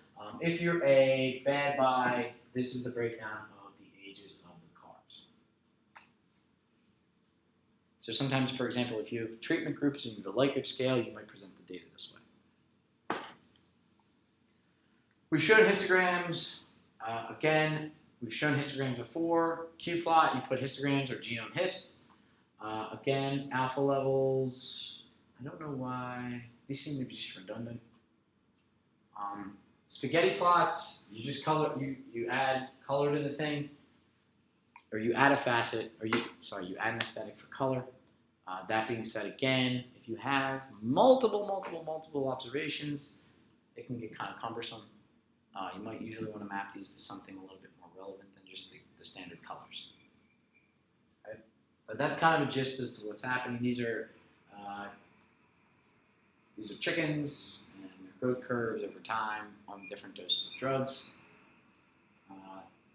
if you're a bad buy, this is the breakdown of the ages of the cars. So sometimes, for example, if you have treatment groups and you have a Likert scale, you might present the data this way. We've showed histograms. Again, we've shown histograms before. Qplot, you put histograms or genome hist. Again, alpha levels. I don't know why. These seem to be just redundant. Spaghetti plots, you just color, you add color to the thing, or you add a facet, or you add an aesthetic for color. That being said, again, if you have multiple observations, it can get kind of cumbersome. You might usually want to map these to something a little bit more relevant than just the standard colors. Right? But that's kind of a gist as to what's happening. These are chickens and their growth curves over time on different doses of drugs.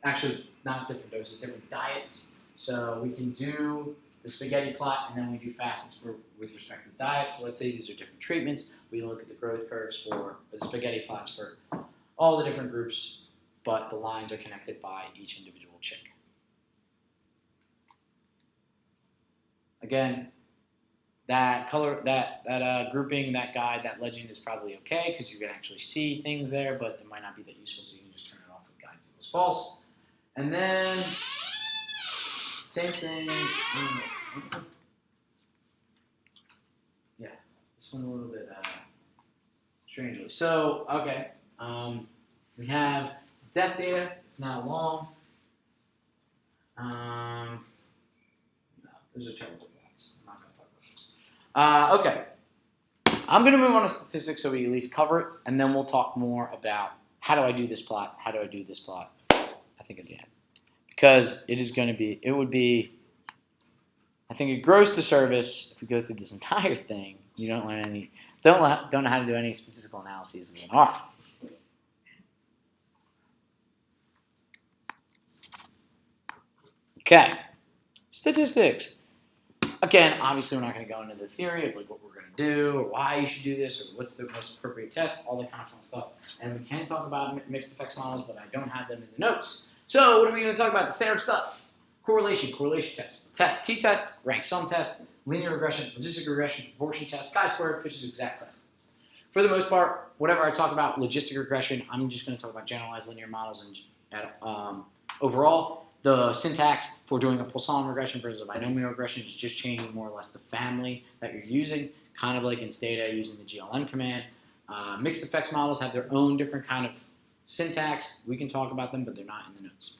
Actually, not different doses, different diets. So we can do the spaghetti plot, and then we do facets with respect to diet. So let's say these are different treatments. We look at the growth curves for the spaghetti plots for all the different groups, but the lines are connected by each individual chick. Again, that color, that grouping, that guide, that legend is probably okay because you can actually see things there, but it might not be that useful, so you can just turn it off with guides equals false. And then same thing. Yeah, this one a little bit strangely. So okay. We have death data. It's now long. No, those are terrible plots. I'm not going to talk about those. Okay. I'm going to move on to statistics so we at least cover it, and then we'll talk more about how do I do this plot, how do I do this plot, I think at the end. Because it would be, I think a gross disservice if we go through this entire thing. You don't know how to do any statistical analyses with an R. Okay, statistics. Again, obviously we're not going to go into the theory of like what we're going to do or why you should do this or what's the most appropriate test, all that kind of fun stuff. And we can talk about mixed effects models, but I don't have them in the notes. So what are we going to talk about? The standard stuff. Correlation test. T-test, rank sum test, linear regression, logistic regression, proportion test, chi-squared, Fish's exact test. For the most part, whatever I talk about logistic regression, I'm just going to talk about generalized linear models and overall. The syntax for doing a Poisson regression versus a binomial regression is just changing more or less the family that you're using, kind of like in Stata using the GLM command. Mixed effects models have their own different kind of syntax. We can talk about them, but they're not in the notes.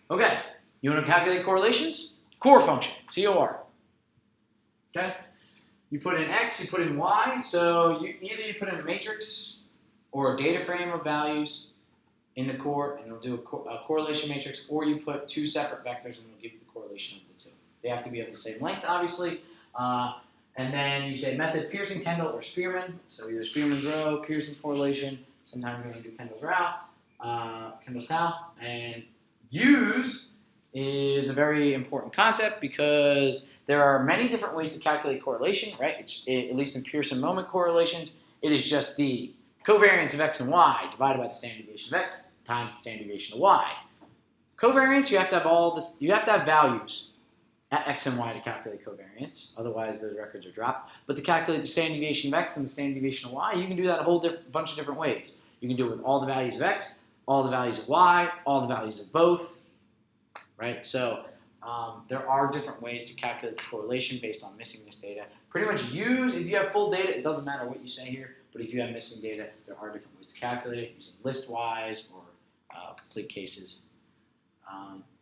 Okay, you want to calculate correlations? Core function, COR. Okay, you put in X, you put in Y, so either you put in a matrix or a data frame of values in the core, and it'll do a correlation matrix, or you put two separate vectors and it'll give you the correlation of the two. They have to be of the same length, obviously. And then you say method Pearson, Kendall, or Spearman. So either Spearman's row, Pearson correlation. Sometimes we're going to do Kendall's row, Kendall's tau. And use is a very important concept because there are many different ways to calculate correlation, right? At least in Pearson moment correlations, it is just the covariance of x and y divided by the standard deviation of x times the standard deviation of y. Covariance, you have to have all this. You have to have values at x and y to calculate covariance. Otherwise, those records are dropped. But to calculate the standard deviation of x and the standard deviation of y, you can do that a whole bunch of different ways. You can do it with all the values of x, all the values of y, all the values of both, right? So there are different ways to calculate the correlation based on missing this data. Pretty much if you have full data, it doesn't matter what you say here, but if you have missing data, there are different ways to calculate it using list-wise or complete cases.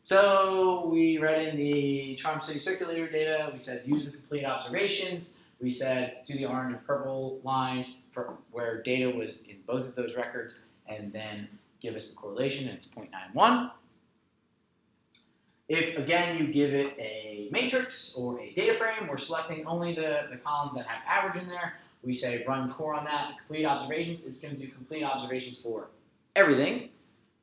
So we read in the Charm City Circulator data, we said use the complete observations. We said do the orange and purple lines for where data was in both of those records, and then give us the correlation, and it's 0.91. If, again, you give it a matrix or a data frame, we're selecting only the columns that have average in there. We say run core on that, complete observations. It's going to do complete observations for everything,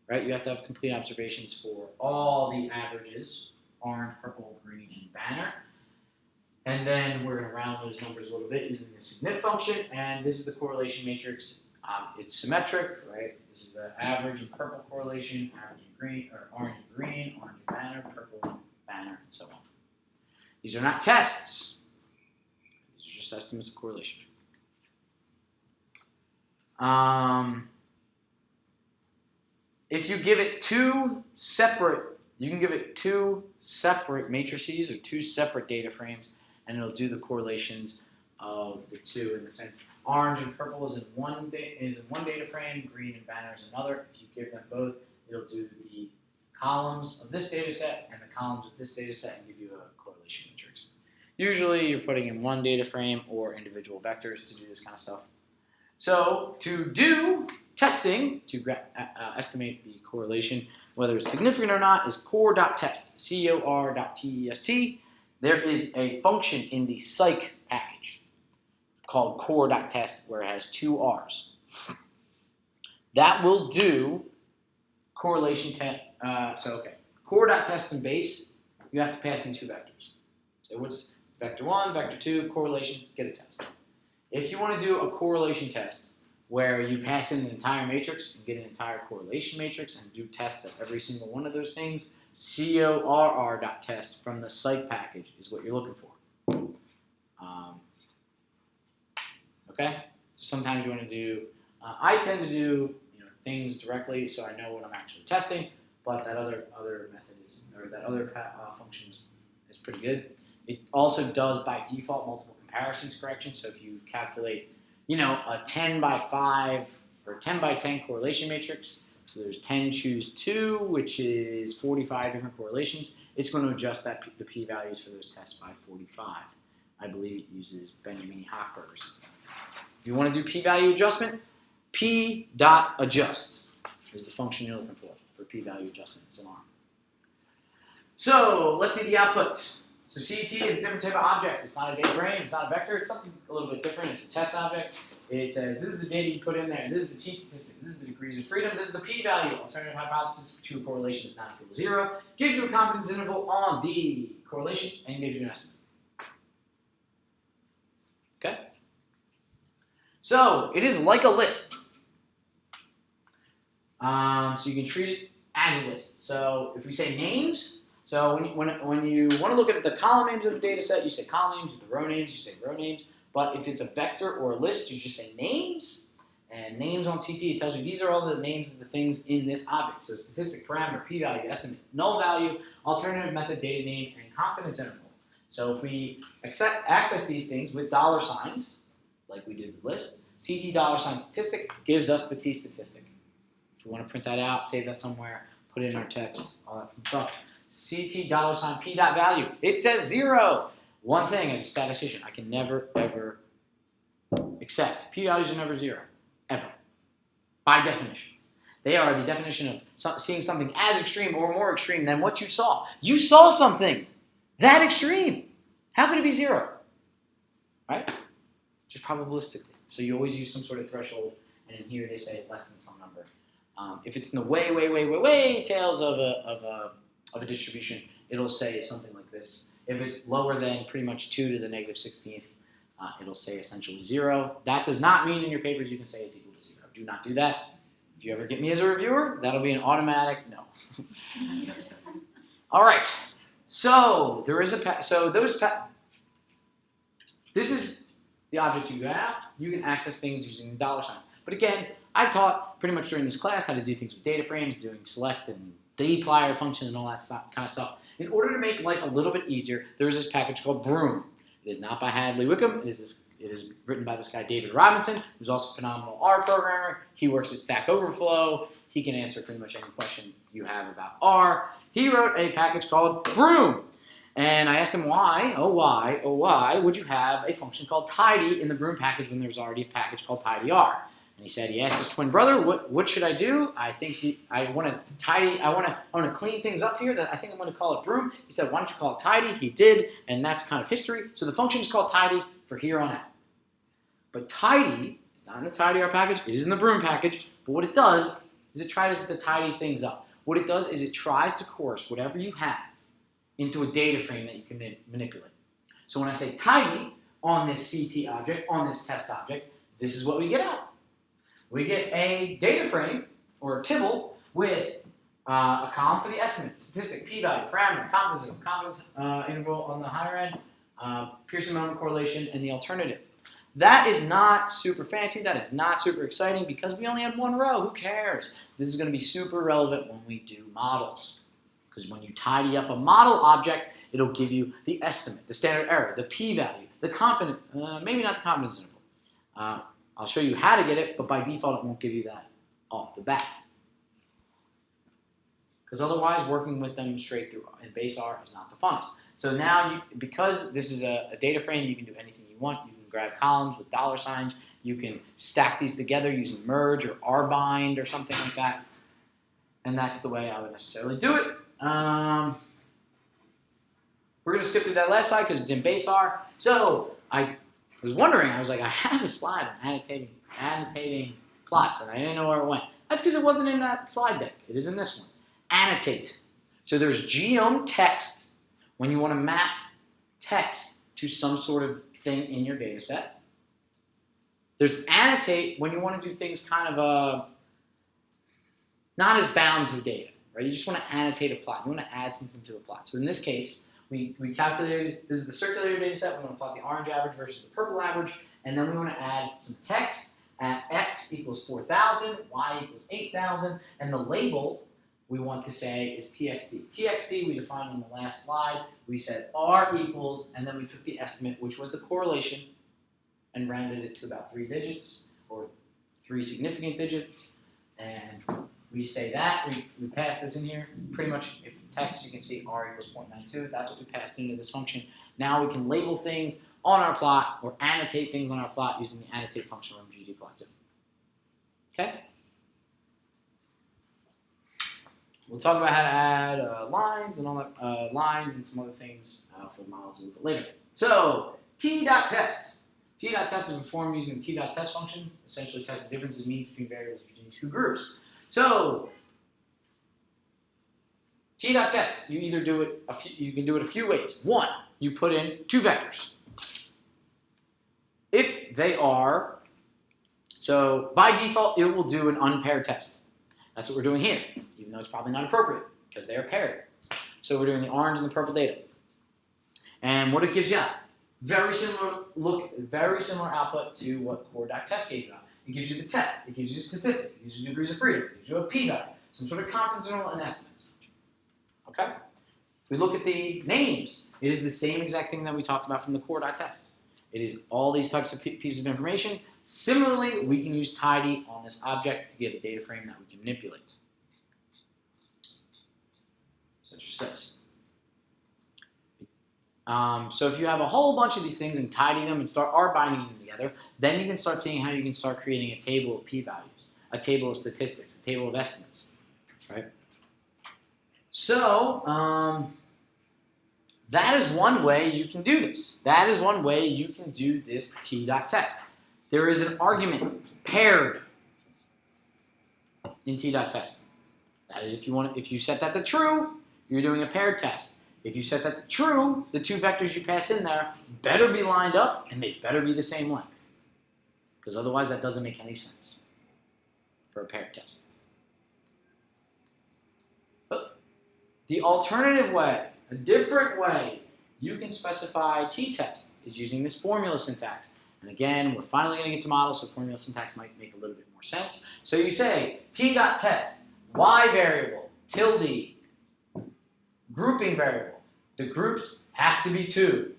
right? You have to have complete observations for all the averages, orange, purple, green, and banner. And then we're going to round those numbers a little bit using the signif function, and this is the correlation matrix. It's symmetric, right? This is the average and purple correlation, average and green, or orange and green, orange and banner, purple and banner, and so on. These are not tests. These are just estimates of correlation. If you give it you can give it two separate matrices or two separate data frames, and it'll do the correlations of the two in the sense orange and purple is in one data frame, green and banner is another. If you give them both, it'll do the columns of this data set and the columns of this data set and give you a correlation matrix. Usually you're putting in one data frame or individual vectors to do this kind of stuff. So to do testing, to estimate the correlation, whether it's significant or not, is core.test, cor.test. There is a function in the psych package called core.test where it has two R's. That will do correlation test. Core.test and base, you have to pass in two vectors. So what's vector 1, vector 2, correlation, get a test. If you want to do a correlation test where you pass in an entire matrix and get an entire correlation matrix and do tests at every single one of those things, corr.test from the psych package is what you're looking for. Okay? So sometimes you want to do, I tend to do things directly so I know what I'm actually testing, but that other method is, or that other function is pretty good. It also does by default multiple comparisons correction. So if you calculate, a 10 by 5 or 10 by 10 correlation matrix, so there's 10 choose 2, which is 45 different correlations, it's going to adjust the p-values for those tests by 45. I believe it uses Benjamin Hochberg or something. If you want to do p-value adjustment, p.adjust is the function you're looking for p-value adjustment. It's an arm. So let's see the outputs. So CT is a different type of object. It's not a data frame. It's not a vector. It's something a little bit different. It's a test object. It says this is the data you put in there. This is the t-statistic. This is the degrees of freedom. This is the p-value. Alternative hypothesis to a correlation is not equal to 0. Gives you a confidence interval on the correlation and gives you an estimate. Okay? So it is like a list. So you can treat it as a list. So if we say names, so when you want to look at the column names of the data set, you say column names. The row names, you say row names. But if it's a vector or a list, you just say names. And names on CT, it tells you these are all the names of the things in this object. So statistic, parameter, p-value, estimate, null value, alternative method, data name, and confidence interval. So if we access these things with dollar signs, like we did with lists, CT $ statistic gives us the t-statistic. If you want to print that out, save that somewhere, put it in our text, all that fun stuff. CT $ p.value. It says 0. One thing as a statistician, I can never, ever accept. P-values are never 0. Ever. By definition. They are the definition of seeing something as extreme or more extreme than what you saw. You saw something that extreme. How could it be 0? Right? Just probabilistically. So you always use some sort of threshold, and in here they say less than some number. If it's in the way tails of a distribution, it'll say something like this. If it's lower than pretty much 2 to the negative 16th, it'll say essentially 0. That does not mean in your papers you can say it's equal to 0. Do not do that. If you ever get me as a reviewer, that'll be an automatic no. All right. So there is this is the object you have. You can access things using dollar signs. But again, I've taught pretty much during this class how to do things with data frames, doing select and dplyr functions and all that kind of stuff. In order to make life a little bit easier, there's this package called Broom. It is not by Hadley Wickham. It is written by this guy, David Robinson, who's also a phenomenal R programmer. He works at Stack Overflow. He can answer pretty much any question you have about R. He wrote a package called Broom. And I asked him why would you have a function called tidy in the Broom package when there's already a package called tidyr? And he said he asked his twin brother, what should I do? I think I want to clean things up here. I think I'm going to call it Broom. He said, why don't you call it tidy? He did, and that's kind of history. So the function is called tidy for here on out. But tidy is not in the tidyr package. It is in the Broom package. But what it does is it tries to tidy things up. What it does is it tries to coerce whatever you have into a data frame that you can manipulate. So when I say tidy on this CT object, on this test object, this is what we get out. We get a data frame, or a tibble, with a column for the estimate, statistic, p-value, parameter, confidence interval on the higher end, Pearson moment correlation, and the alternative. That is not super fancy. That is not super exciting because we only had one row. Who cares? This is going to be super relevant when we do models. Because when you tidy up a model object, it'll give you the estimate, the standard error, the p-value, the confidence, maybe not the confidence interval. I'll show you how to get it, but by default, it won't give you that off the bat. Because otherwise, working with them straight through in base R is not the funnest. So now, because this is a data frame, you can do anything you want. You can grab columns with dollar signs. You can stack these together using merge or rbind or something like that. And that's the way I would necessarily do it. We're going to skip through that last slide because it's in base R. So I was wondering, I was like, I have a slide on annotating plots, and I didn't know where it went. That's because it wasn't in that slide deck. It is in this one. Annotate. So there's geom text when you want to map text to some sort of thing in your data set. There's annotate when you want to do things kind of not as bound to data, right? You just want to annotate a plot. You want to add something to a plot. So in this case, we calculated, this is the circulator data set. We want to plot the orange average versus the purple average. And then we want to add some text at x equals 4,000, y equals 8,000. And the label we want to say is txd. Txd we defined on the last slide. We said r equals, and then we took the estimate, which was the correlation, and rounded it to about 3 digits, or 3 significant digits. And we say that, we pass this in here. Pretty much, if text, you can see r equals 0.92. That's what we passed into this function. Now we can label things on our plot or annotate things on our plot using the annotate function from ggplot. Okay? We'll talk about how to add lines and all that, lines and some other things for the models a little bit later. So, t.test. T.test is performed using the t.test function. Essentially tests the differences in means between variables between 2 groups. So, t.test, you either do it you can do it a few ways. One, you put in 2 vectors. If they are, so by default, it will do an unpaired test. That's what we're doing here, even though it's probably not appropriate because they are paired. So we're doing the orange and the purple data. And what it gives you out, very similar output to what core.test gave you out. It gives you the test, it gives you statistic, it gives you degrees of freedom, it gives you a p-value, some sort of confidence interval and estimates. Okay? If we look at the names, it is the same exact thing that we talked about from the core.test. It is all these types of pieces of information. Similarly, we can use tidy on this object to get a data frame that we can manipulate. Such as this. So if you have a whole bunch of these things and tidy them and start binding them together, then you can start seeing how you can start creating a table of p-values, a table of statistics, a table of estimates, right? So that is one way you can do this. That is one way you can do this t.test. There is an argument paired in t.test. That is if you set that to true, you're doing a paired test. If you set that to true, the two vectors you pass in there better be lined up and they better be the same length. Because otherwise that doesn't make any sense for a paired test. But the alternative way, a different way you can specify t-test is using this formula syntax. And again, we're finally going to get to models, so formula syntax might make a little bit more sense. So you say t.test, y variable, tilde, grouping variable. The groups have to be 2. You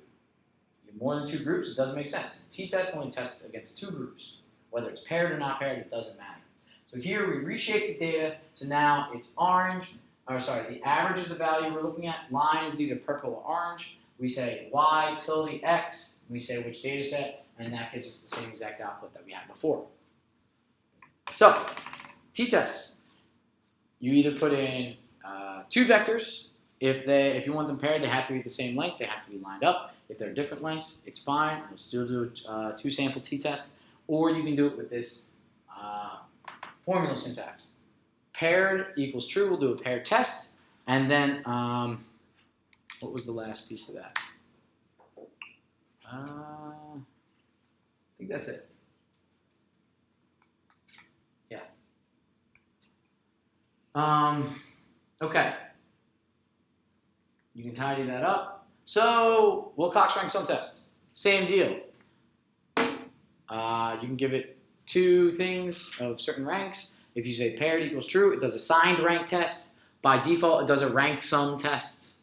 have more than 2 groups, it doesn't make sense. T-test only tests against 2 groups. Whether it's paired or not paired, it doesn't matter. So here we reshape the data, so now it's orange, or sorry, the average is the value we're looking at. Line is either purple or orange. We say y tilde x, we say which data set, and that gives us the same exact output that we had before. So, t-tests. You either put in 2 vectors. If you want them paired, they have to be the same length. They have to be lined up. If they're different lengths, it's fine. We'll still do a 2-sample t-test. Or you can do it with this formula syntax. Paired equals true. We'll do a paired test. And then, what was the last piece of that? I think that's it. Yeah. Okay. You can tidy that up. So, Wilcox rank sum test. Same deal. You can give it 2 things of certain ranks. If you say paired equals true, it does a signed rank test. By default, it does a rank sum test.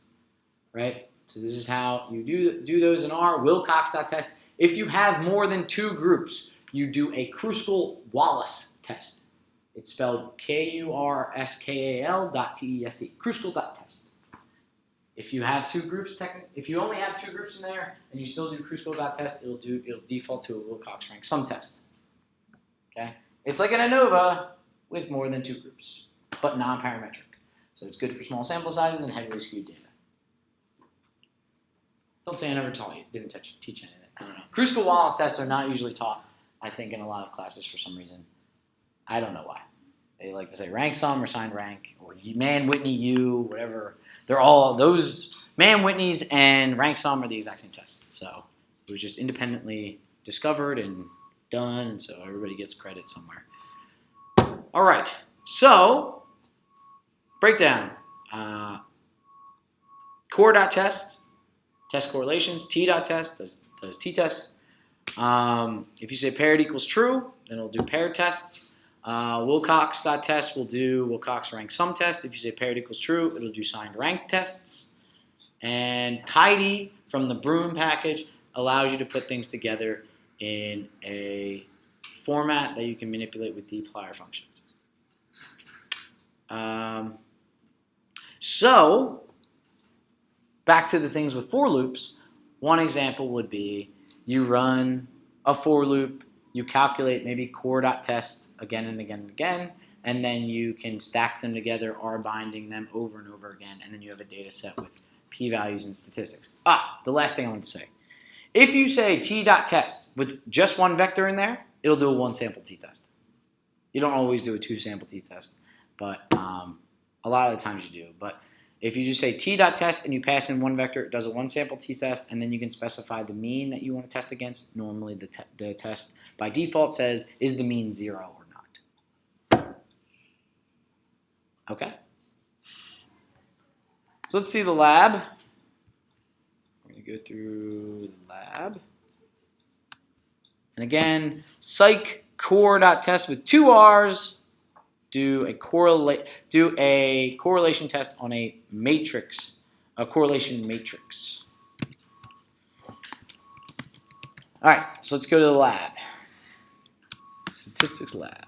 Right? So this is how you do those in R. Wilcox.test. If you have more than 2 groups, you do a Kruskal-Wallis test. It's spelled Kurskal.test. Kruskal.test. If you have 2 groups, if you only have 2 groups in there and you still do Kruskal.test, it'll default to a Wilcox rank sum test. Okay? It's like an ANOVA with more than 2 groups, but non-parametric. So it's good for small sample sizes and heavily skewed data. Don't say I never taught you. Didn't teach any of that. I don't know. Kruskal-Wallis tests are not usually taught, I think, in a lot of classes for some reason. I don't know why. They like to say rank sum or signed rank or Mann-Whitney U, whatever. They're all those Mann-Whitneys and rank sum are the exact same tests. So it was just independently discovered and done, and so everybody gets credit somewhere. All right. So breakdown. Core.test. Test correlations. T.test does t-tests. If you say paired equals true, then it'll do paired tests. Wilcox.test will do Wilcox rank sum test. If you say paired equals true, it'll do signed rank tests. And tidy from the Broom package allows you to put things together in a format that you can manipulate with dplyr functions. So back to the things with for loops. One example would be you run a for loop, you calculate maybe core.test again and again and again, and then you can stack them together, R binding them over and over again, and then you have a data set with p-values and statistics. The last thing I want to say. If you say t.test with just 1 vector in there, it'll do a 1-sample t-test. You don't always do a 2-sample t-test, but a lot of the times you do. But if you just say t.test and you pass in 1 vector, it does a 1-sample t-test, and then you can specify the mean that you want to test against. Normally the test by default says, is the mean 0 or not? Okay. So let's see the lab. We're going to go through the lab. And again, psych core.test with 2 R's. Do a correlation test on a matrix, a correlation matrix. All right, so let's go to the lab. Statistics lab.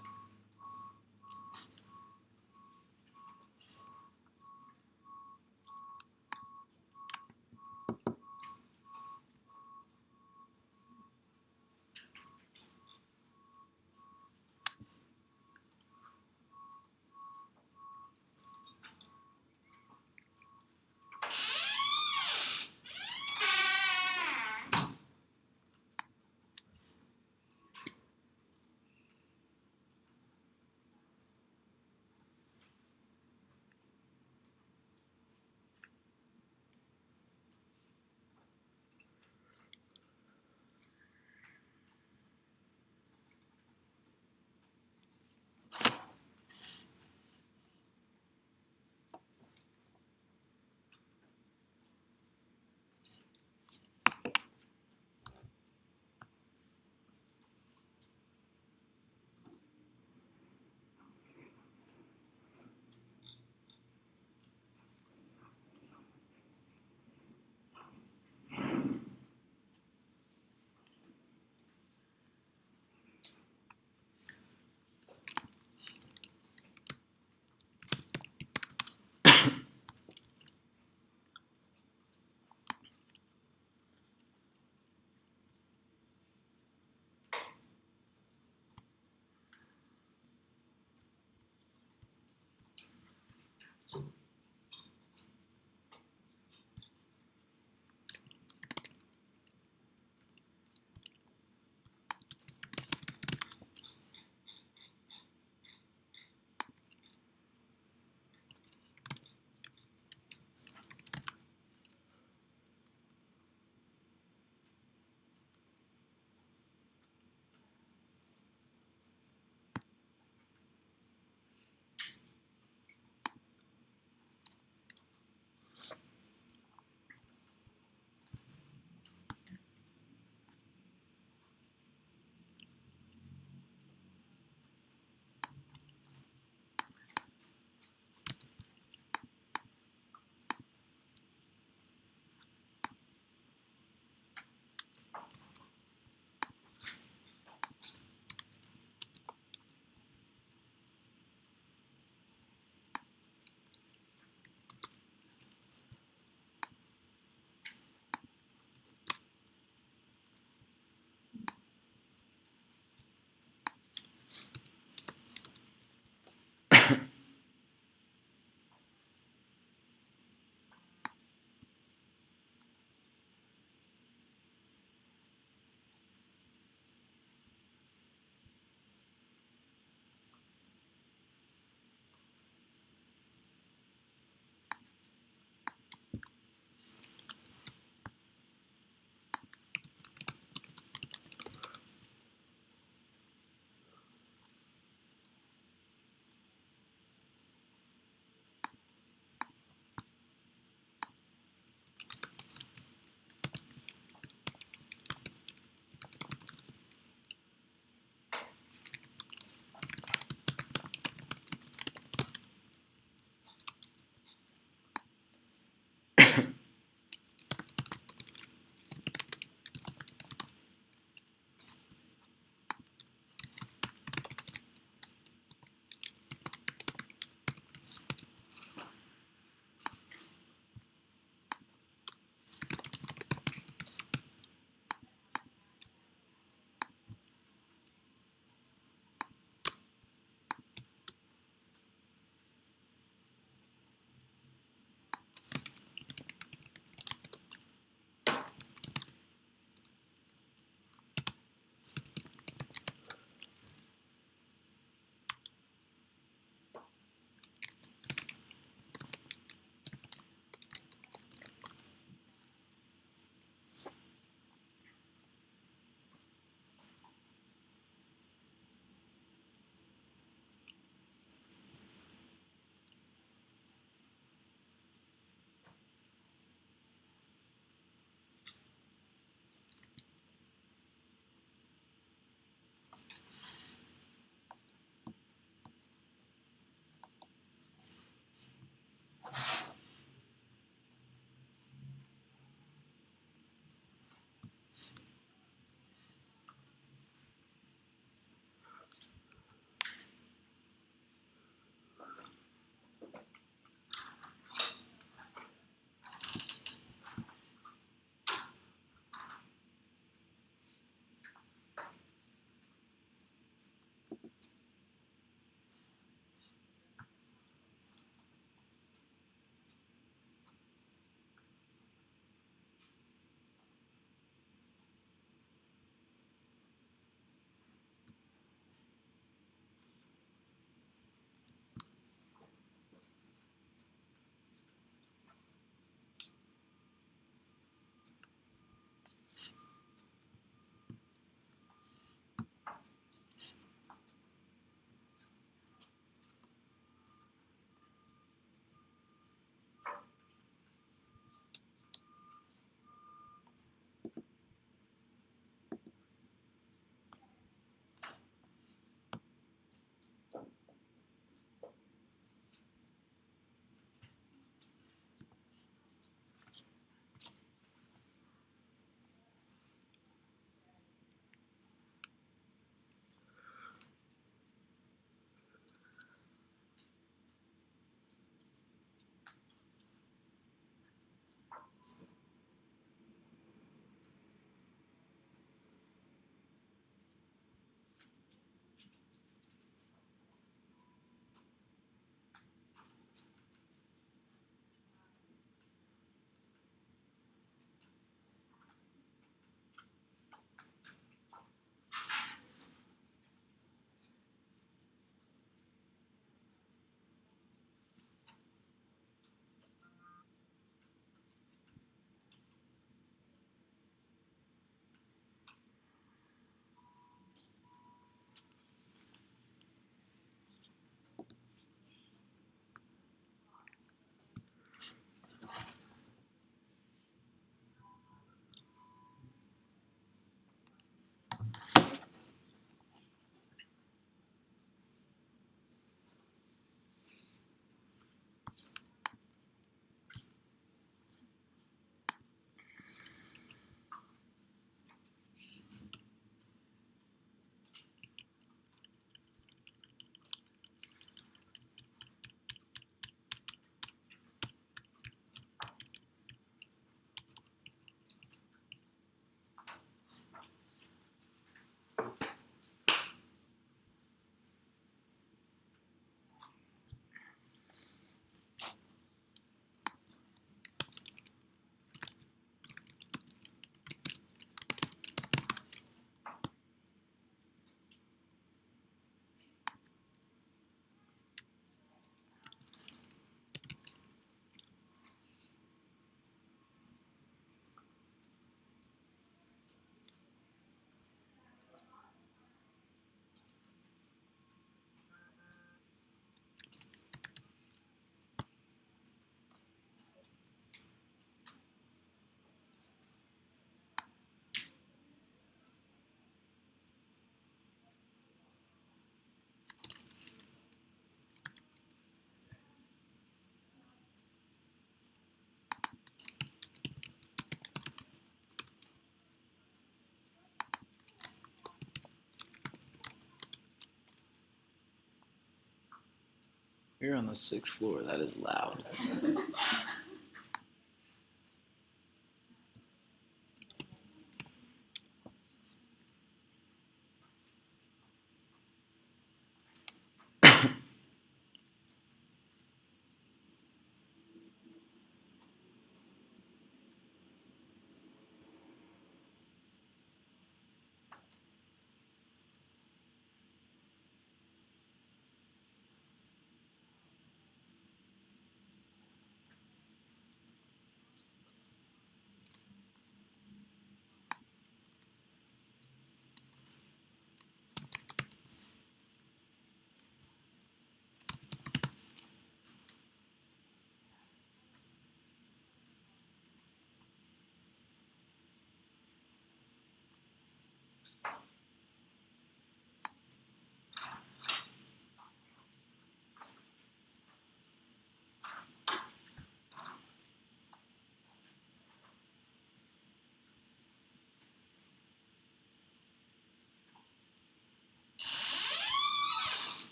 We're on the 6th floor. That is loud.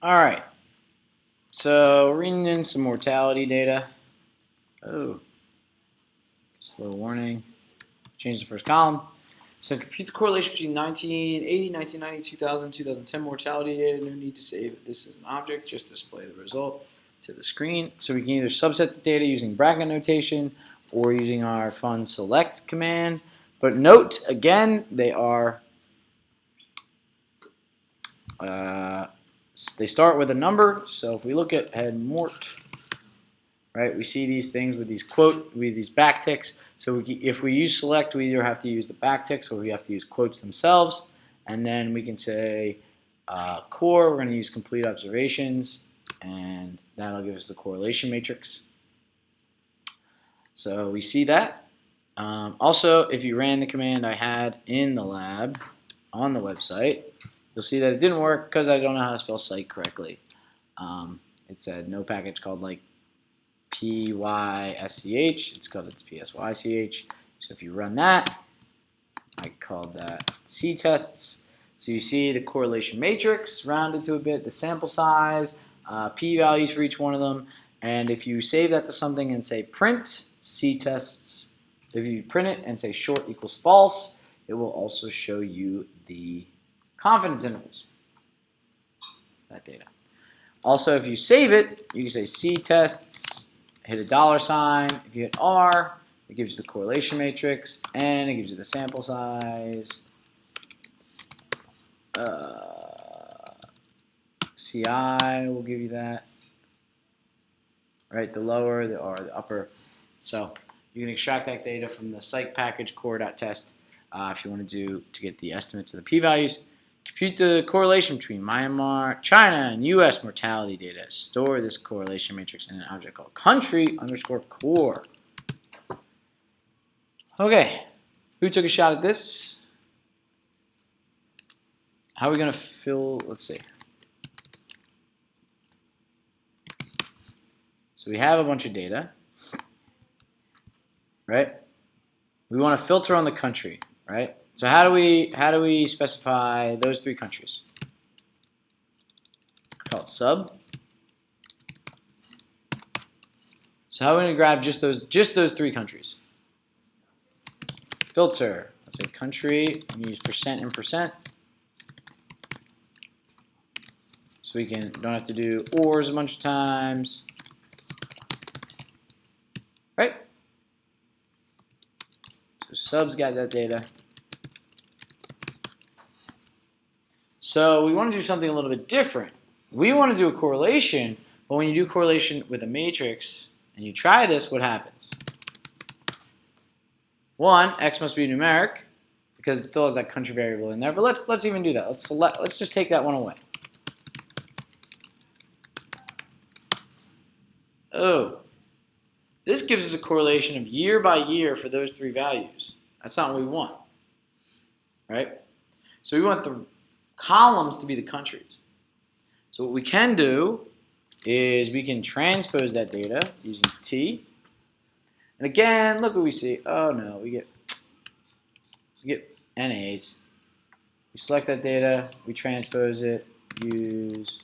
All right. So reading in some mortality data. Oh, slow warning. Change the first column. So compute the correlation between 1980, 1990, 2000, 2010 mortality data. No need to save this as an object. Just display the result to the screen. So we can either subset the data using bracket notation or using our fun select command. But note, again, they are they start with a number. So if we look at head mort, right, we see these things with these backticks. So if we use select, we either have to use the backticks or we have to use quotes themselves. And then we can say core, we're going to use complete observations, and that'll give us the correlation matrix. So we see that. Also, if you ran the command I had in the lab on the website, you'll see that it didn't work because I don't know how to spell site correctly. It said no package called like PYSCH. It's called PSYCH. So if you run that, I called that C tests. So you see the correlation matrix rounded to a bit, the sample size, p-values for each one of them. And if you save that to something and say print C tests, if you print it and say short equals false, it will also show you the confidence intervals, that data. Also, if you save it, you can say C tests, hit a $sign. If you hit R, it gives you the correlation matrix, and it gives you the sample size. CI will give you that. Right, the lower, the R, the upper. So you can extract that data from the psych package core.test if you want to get the estimates of the p-values. Compute the correlation between Myanmar, China, and U.S. mortality data. Store this correlation matrix in an object called country_core. Okay, who took a shot at this? How are we going to fill, let's see. So we have a bunch of data, right? We want to filter on the country, right? So how do we specify those three countries? Call it sub. So how are we going to grab just those three countries? Filter. Let's say country. And use percent and percent. So we don't have to do ors a bunch of times. Right? So Sub's got that data. So we want to do something a little bit different. We want to do a correlation, but when you do correlation with a matrix and you try this, what happens? One, X must be numeric because it still has that country variable in there. But let's even do that. Let's just take that one away. Oh, this gives us a correlation of year by year for those three values. That's not what we want, right? So we want the columns to be the countries. So what we can do is we can transpose that data using T. And again, look what we see. Oh no, we get NAs. We select that data, we transpose it, use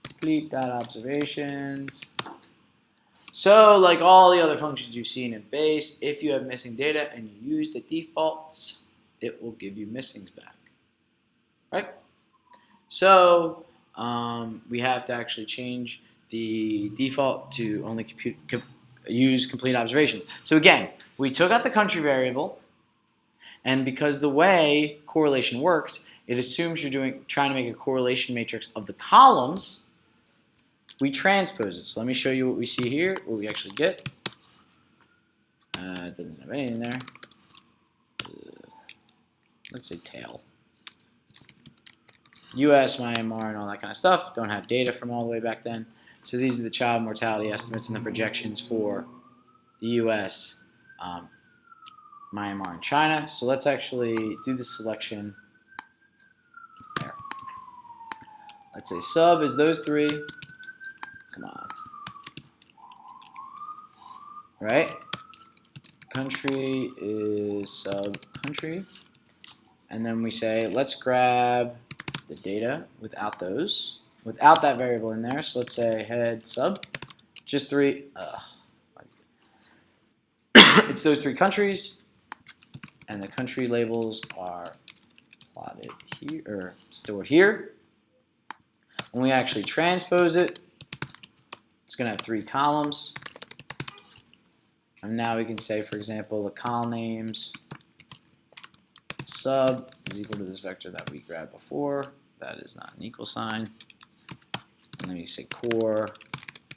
complete dot observations. So like all the other functions you've seen in base, if you have missing data and you use the defaults, it will give you missings back. Right? So we have to actually change the default to only use complete observations. So again, we took out the country variable, and because the way correlation works, it assumes you're trying to make a correlation matrix of the columns. We transpose it. So let me show you what we see here, what we actually get. It doesn't have anything there. Let's say tail. US, Myanmar, and all that kind of stuff don't have data from all the way back then. So these are the child mortality estimates and the projections for the US, Myanmar, and China. So let's actually do the selection there. Let's say sub is those three. Come on. Right? Country is sub country. And then we say, let's grab the data without those, without that variable in there. So let's say head sub, just three. It's those three countries, and the country labels are plotted here, or stored here. When we actually transpose it, it's going to have three columns. And now we can say, for example, the column names sub is equal to this vector that we grabbed before. That is not an equal sign. And then you say core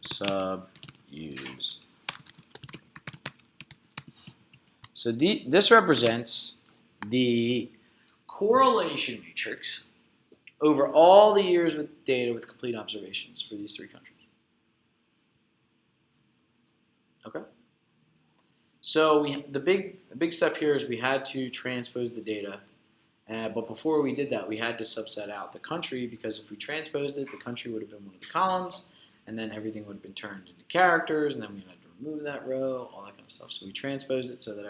sub use. So this represents the correlation matrix over all the years with data with complete observations for these three countries. Okay. So the big step here is we had to transpose the data, but before we did that, we had to subset out the country, because if we transposed it, the country would have been one of the columns, and then everything would have been turned into characters, and then we had to remove that row, all that kind of stuff. So we transposed it so that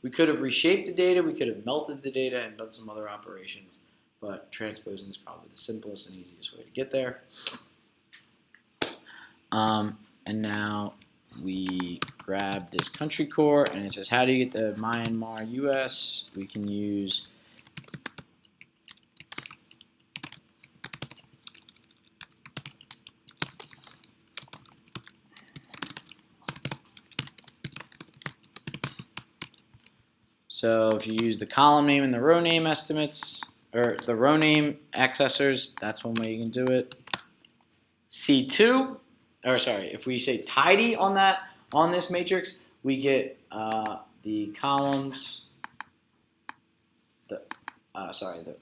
we could have reshaped the data, we could have melted the data and done some other operations, but transposing is probably the simplest and easiest way to get there. And now we grab this country core, and it says, how do you get the Myanmar US? We can use so if you use the column name and the row name estimates, or the row name accessors, that's one way you can do it. C2, or sorry, if we say tidy on this matrix, we get the columns, the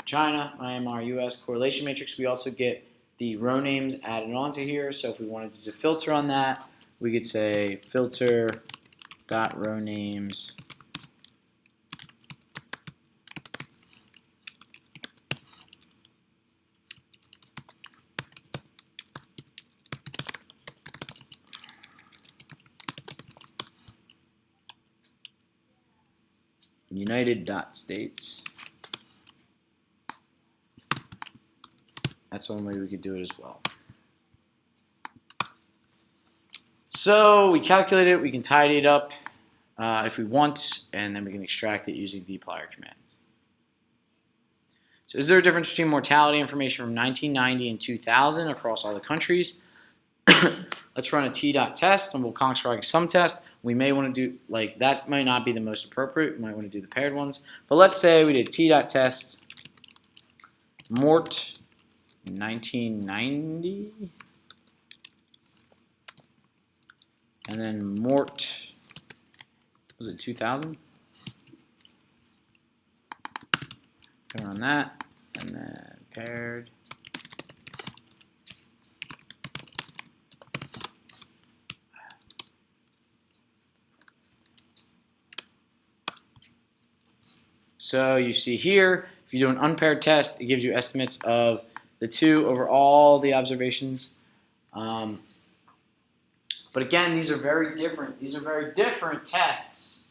China, Myanmar, US correlation matrix. We also get the row names added onto here. So if we wanted to filter on that, we could say filter dot row names United.states. That's one way we could do it as well. So we calculate it, we can tidy it up if we want, and then we can extract it using dplyr commands. So is there a difference between mortality information from 1990 and 2000 across all the countries? Let's run a t.test, and we'll construct some test. we may want to do, like, that might not be the most appropriate. We might want to do the paired ones. But let's say we did t.test mort 1990, and then mort, was it 2000? Gonna run that, and then paired. So you see here, if you do an unpaired test, it gives you estimates of the 2 over all the observations. But again, these are very different. These are very different tests.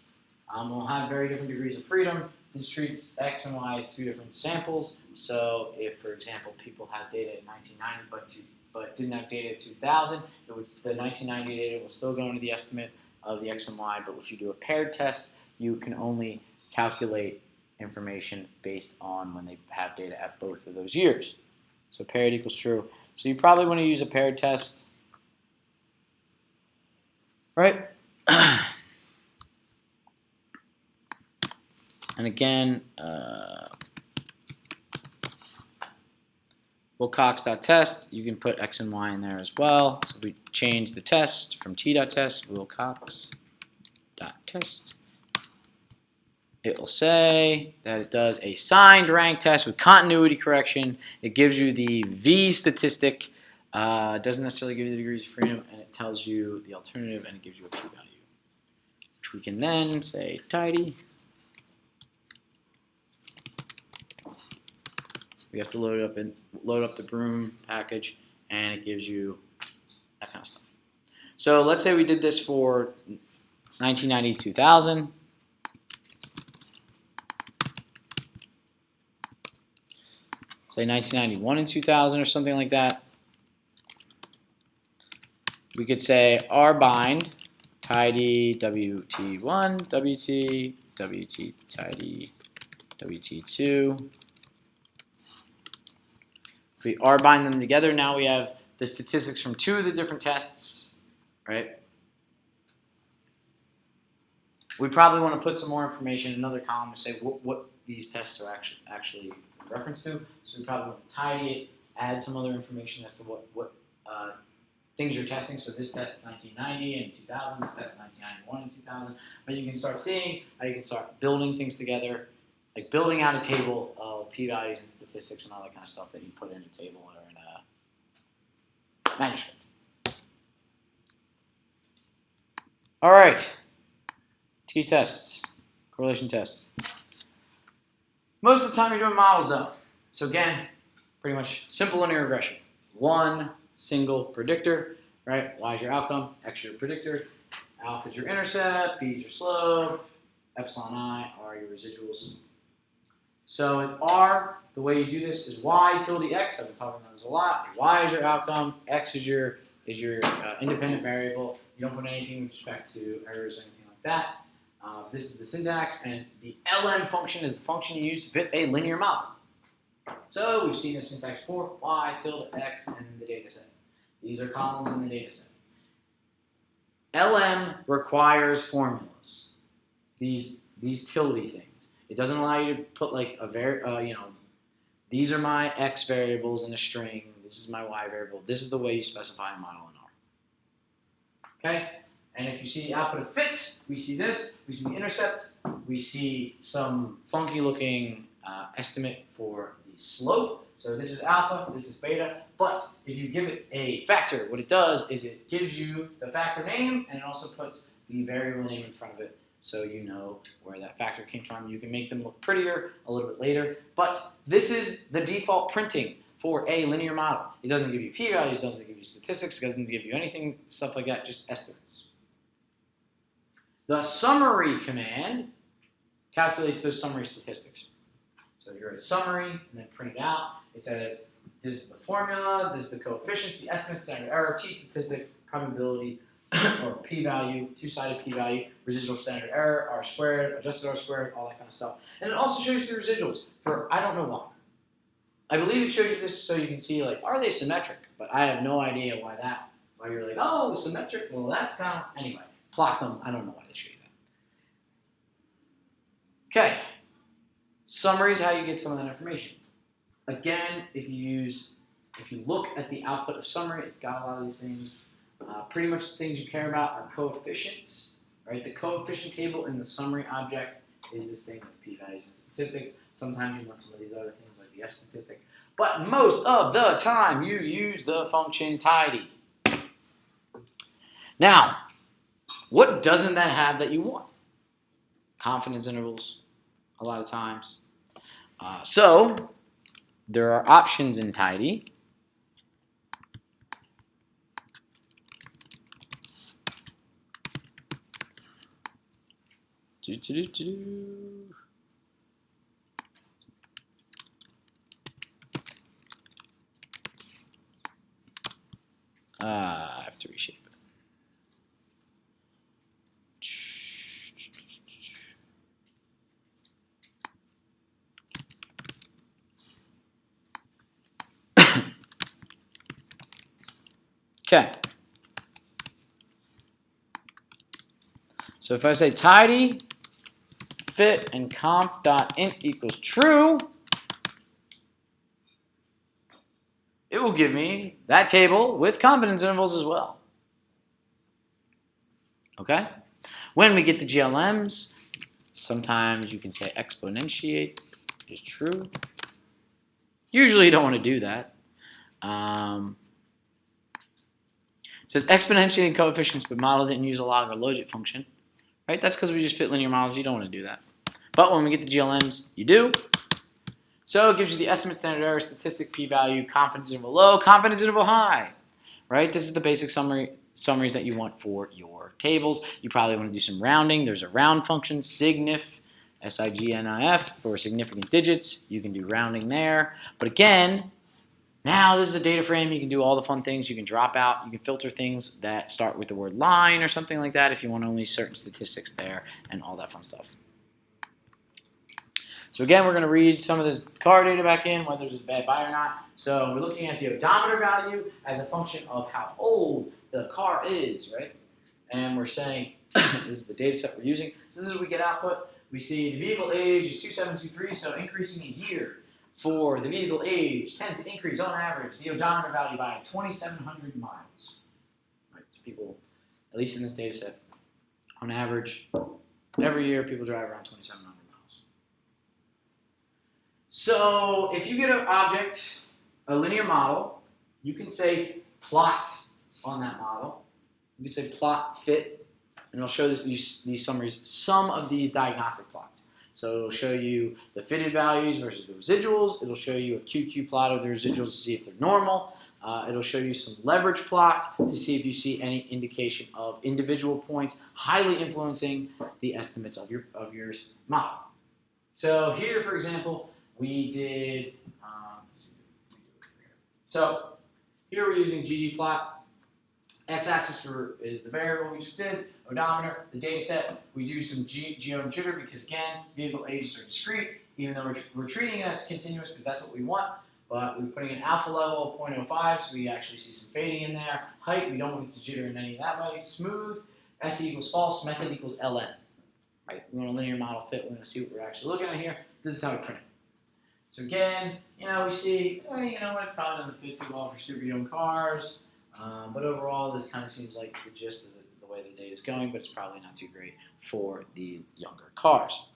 We'll have very different degrees of freedom. This treats X and Y as 2 different samples. So if, for example, people have data in 1990 but didn't have data in 2000, the 1990 data will still go into the estimate of the X and Y. But if you do a paired test, you can only calculate information based on when they have data at both of those years. So paired equals true. So you probably want to use a paired test, right? And again, Wilcox.test, you can put X and Y in there as well. So we change the test from t.test, Wilcox.test. It will say that it does a signed rank test with continuity correction. It gives you the V statistic. It doesn't necessarily give you the degrees of freedom, and it tells you the alternative, and it gives you a p-value, which we can then say tidy. We have to load up the Broom package, and it gives you that kind of stuff. So let's say we did this for 1990 to 2000. Say 1991 and 2000 or something like that. We could say rbind tidy wt1 wt wt tidy wt2. If we rbind them together, now we have the statistics from 2 of the different tests, right? We probably want to put some more information in another column to say what these tests are actually in reference to. So we probably want to tidy it, add some other information as to what things you're testing. So this test is 1990 and 2000, this test is 1991 and 2000. But you can start seeing how you can start building things together, like building out a table of p-values and statistics and all that kind of stuff that you put in a table or in a manuscript. All right, t-tests, correlation tests. Most of the time you're doing model zone. So again, pretty much simple linear regression. One single predictor, right? Y is your outcome, X is your predictor, alpha is your intercept, B is your slope, epsilon I are your residuals. So in R, the way you do this is Y tilde X. I've been talking about this a lot. Y is your outcome, X is your independent variable. You don't put anything with respect to errors or anything like that. This is the syntax, and the LM function is the function you use to fit a linear model. So we've seen the syntax for Y tilde X in the data set. These are columns in the data set. LM requires formulas. These tilde things. It doesn't allow you to put like a these are my X variables in a string. This is my Y variable. This is the way you specify a model in R. Okay? And if you see the output of fit, we see this. We see the intercept. We see some funky looking estimate for the slope. So this is alpha, this is beta. But if you give it a factor, what it does is it gives you the factor name, and it also puts the variable name in front of it so you know where that factor came from. You can make them look prettier a little bit later. But this is the default printing for a linear model. It doesn't give you p-values, doesn't give you statistics, doesn't give you anything, stuff like that, just estimates. The summary command calculates those summary statistics. So if you're at summary and then print it out, it says this is the formula, this is the coefficient, the estimate, standard error, t-statistic, probability, or p-value, two-sided p-value, residual standard error, r squared, adjusted r squared, all that kind of stuff. And it also shows you the residuals for I don't know why. I believe it shows you this so you can see, like, are they symmetric? But I have no idea why you're like, oh, symmetric, well, that's kind of, anyway. plot them. I don't know why they show you that. Okay. Summary is how you get some of that information. Again, if you look at the output of summary, it's got a lot of these things. Pretty much the things you care about are coefficients, right? The coefficient table in the summary object is this thing with p-values and statistics. Sometimes you want some of these other things like the f-statistic. But most of the time, you use the function tidy. Now, what doesn't that have that you want? Confidence intervals, a lot of times. So, there are options in tidy. I have to reshape it. Okay. So if I say tidy fit and conf.int equals true, it will give me that table with confidence intervals as well. Okay? When we get the GLMs, sometimes you can say exponentiate is true. Usually you don't want to do that. It says exponentiating coefficients, but model didn't use a log or logit function. Right? That's because we just fit linear models. You don't want to do that. But when we get the GLMs, you do. So it gives you the estimate, standard error, statistic, p-value, confidence interval low, confidence interval high. Right? This is the basic summaries that you want for your tables. You probably want to do some rounding. There's a round function, signif, S-I-G-N-I-F, for significant digits. You can do rounding there. But again, now this is a data frame. You can do all the fun things. You can drop out. You can filter things that start with the word line or something like that if you want only certain statistics there and all that fun stuff. So again, we're going to read some of this car data back in, whether it's a bad buy or not. So we're looking at the odometer value as a function of how old the car is, right? And we're saying this is the data set we're using. So this is what we get output. We see the vehicle age is 2723, so increasing a year for the vehicle age tends to increase on average the odometer value by 2,700 miles. Right, so people, at least in this data set, on average, every year people drive around 2,700 miles. So if you get an object, a linear model, you can say plot on that model. You can say plot fit, and it'll show these summaries, some of these diagnostic plots. So it'll show you the fitted values versus the residuals. It'll show you a QQ plot of the residuals to see if they're normal. It'll show you some leverage plots to see if you see any indication of individual points highly influencing the estimates of your model. So here, for example, we did, let's see, so here we're using ggplot. X-axis is the variable we just did, odometer, the data set. We do some geom jitter because, again, vehicle ages are discrete, even though we're treating it as continuous because that's what we want. But we're putting an alpha level of 0.05, so we actually see some fading in there. Height, we don't want it to jitter in any of that way. Smooth, S equals false, method equals ln. Right? We want a linear model fit. We want to see what we're actually looking at here. This is how we print it. So again, we see, you know what, it probably doesn't fit too well for super young cars. But overall, this kind of seems like the gist of the way the data is going, but it's probably not too great for the younger cars.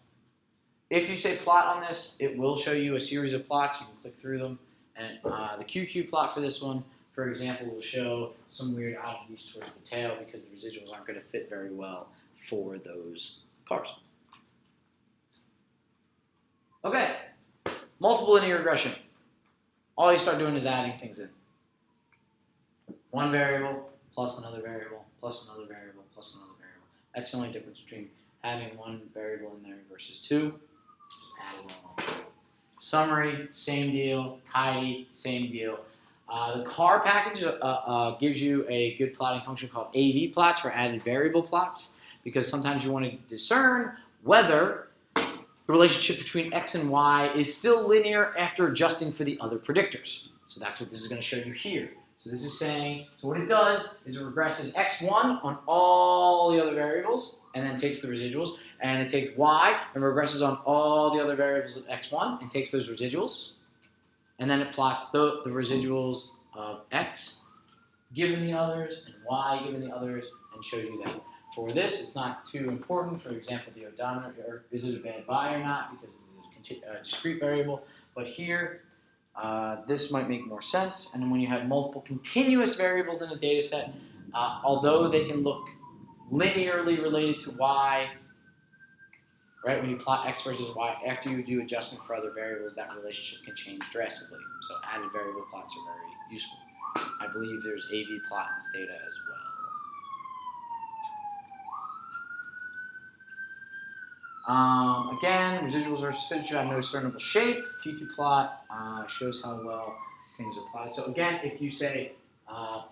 If you say plot on this, it will show you a series of plots. You can click through them. And the QQ plot for this one, for example, will show some weird oddities towards the tail because the residuals aren't going to fit very well for those cars. Okay, multiple linear regression. All you start doing is adding things in. One variable plus another variable plus another variable plus another variable. That's the only difference between having one variable in there versus two. Just add it all. Summary, same deal. Tidy, same deal. The car package gives you a good plotting function called AV plots for added variable plots because sometimes you want to discern whether the relationship between X and Y is still linear after adjusting for the other predictors. So that's what this is going to show you here. So this is saying, so what it does is it regresses x1 on all the other variables and then takes the residuals, and it takes y and regresses on all the other variables of x1 and takes those residuals, and then it plots the residuals of x given the others and y given the others and shows you that. For this, it's not too important. For example, the odometer, or is it a bad buy or not, because it's a discrete variable. But here, this might make more sense. And then when you have multiple continuous variables in a data set, although they can look linearly related to y, right? When you plot x versus y, after you do adjustment for other variables, that relationship can change drastically. So added variable plots are very useful. I believe there's AV plot in Stata as well. Again, residuals versus fit should have no discernible shape. The QQ plot shows how well things are plotted. So again, if you say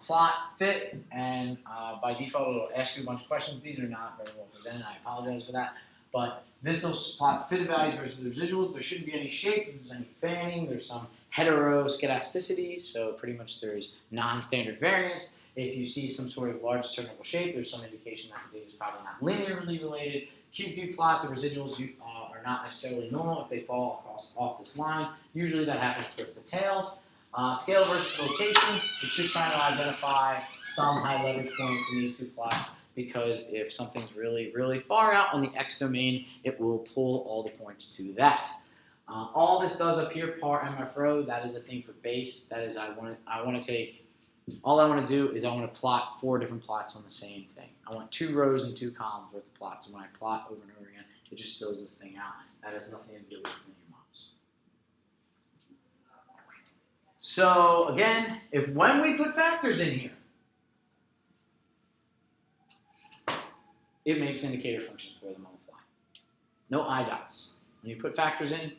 plot fit, and by default it'll ask you a bunch of questions. These are not very well presented. I apologize for that. But this will plot fitted values versus the residuals. There shouldn't be any shape. If there's any fanning, there's some heteroskedasticity. So pretty much there's non-standard variance. If you see some sort of large discernible shape, there's some indication that the data is probably not linearly related. QQ plot, the residuals are not necessarily normal if they fall off this line. Usually that happens with the tails. Scale versus location, it's just trying to identify some high leverage points in these two plots, because if something's really, really far out on the X domain, it will pull all the points to that. All this does up here, par MFRO, that is a thing for base. That is, all I want to do is I want to plot 4 different plots on the same thing. I want 2 rows and 2 columns worth of plots. And when I plot over and over again, it just fills this thing out. That has nothing to do with linear models. So again, when we put factors in here, it makes indicator functions for them on the fly. No I dots. When you put factors in,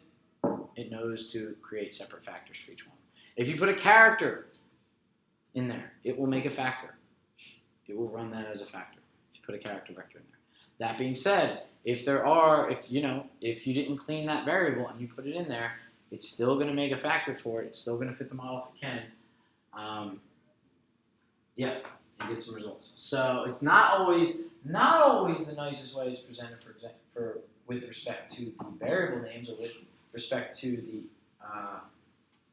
it knows to create separate factors for each one. If you put a character in there, it will make a factor. It will run that as a factor if you put a character vector in there. That being said, if you didn't clean that variable and you put it in there, it's still going to make a factor for it. It's still going to fit the model if it can. And get some results. So it's not always the nicest way it's presented with respect to the variable names or with respect to the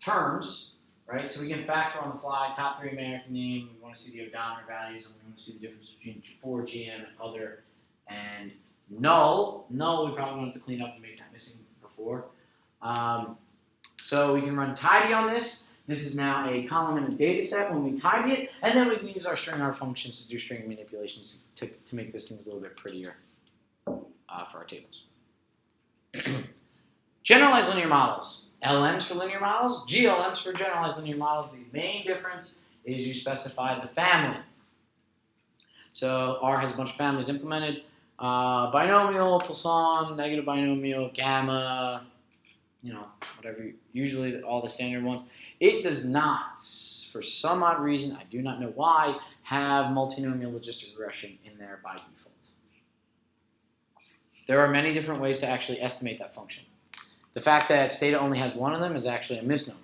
terms. Right, so we can factor on the fly, top 3 American name, we want to see the odometer values, and we want to see the difference between 4 GM and other, and null. Null, we probably want to clean up and make that missing before. So we can run tidy on this. This is now a column in a data set when we tidy it, and then we can use our string R functions to do string manipulations to make those things a little bit prettier for our tables. Generalized linear models. LMs for linear models, GLMs for generalized linear models. The main difference is you specify the family. So R has a bunch of families implemented. Binomial, Poisson, negative binomial, gamma, whatever, usually all the standard ones. It does not, for some odd reason, I do not know why, have multinomial logistic regression in there by default. There are many different ways to actually estimate that function. The fact that Stata only has one of them is actually a misnomer.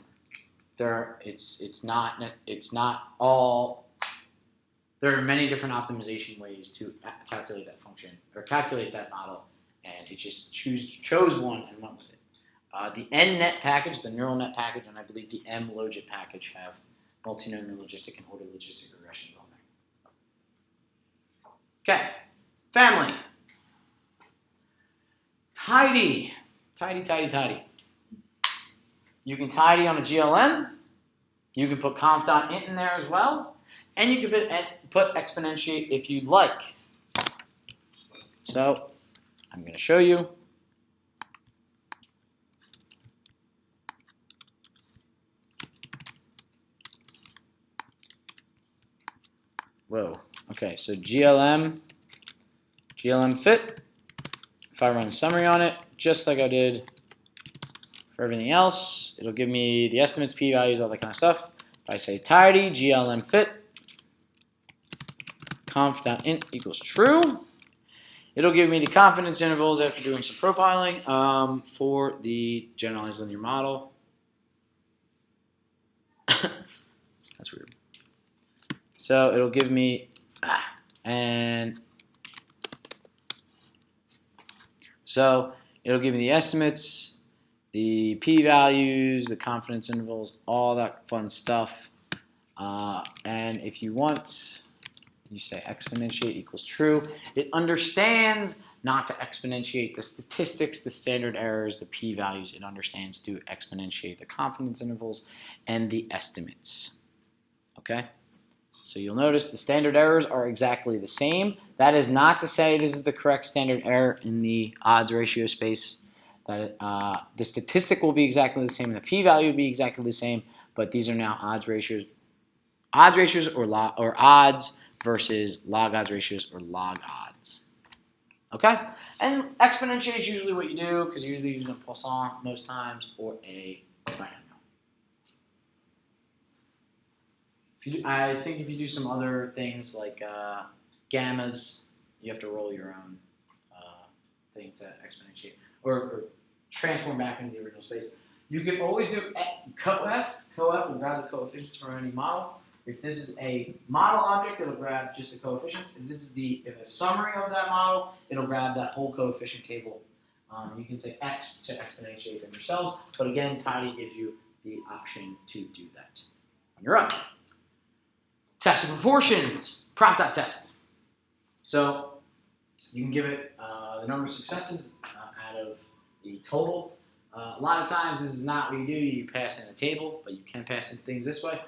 There are many different optimization ways to calculate that function or calculate that model, and it just chose one and went with it. The NNet package, the neural net package, and I believe the mlogit package have multinomial logistic and ordered logistic regressions on there. Okay, family. Tidy. Tidy. You can tidy on a GLM. You can put conf.int in there as well. And you can put exponentiate if you'd like. So I'm going to show you. Whoa. Okay, so GLM fit. If I run a summary on it, just like I did for everything else, it'll give me the estimates, p-values, all that kind of stuff. If I say tidy, GLM fit, conf.int equals true, it'll give me the confidence intervals after doing some profiling for the generalized linear model. That's weird. So it'll give me, and so it'll give me the estimates, the p-values, the confidence intervals, all that fun stuff. And if you want, you say exponentiate equals true. It understands not to exponentiate the statistics, the standard errors, the p-values. It understands to exponentiate the confidence intervals and the estimates. Okay? So you'll notice the standard errors are exactly the same. That is not to say this is the correct standard error in the odds ratio space. That the statistic will be exactly the same, and the p-value will be exactly the same, but these are now odds ratios or odds versus log odds ratios or log odds. Okay? And exponentiate is usually what you do because you're usually using a Poisson most times or a binomial. I think if you do some other things like gammas, you have to roll your own thing to exponentiate or transform back into the original space. You can always do coef. Coef will grab the coefficients for any model. If this is a model object, it'll grab just the coefficients. If this is if a summary of that model, it'll grab that whole coefficient table. You can say X to exponentiate them yourselves, but again, Tidy gives you the option to do that on your own. Test of proportions, prompt.test. So you can give it the number of successes out of the total. A lot of times this is not what you do. You pass in a table, but you can pass in things this way.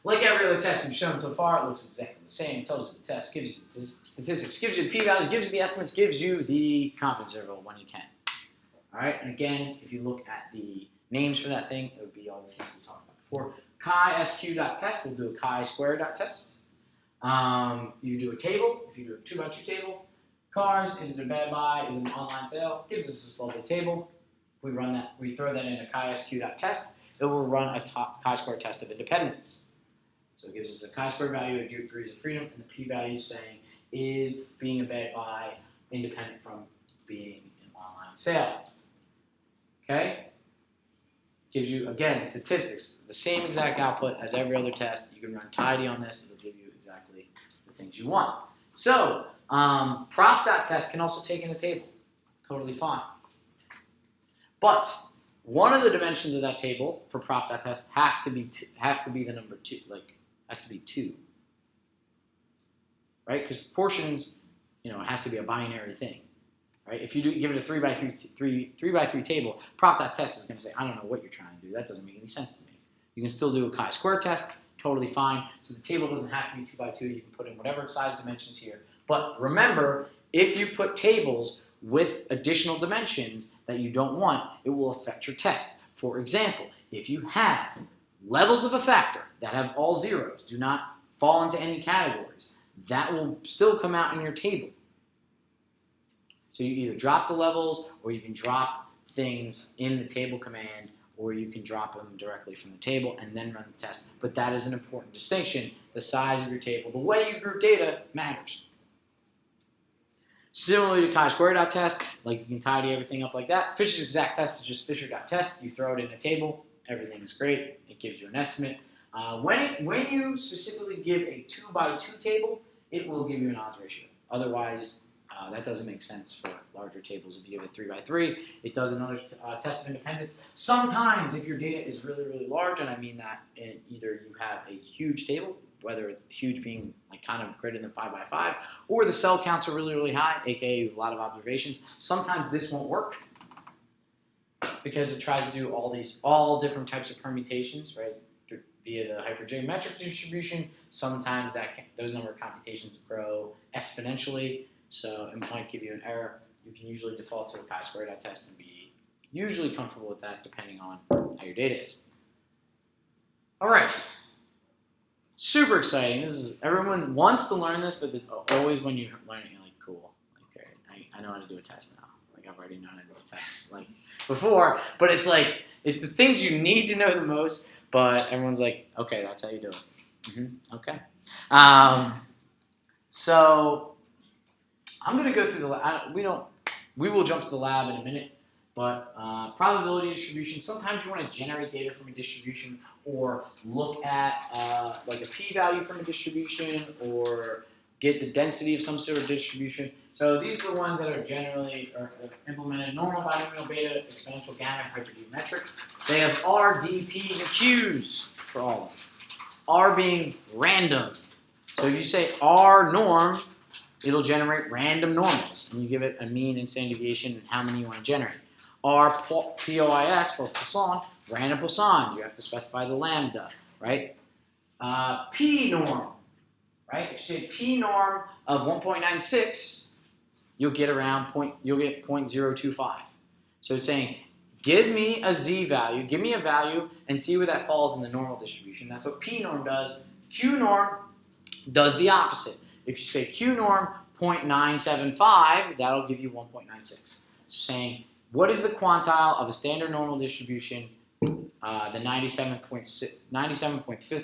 Like every other test we've shown so far, it looks exactly the same. It tells you the test, gives you the statistics, gives you the p-values, gives you the estimates, gives you the confidence interval when you can. All right, and again, if you look at the names for that thing, it would be all the things we talked about before. Chi-sq.test, we'll do a chi-square.test. You do a table, if you do a 2x2 table. Cars, is it a bad buy, is it an online sale? Gives us this lovely table. If we run that, we throw that in a chi-sq.test, it will run a chi-square test of independence. So it gives us a chi-square value of degrees of freedom, and the p-value is saying, is being a bad buy independent from being an online sale? Okay? Gives you, again, statistics, the same exact output as every other test. You can run Tidy on this, it'll give you exactly the things you want. So, prop.test can also take in a table. Totally fine. But one of the dimensions of that table for prop.test have to be the number 2, has to be 2. Right? Because proportions, it has to be a binary thing. Right? If you give it a 3x3 table, prop.test is going to say, I don't know what you're trying to do. That doesn't make any sense to me. You can still do a chi-square test, totally fine. So the table doesn't have to be 2x2. You can put in whatever size dimensions here. But remember, if you put tables with additional dimensions that you don't want, it will affect your test. For example, if you have levels of a factor that have all zeros, do not fall into any categories, that will still come out in your table. So you either drop the levels, or you can drop things in the table command, or you can drop them directly from the table and then run the test. But that is an important distinction. The size of your table, the way you group data matters. Similarly to chi-square.test, like you can tidy everything up like that. Fisher's exact test is just Fisher.test. You throw it in a table, everything is great. It gives you an estimate. When you specifically give a 2x2 table, it will give you an odds ratio. Otherwise, that doesn't make sense for larger tables. If you give a 3x3, it does another test of independence. Sometimes, if your data is really, really large, and I mean that either you have a huge table, whether huge being kind of greater than 5x5, or the cell counts are really, really high, aka you have a lot of observations. Sometimes this won't work because it tries to do all different types of permutations, right, via the hypergeometric distribution. Sometimes those number of computations grow exponentially, so it might give you an error. You can usually default to a chi-square.test and be usually comfortable with that depending on how your data is. All right. Super exciting. Everyone wants to learn this, but it's always when you learn it, you're like, cool. Okay, I know how to do a test now. I've already known how to do a test before, but it's the things you need to know the most, but everyone's like, okay, that's how you do it. Okay. So I'm going to go through the lab. We will jump to the lab in a minute, but probability distribution, sometimes you want to generate data from a distribution, or look at like a p-value from a distribution, or get the density of some sort of distribution. So these are the ones that are generally implemented: normal, binomial, beta, exponential, gamma, hypergeometric. They have R, D, P's, and Q's for all of them. R being random. So if you say R norm, it'll generate random normals, and you give it a mean and standard deviation and how many you want to generate. R POIS for Poisson, random Poissons. You have to specify the lambda, right? P norm, right? If you say P norm of 1.96, you'll get around 0.025. So it's saying, give me a z value, give me a value, and see where that falls in the normal distribution. That's what P norm does. Q norm does the opposite. If you say Q norm 0.975, that'll give you 1.96. So saying, what is the quantile of a standard normal distribution, the 97.5th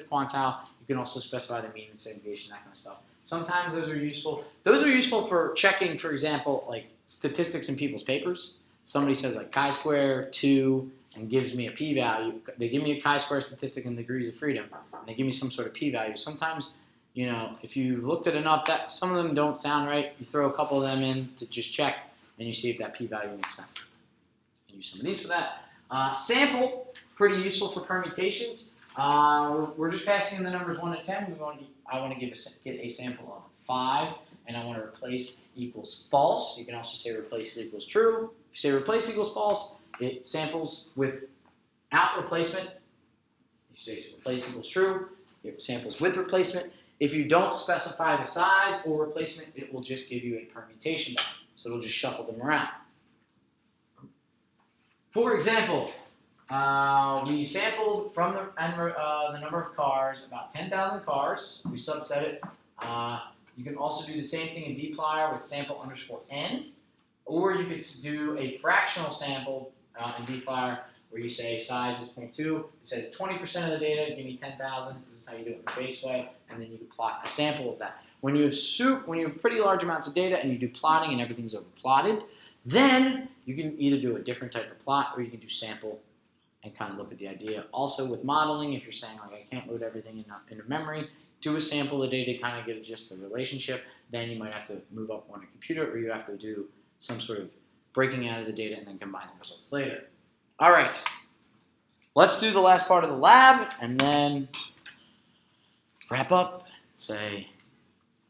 quantile? You can also specify the mean and standard deviation, that kind of stuff. Sometimes those are useful. Those are useful for checking, for example, like statistics in people's papers. Somebody says like chi-square 2 and gives me a p-value. They give me a chi-square statistic in degrees of freedom, and they give me some sort of p-value. Sometimes, you know, if you looked at enough, that some of them don't sound right. You throw a couple of them in to just check, and you see if that p-value makes sense. You use some of these for that. Sample, pretty useful for permutations. We're just passing in the numbers 1 to 10. I want to get a sample of 5, and I want to replace equals false. You can also say replace equals true. If you say replace equals false, it samples without replacement. If you say replace equals true, it samples with replacement. If you don't specify the size or replacement, it will just give you a permutation value. So it'll just shuffle them around. For example, we sampled from the number of cars, about 10,000 cars. We subset it. You can also do the same thing in dplyr with sample underscore n, or you could do a fractional sample in dplyr where you say size is 0.2. It says 20% of the data, give me 10,000. This is how you do it in the base way, and then you can plot a sample of that. When you have pretty large amounts of data and you do plotting and everything's overplotted, then you can either do a different type of plot or you can do sample and kind of look at the idea. Also with modeling, if you're saying like I can't load everything into memory, do a sample of the data, kind of get just the relationship. Then you might have to move up on a computer, or you have to do some sort of breaking out of the data and then combine the results later. All right, let's do the last part of the lab and then wrap up. Say,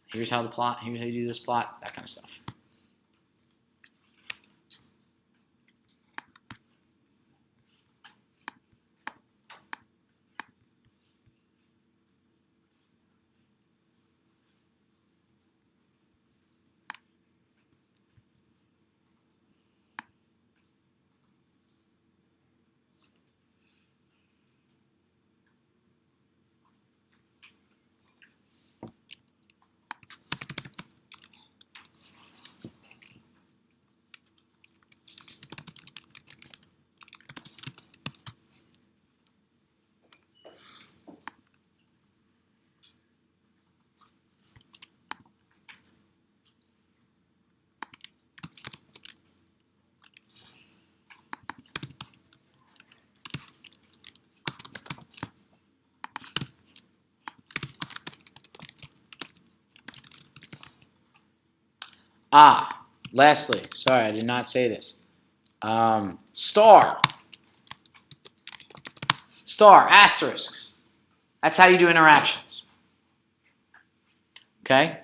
here's how you do this plot, that kind of stuff. Lastly, sorry, I did not say this. Star, asterisks. That's how you do interactions. Okay?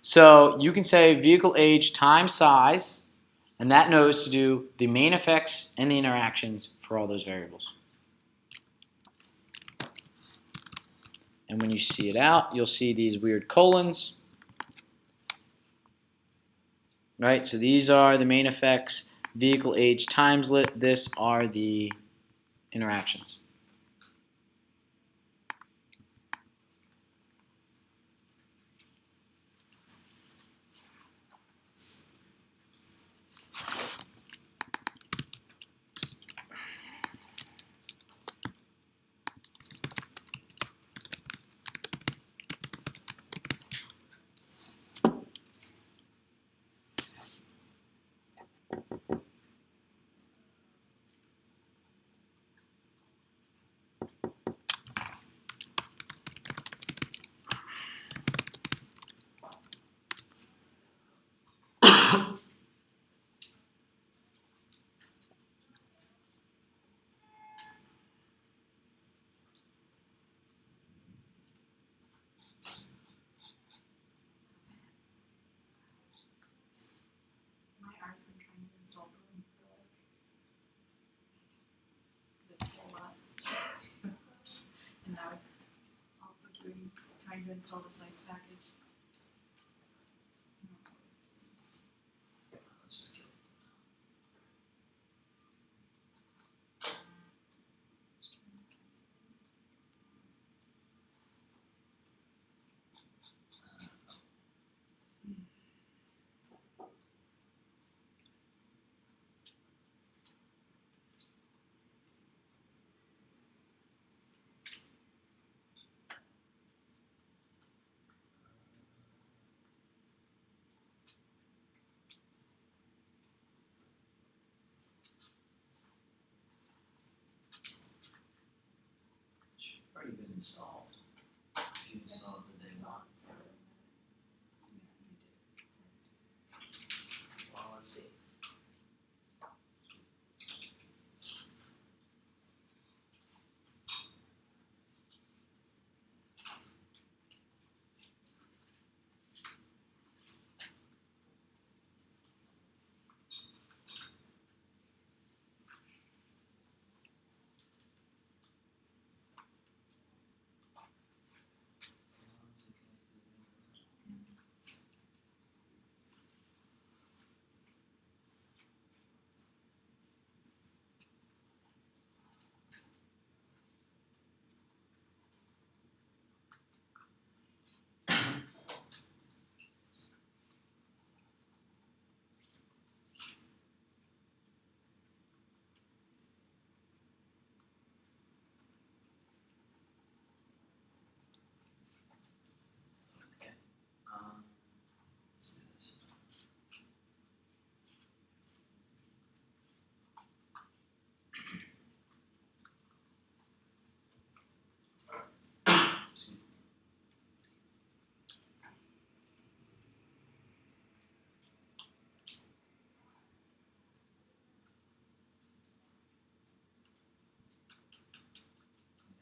So you can say vehicle age times size, and that knows to do the main effects and the interactions for all those variables. And when you see it out, you'll see these weird colons. Right, so these are the main effects, vehicle age times lit, this are the interactions. installed room for like this whole last. And now it's also trying to install the site package. Let's just get already been installed. If you installed the day one. Well, let's see. Okay. Let's do this. Excuse me.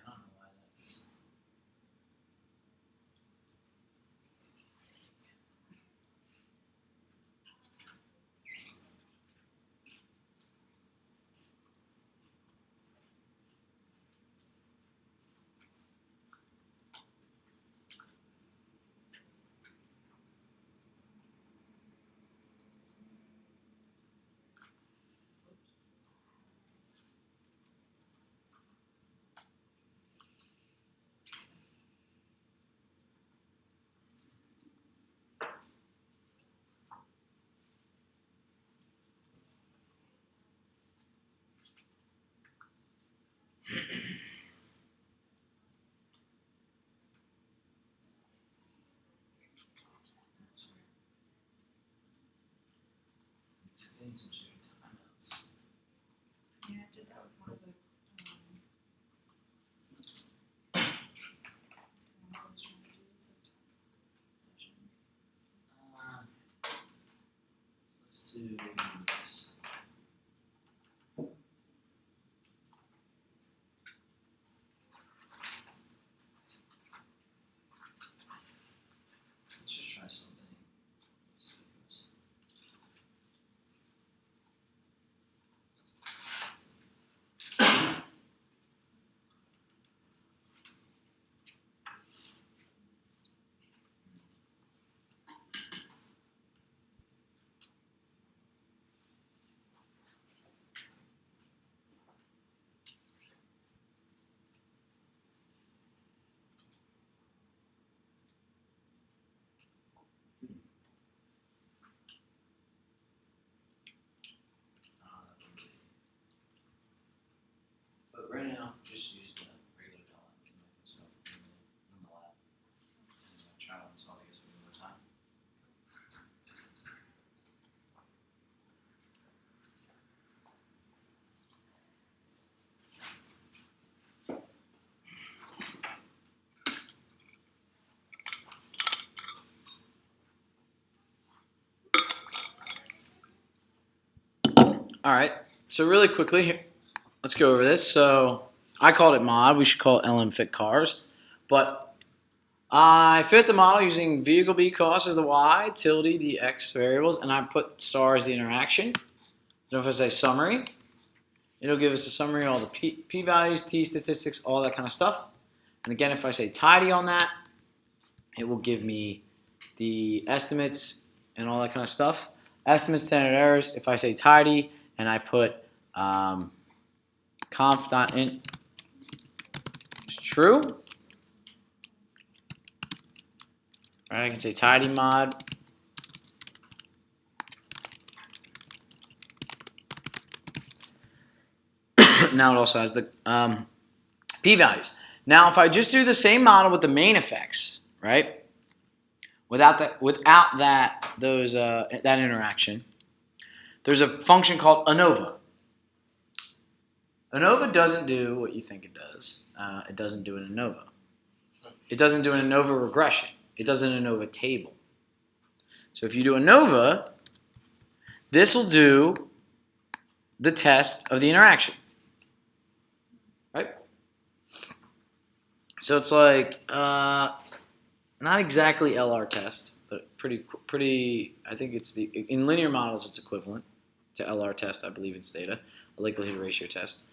I don't know why that's. It's getting some sort of timeouts. Yeah, I did that with one of the, what I was trying to do was a session. Let's do this. Let's just try something. Let's do this. But right now, just use the regular dollar stuff in the lab. And try to install this one more time. All right, so really quickly, let's go over this. So I called it mod. We should call it LM fit cars. But I fit the model using vehicle B cost as the Y, tilde the X variables, and I put star as the interaction. So if I say summary, it'll give us a summary of all the p-values, t-statistics, all that kind of stuff. And again, if I say tidy on that, it will give me the estimates and all that kind of stuff. Estimate standard errors, if I say tidy and I put conf.int is true, right, I can say tidy mod. Now it also has the p-values. Now if I just do the same model with the main effects, right, without that interaction, there's a function called ANOVA. ANOVA doesn't do what you think it does. It doesn't do an ANOVA. It doesn't do an ANOVA regression. It does an ANOVA table. So if you do ANOVA, this will do the test of the interaction. Right? So it's like not exactly LR test, but pretty. I think it's in linear models it's equivalent to LR test. I believe in Stata, a likelihood ratio test.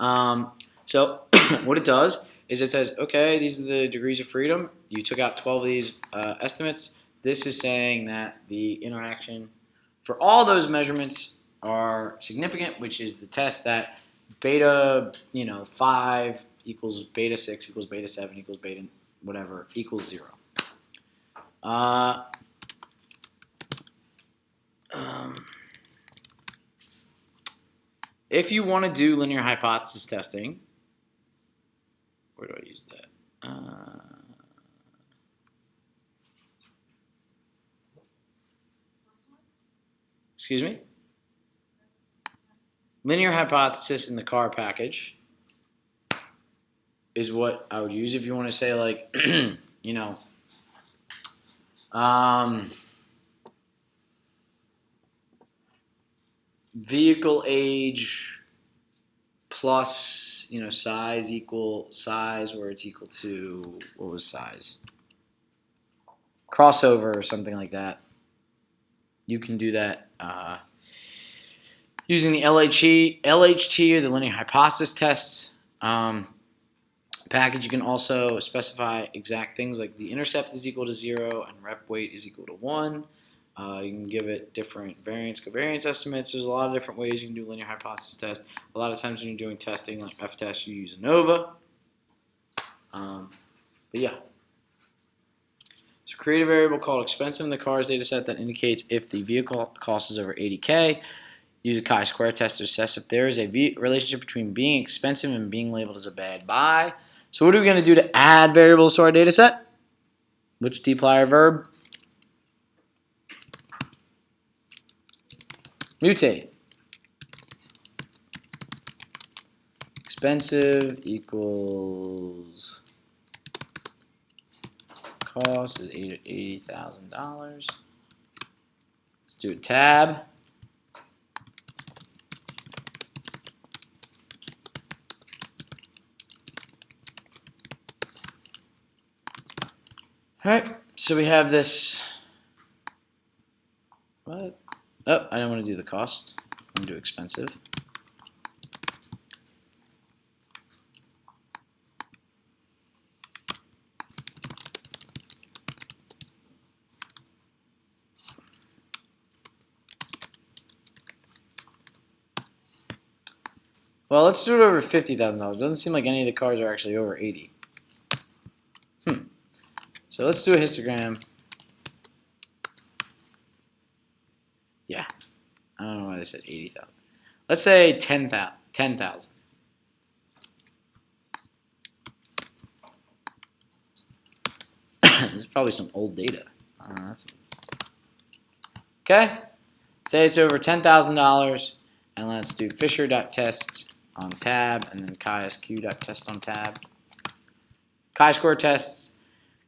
So what it does is it says, okay, these are the degrees of freedom. You took out 12 of these estimates. This is saying that the interaction for all those measurements are significant, which is the test that beta 5 equals beta 6 equals beta 7 equals beta whatever equals 0. If you want to do linear hypothesis testing, where do I use that? Excuse me? Linear hypothesis in the car package is what I would use if you want to say, like, vehicle age plus, size equal size where it's equal to, what was size? Crossover or something like that. You can do that using the LHT or the linear hypothesis tests package. You can also specify exact things like the intercept is equal to 0 and rep weight is equal to 1. You can give it different variance, covariance estimates. There's a lot of different ways you can do linear hypothesis test. A lot of times when you're doing testing like F-test, you use ANOVA. But yeah. So create a variable called expensive in the cars data set that indicates if the vehicle cost is over 80K. Use a chi-square test to assess if there is a relationship between being expensive and being labeled as a bad buy. So what are we going to do to add variables to our data set? Which dplyr verb? Mutate. Expensive equals cost is $80,000. Let's do a tab. All right, so we have this. What? Oh, I don't want to do the cost. I'm going to do expensive. Well, let's do it over $50,000. Doesn't seem like any of the cars are actually over 80. So let's do a histogram. Yeah, I don't know why they said 80,000. Let's say 10,000. This is probably some old data. Okay, say it's over $10,000, and let's do Fisher.test on tab, and then chi-sq.test on tab. Chi-square tests.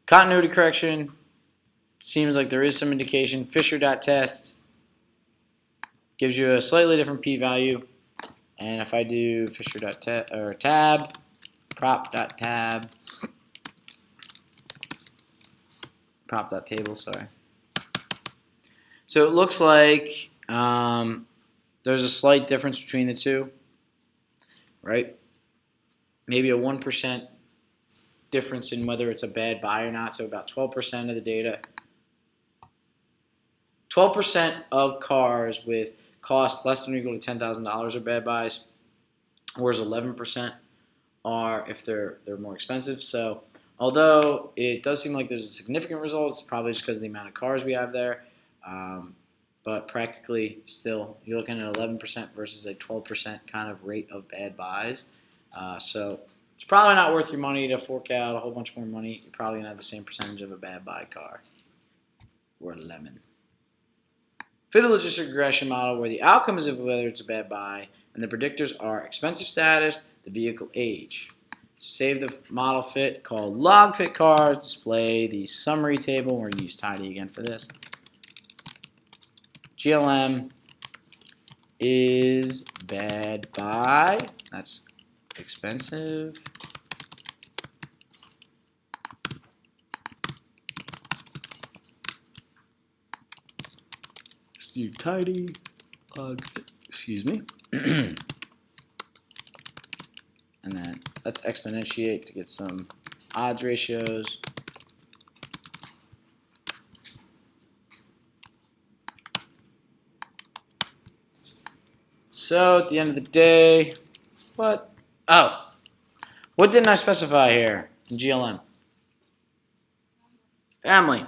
Continuity correction, seems like there is some indication. Fisher.test gives you a slightly different p-value. And if I do Fisher.tab, prop.tab, prop.table, sorry. So it looks like there's a slight difference between the two, right? Maybe a 1% difference in whether it's a bad buy or not. So about 12% of the data, 12% of cars with cost less than or equal to $10,000 are bad buys, whereas 11% are if they're more expensive. So although it does seem like there's a significant result, it's probably just because of the amount of cars we have there. But practically still, you're looking at 11% versus a 12% kind of rate of bad buys. So it's probably not worth your money to fork out a whole bunch more money. You're probably going to have the same percentage of a bad buy car or a lemon. Fit a logistic regression model where the outcome is of whether it's a bad buy, and the predictors are expensive status, the vehicle age. So save the model fit called log fit cars, display the summary table. We're going to use tidy again for this. GLM is bad buy. That's expensive. Let's do tidy. Excuse me. And then let's exponentiate to get some odds ratios. So at the end of the day, what didn't I specify here in GLM? Family.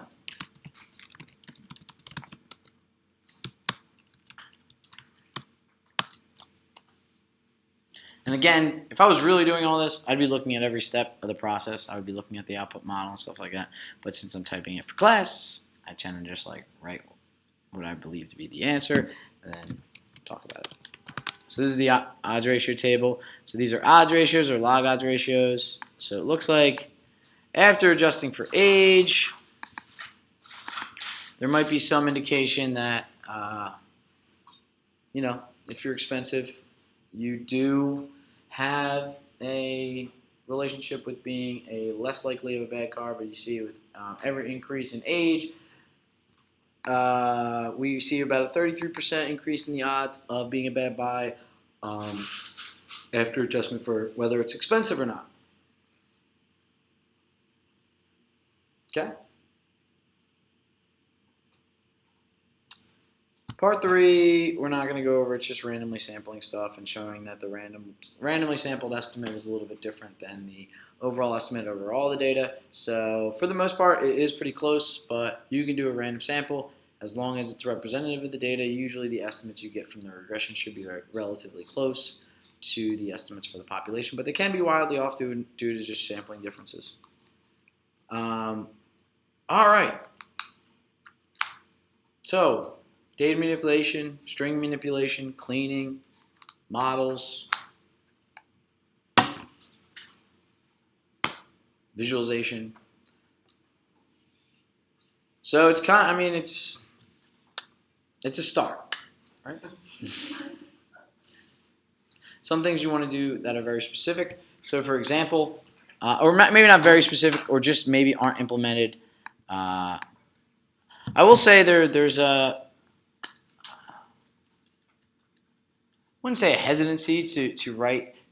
And again, if I was really doing all this, I'd be looking at every step of the process. I would be looking at the output model and stuff like that. But since I'm typing it for class, I tend to just like write what I believe to be the answer and then talk about it. So this is the odds ratio table. So these are odds ratios or log odds ratios. So it looks like after adjusting for age, there might be some indication that, if you're expensive, you do have a relationship with being a less likely of a bad car, but you see with every increase in age, we see about a 33% increase in the odds of being a bad buy after adjustment for whether it's expensive or not. Okay? Part 3, we're not going to go over. It's just randomly sampling stuff and showing that the randomly sampled estimate is a little bit different than the overall estimate over all the data. So for the most part, it is pretty close, but you can do a random sample. As long as it's representative of the data, usually the estimates you get from the regression should be relatively close to the estimates for the population, but they can be wildly off due to just sampling differences. All right. So data manipulation, string manipulation, cleaning, models, visualization. So it's it's a start, right? Some things you want to do that are very specific. So for example, or maybe not very specific, or just maybe aren't implemented. I will say there's a, I wouldn't say a hesitancy to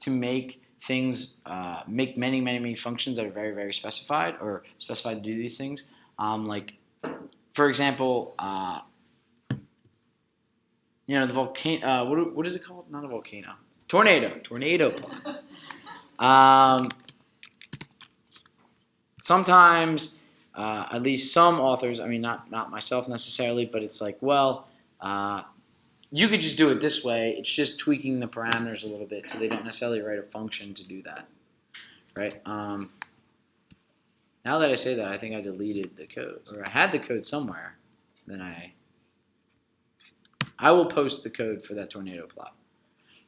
make things, make many functions that are very, very specified or specified to do these things. Like, for example, the volcano, what is it called? Not a volcano. Tornado plot. Sometimes, at least some authors, I mean, not myself necessarily, but it's like, well, you could just do it this way. It's just tweaking the parameters a little bit, so they don't necessarily write a function to do that, right? Now that I say that, I think I deleted the code, or I had the code somewhere. Then I will post the code for that tornado plot.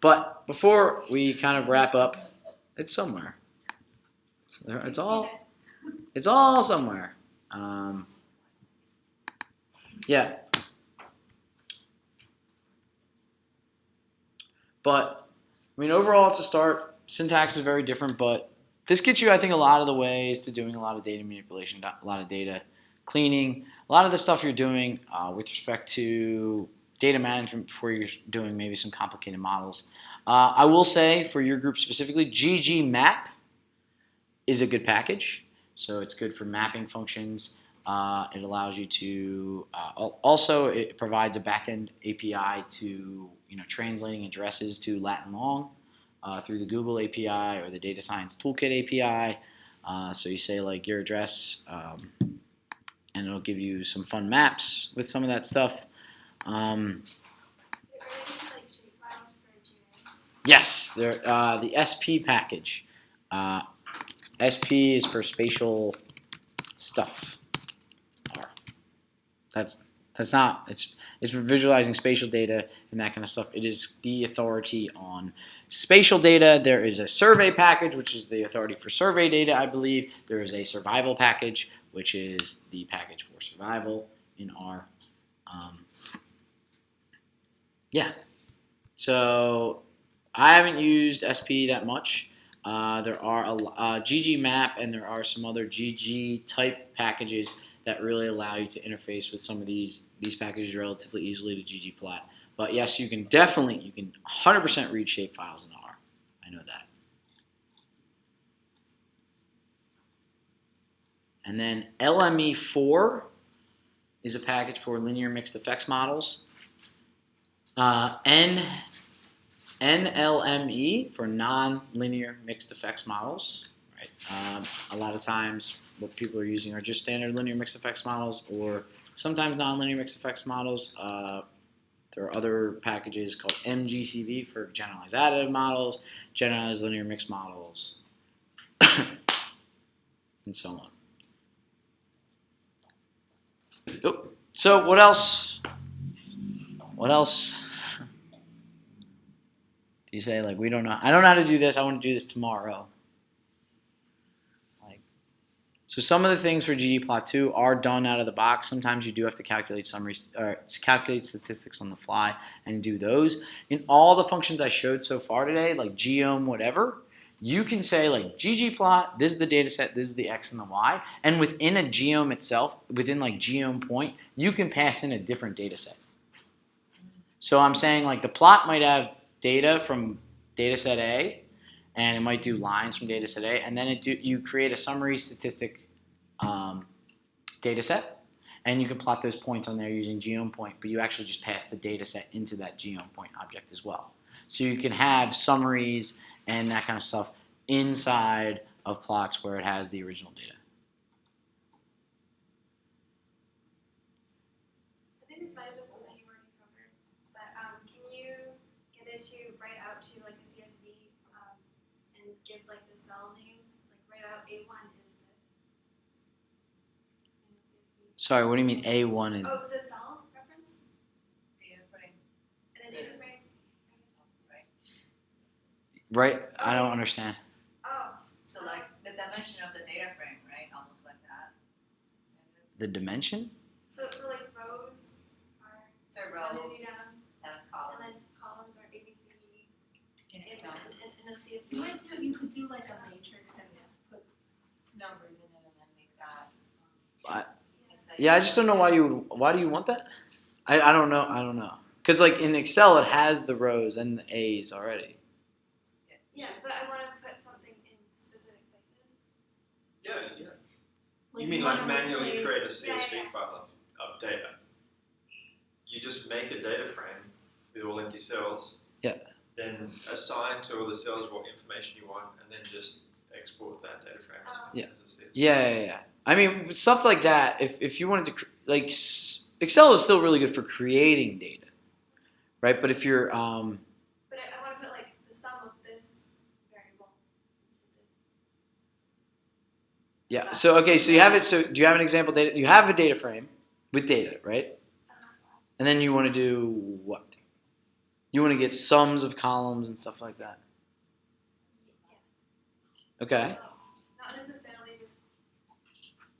But before we kind of wrap up, it's somewhere. It's all somewhere. Yeah. But, I mean, overall, it's a start. Syntax is very different, but this gets you, I think, a lot of the ways to doing a lot of data manipulation, a lot of data cleaning, a lot of the stuff you're doing with respect to data management before you're doing maybe some complicated models. I will say for your group specifically, ggmap is a good package. So it's good for mapping functions. It allows you to also it provides a backend API to translating addresses to Latin long through the Google API or the Data Science Toolkit API. So you say like your address, and it'll give you some fun maps with some of that stuff. Yes, the SP package. SP is for spatial stuff. That's not. It's for visualizing spatial data and that kind of stuff. It is the authority on spatial data. There is a survey package, which is the authority for survey data, I believe. There is a survival package, which is the package for survival in R. Yeah. So I haven't used SP that much. There are a ggmap and there are some other GG type packages that really allow you to interface with some of these packages relatively easily to ggplot. But yes, you can 100% read shape files in R. I know that. And then LME4 is a package for linear mixed effects models. NLME for non-linear mixed effects models. Right? A lot of times what people are using are just standard linear mixed effects models or sometimes non-linear mixed effects models. There are other packages called MGCV for generalized additive models, generalized linear mixed models, and so on. Oh, so what else? What else? Do you say like we don't know? I don't know how to do this. I want to do this tomorrow. So some of the things for ggplot2 are done out of the box. Sometimes you do have to calculate calculate statistics on the fly and do those. In all the functions I showed so far today, like geom, whatever, you can say like ggplot, this is the data set, this is the x and the y, and within a geom itself, within like geom point, you can pass in a different data set. So I'm saying like the plot might have data from data set A, and it might do lines from data set A, and then you create a summary statistic data set, and you can plot those points on there using geom point, but you actually just pass the data set into that geom point object as well. So you can have summaries and that kind of stuff inside of plots where it has the original data. I think this might have been something you already covered, but can you get it to write out to like a CSV and give like the cell names, like write out A1 is this in the CSV. Sorry, what do you mean A1 is? Oh, the cell reference Data frame. and a data frame. Right? I don't understand. Oh, So like the dimension of the data frame, right? Almost like that. The dimension? so like rows are So one row, is you down, seventh and column. then columns are A, B, C, D, In in Excel. a CSV. You could do like a matrix and put numbers in it and then make that. Yeah, I just don't know why do you want that? I don't know. Because like in Excel it has the rows and the A's already. Yeah, but I want to put something in specific places. Yeah. Like You mean one like of manually those- create a CSV yeah. file of data? You just make a data frame with all empty cells. Yeah. Then assign to all the cells what information you want, and then just export that data frame as a CSV. Yeah. I mean, stuff like that. If you wanted to, like, Excel is still really good for creating data, right? But if you're, But I want to put like the sum of this variable into this. yeah. So okay, so you have it. So do you have an example data? You have a data frame with data, right? And then you want to do what? You want to get sums of columns and stuff like that. Yes. Okay. Not necessarily.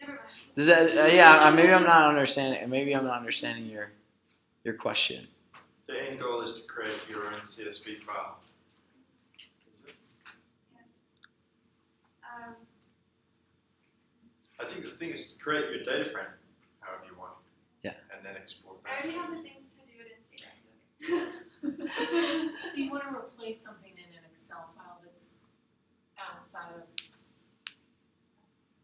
Never mind. Does that? Maybe I'm not understanding. Maybe I'm not understanding your question. The end goal is to create your own CSV file. Is it? I think the thing is create your data frame however you want. Yeah. And then export I that. already have the thing to do it in data. So you want to replace something in an Excel file that's outside of, do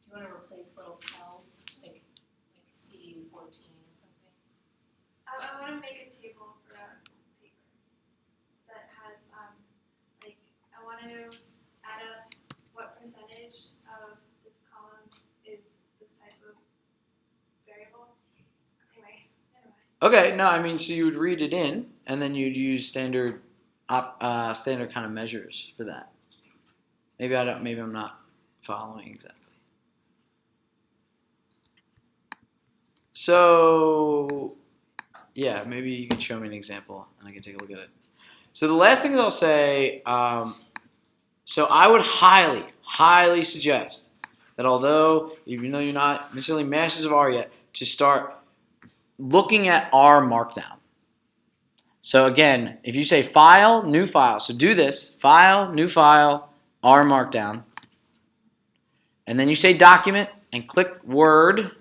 you want to replace little cells, like C14 or something? I want to make a table for a paper that has, like, I want to add up what percentage of this column is this type of variable. Anyway, never mind. Okay, no, I mean, so you would read it in, and then you'd use standard kind of measures for that. Maybe I'm not following exactly. So, yeah, maybe you can show me an example, and I can take a look at it. So the last thing that I'll say, so I would highly, highly suggest that even though you're not necessarily masters of R yet, to start looking at R Markdown. So again, if you say File, New File, so do this, File, New File, R Markdown, and then you say Document and click Word,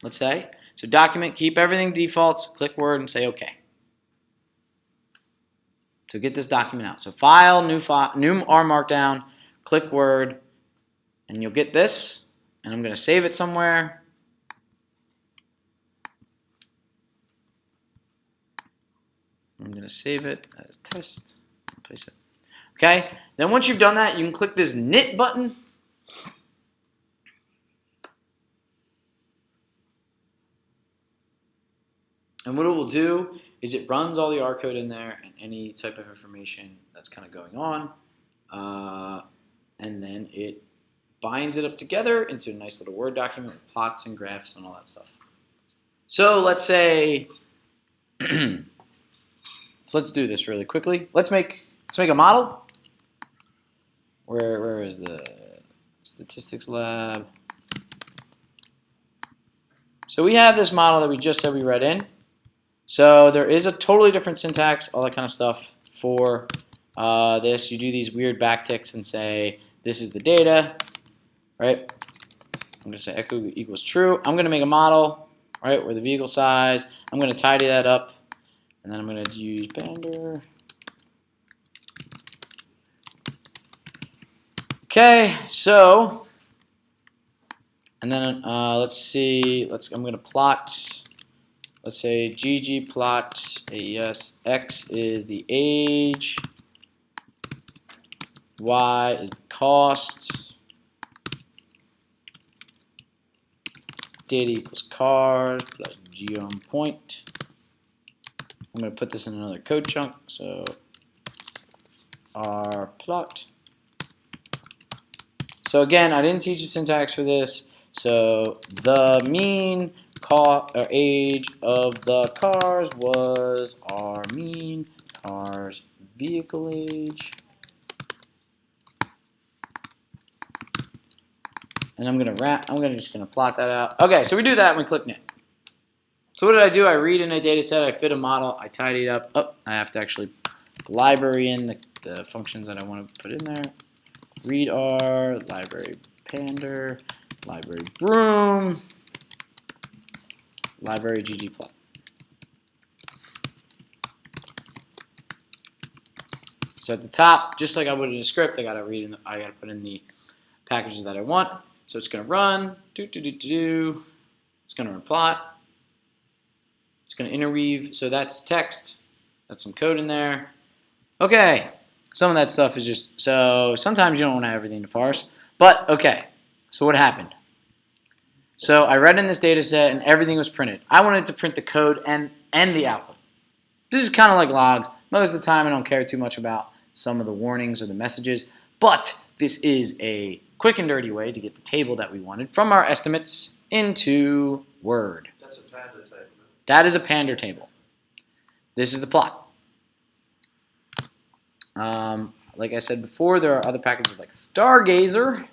let's say. So Document, keep everything defaults, click Word and say OK. So get this document out. So File, New R Markdown, click Word, and you'll get this, and I'm going to save it somewhere. I'm going to save it as test, place it. Okay, then once you've done that, you can click this knit button. And what it will do is it runs all the R code in there and any type of information that's kind of going on. And then it binds it up together into a nice little Word document with plots and graphs and all that stuff. So let's say, so let's do this really quickly. Let's make a model. Where is the statistics lab? So we have this model that we just said we read in. So there is a totally different syntax, all that kind of stuff for this. You do these weird backticks and say this is the data, right? I'm going to say echo equals true. I'm going to make a model, right, where the vehicle size. I'm going to tidy that up, and then I'm going to use Bander. Okay, so, and then let's see. I'm going to plot. Let's say ggplot AES. X is the age. Y is the cost. Data equals cars plus geom point. I'm going to put this in another code chunk. So R plot. So again, I didn't teach the syntax for this. So the mean age of the cars was our mean cars vehicle age. And I'm just gonna plot that out. Okay, so we do that and we click knit. So what did I do? I read in a data set, I fit a model, I tidy it up. Oh, I have to actually library in the functions that I want to put in there. Read R, library pander, library broom, library ggplot. So at the top, just like I would in a script, I gotta put in the packages that I want. So it's gonna run, it's gonna run plot, it's gonna interweave. So that's text, that's some code in there. Okay, some of that stuff is just, so sometimes you don't want to have everything to parse, but okay. So what happened? So I read in this data set and everything was printed. I wanted to print the code and the output. This is kind of like logs. Most of the time I don't care too much about some of the warnings or the messages, but this is a quick and dirty way to get the table that we wanted from our estimates into Word. That's a panda table. That is a pander table. This is the plot. Like I said before, there are other packages like Stargazer.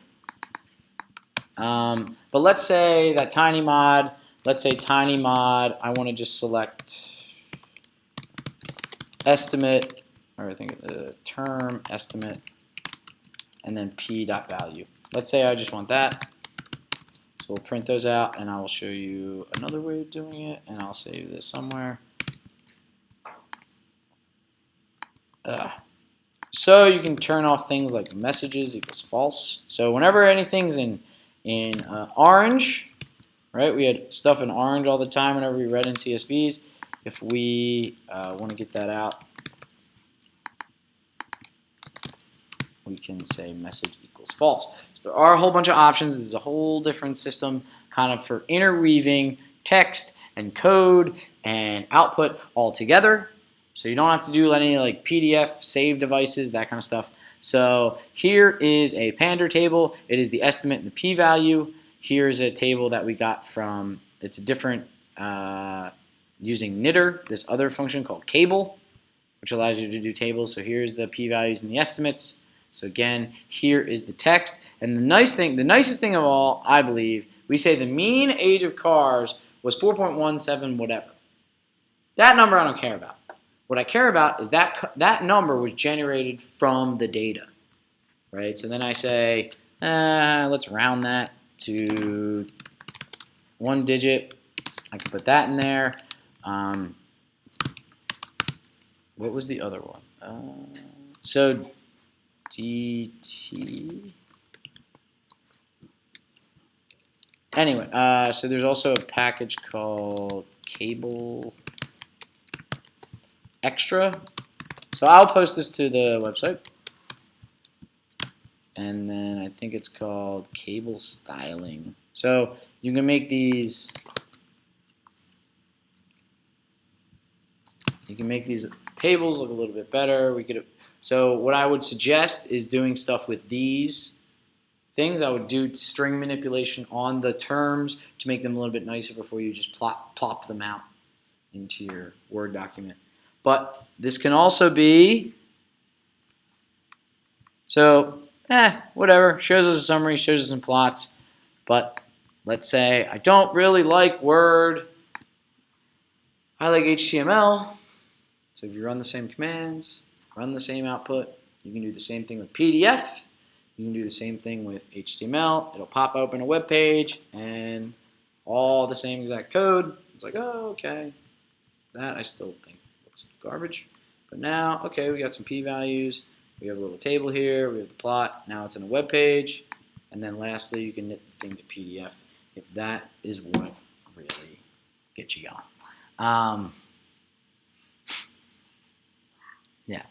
But let's say that tiny mod, I want to just select estimate, or I think the term estimate, and then p.value. Let's say I just want that. So we'll print those out, and I will show you another way of doing it, and I'll save this somewhere. So you can turn off things like messages equals false. So whenever anything's in orange, right? We had stuff in orange all the time whenever we read in CSVs. If we want to get that out, we can say message equals false. So there are a whole bunch of options. This is a whole different system kind of for interweaving text and code and output all together. So you don't have to do any like PDF, save devices, that kind of stuff. So here is a Pander table. It is the estimate and the p-value. Here's a table that we got from, it's a different, using knitter, this other function called cable, which allows you to do tables. So here's the p-values and the estimates. So again, here is the text. And the nicest thing of all, I believe, we say the mean age of cars was 4.17 whatever. That number I don't care about. What I care about is that number was generated from the data, right? So then I say, let's round that to 1 digit. I can put that in there. What was the other one? So DT. Anyway, so there's also a package called Cable Extra. So I'll post this to the website. And then I think it's called Cable Styling. So you can make these. You can make these tables look a little bit better. So what I would suggest is doing stuff with these things. I would do string manipulation on the terms to make them a little bit nicer before you just plop them out into your Word document. But this can also be, so whatever, shows us a summary, shows us some plots. But let's say I don't really like Word, I like HTML. So if you run the same commands, run the same output, you can do the same thing with PDF. You can do the same thing with HTML. It'll pop open a web page and all the same exact code. It's like, oh, okay. That I still think looks garbage. But now, okay, we got some p-values. We have a little table here. We have the plot. Now it's in a web page. And then lastly, you can knit the thing to PDF if that is what really gets you going. Yeah.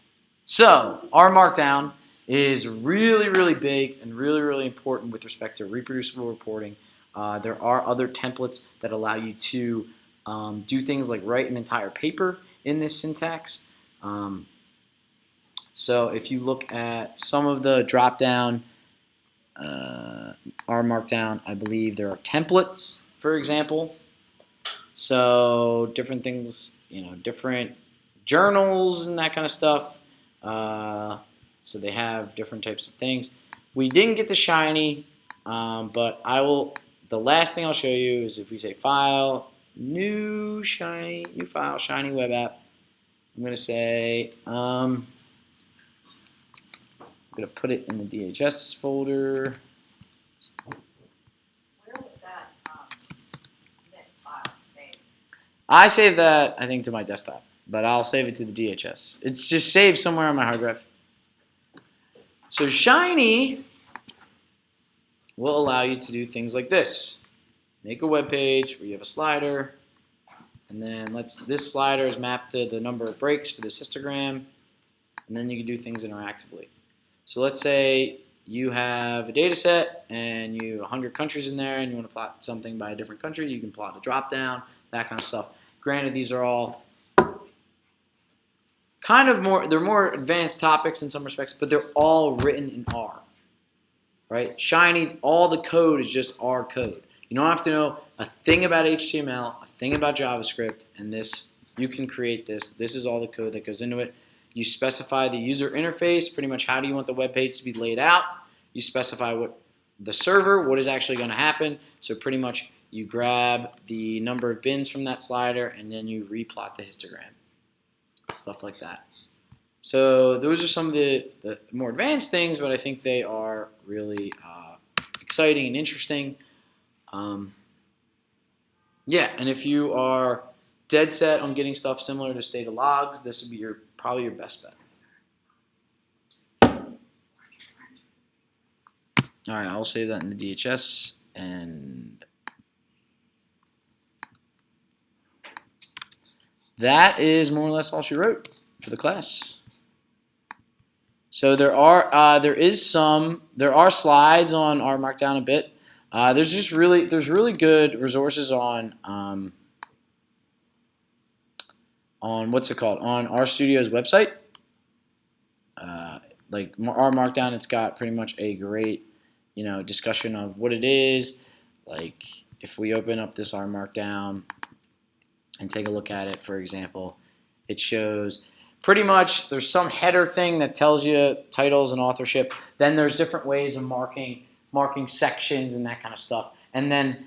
So our Markdown is really, really big and really, really important with respect to reproducible reporting. There are other templates that allow you to do things like write an entire paper in this syntax. So if you look at some of the drop-down, our Markdown, I believe there are templates, for example. So different things, different journals and that kind of stuff. So they have different types of things. We didn't get the shiny, but the last thing I'll show you is if we say file, new file, shiny web app. I'm going to say, I'm going to put it in the DHS folder. Where was that knit file saved? I saved that, I think, to my desktop, but I'll save it to the DHS. It's just saved somewhere on my hard drive. So Shiny will allow you to do things like this. Make a web page where you have a slider, and then this slider is mapped to the number of breaks for this histogram, and then you can do things interactively. So let's say you have a data set and you have 100 countries in there and you want to plot something by a different country. You can plot a drop down, that kind of stuff. Granted, these are all they're more advanced topics in some respects, but they're all written in R, right? Shiny, all the code is just R code. You don't have to know a thing about HTML, a thing about JavaScript, and you can create this. This is all the code that goes into it. You specify the user interface, pretty much how do you want the web page to be laid out. You specify what is actually going to happen. So pretty much you grab the number of bins from that slider and then you replot the histogram. Stuff like that. So those are some of the more advanced things, but I think they are really exciting and interesting. Yeah, and if you are dead set on getting stuff similar to Stata logs, this would be probably your best bet. All right, I'll save that in the DHS, and that is more or less all she wrote for the class. So there are slides on our Markdown a bit. There's really good resources on what's it called, on our studio's website. Like our Markdown, it's got pretty much a great discussion of what it is. Like if we open up this R Markdown and take a look at it, for example, it shows pretty much there's some header thing that tells you titles and authorship. Then there's different ways of marking sections and that kind of stuff. And then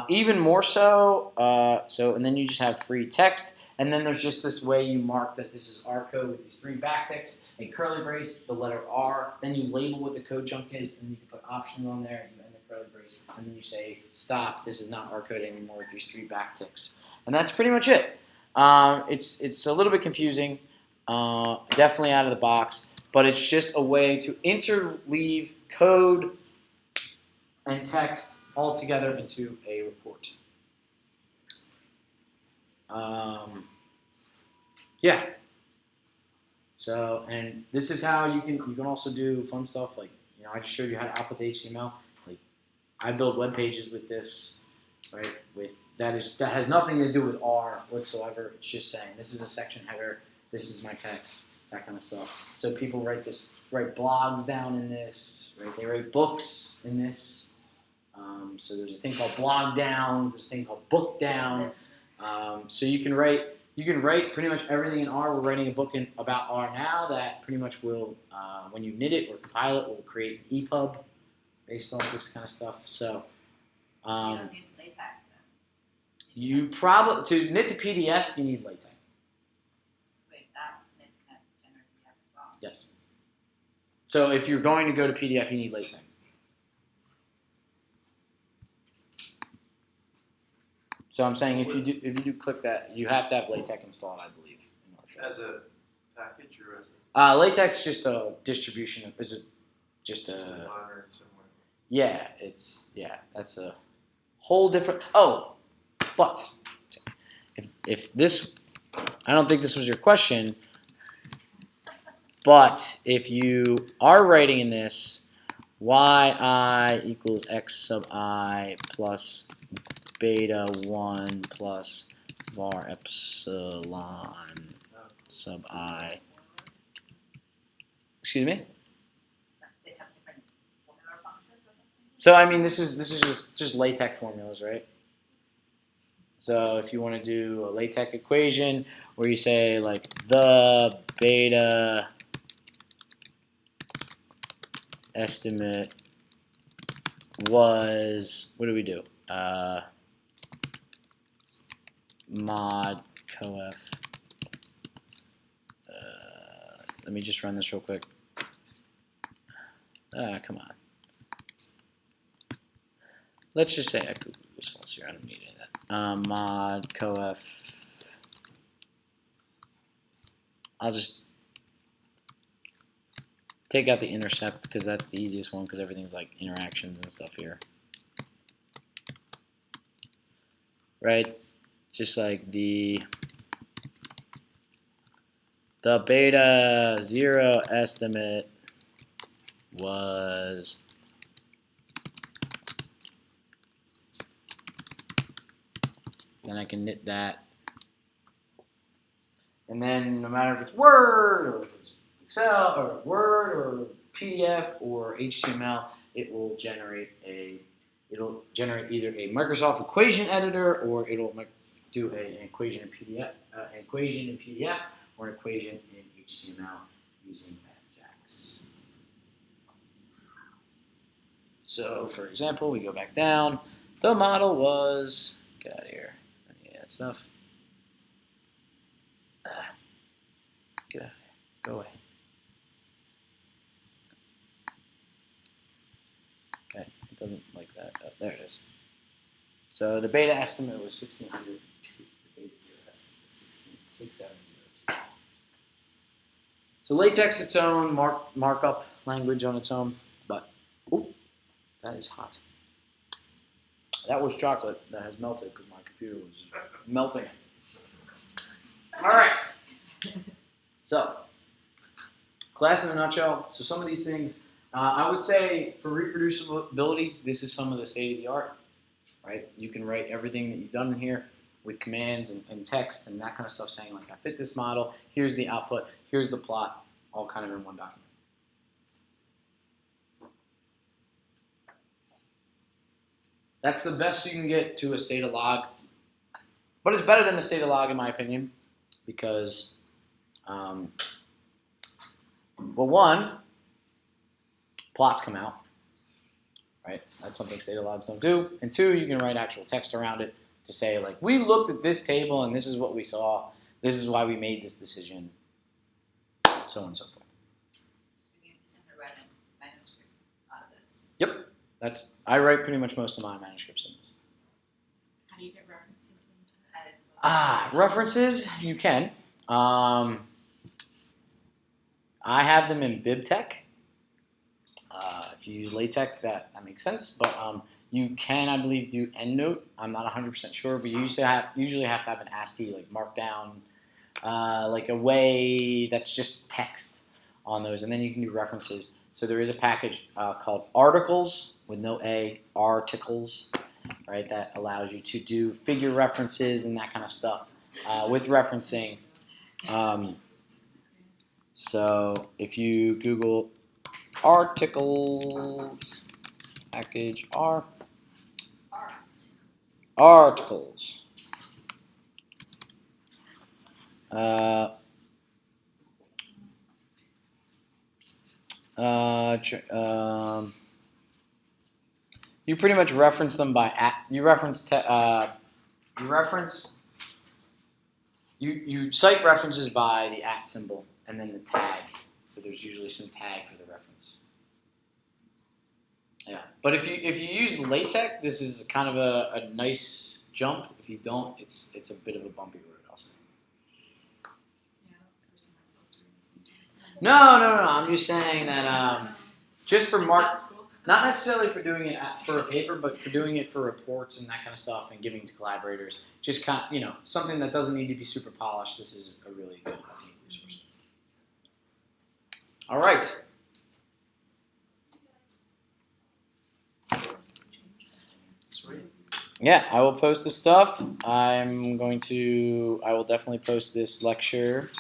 even more so, and then you just have free text. And then there's just this way you mark that this is our code with these 3 backticks, a curly brace, the letter R. Then you label what the code chunk is, and you can put optional on there. You end the curly brace, and then you say stop. This is not our code anymore with these 3 backticks. And that's pretty much it. It's a little bit confusing, definitely out of the box, but it's just a way to interleave code and text all together into a report. Yeah. So, and this is how you can also do fun stuff like I just showed you how to output the HTML. Like I build web pages with this, right? That has nothing to do with R whatsoever. It's just saying this is a section header, this is my text, that kind of stuff. So people write blogs down in this, right? They write books in this. So there's a thing called blog down, there's a thing called book down. So you can write pretty much everything in R. We're writing a book about R now that pretty much will, when you knit it or compile it, will create an EPUB based on this kind of stuff. So You don't need latex then. you probably, to knit the PDF, you need LaTeX. Wait, that knit can generate PDF as well. Yes. So if you're going to go to PDF, you need LaTeX. So I'm saying if you do click that, you have to have LaTeX installed, I believe. As a package or as a LaTeX is just a distribution. Just a minor somewhere? Yeah, that's a whole different. Oh, but if this, I don't think this was your question, but if you are writing in this, yi equals x sub I plus beta 1 plus var epsilon sub I. Excuse me? They have different formula functions or something? So I mean this is just LaTeX formulas, right? So if you want to do a LaTeX equation where you say like the beta estimate was, what do we do? Mod coef. Let me just run this real quick. Come on. Let's just say I could do this false here. I don't need any of that. Mod coef. I'll just take out the intercept because that's the easiest one because everything's like interactions and stuff here. Right? Just like the beta 0 estimate was then I can knit that. And then no matter if it's Word or if it's Excel or Word or PDF or HTML, it will generate either a Microsoft equation editor or it'll do an equation in PDF, or an equation in HTML using mathjax. So, for example, we go back down. The model was, get out of here. I need that stuff. Get out of here. Go away. Okay, it doesn't like that. Oh, there it is. So the beta estimate was 1602. The beta 0 estimate was 6702. So LaTeX its own markup language on its own, but That is hot. That was chocolate that has melted because my computer was melting it. All right. So, class in a nutshell. So some of these things, I would say for reproducibility, this is some of the state of the art, right? You can write everything that you've done in here with commands and text and that kind of stuff saying like, I fit this model, here's the output, here's the plot, all kind of in one document. That's the best you can get to a Stata log, but it's better than a Stata log in my opinion, because, well, one, plots come out, right? That's something Stata logs don't do. And two, you can write actual text around it to say like, we looked at this table and this is what we saw. This is why we made this decision, so on and so forth. You simply write a manuscript out of this. Yep, I write pretty much most of my manuscripts in this. How do you get references into that? References, you can. I have them in BibTeX. If you use LaTeX, that makes sense. But you can, I believe, do EndNote. I'm not 100% sure, but you usually have to have an ASCII, like Markdown, like a way that's just text on those, and then you can do references. So there is a package called Articles with no A, Articles, right? That allows you to do figure references and that kind of stuff with referencing. So if you Google articles, package articles. You pretty much reference them by you cite references by the @ symbol and then the tag. So there's usually some tag for the reference. Yeah, but if you use LaTeX, this is kind of a nice jump. If you don't, it's a bit of a bumpy road, I'll say. Yeah, I don't foresee myself doing this. No. I'm just saying that just for Sounds cool. not necessarily for doing it for a paper, but for doing it for reports and that kind of stuff and giving to collaborators. Just kind of, something that doesn't need to be super polished. This is a really good resource. All right. Sweet. Yeah, I will post this stuff. I will definitely post this lecture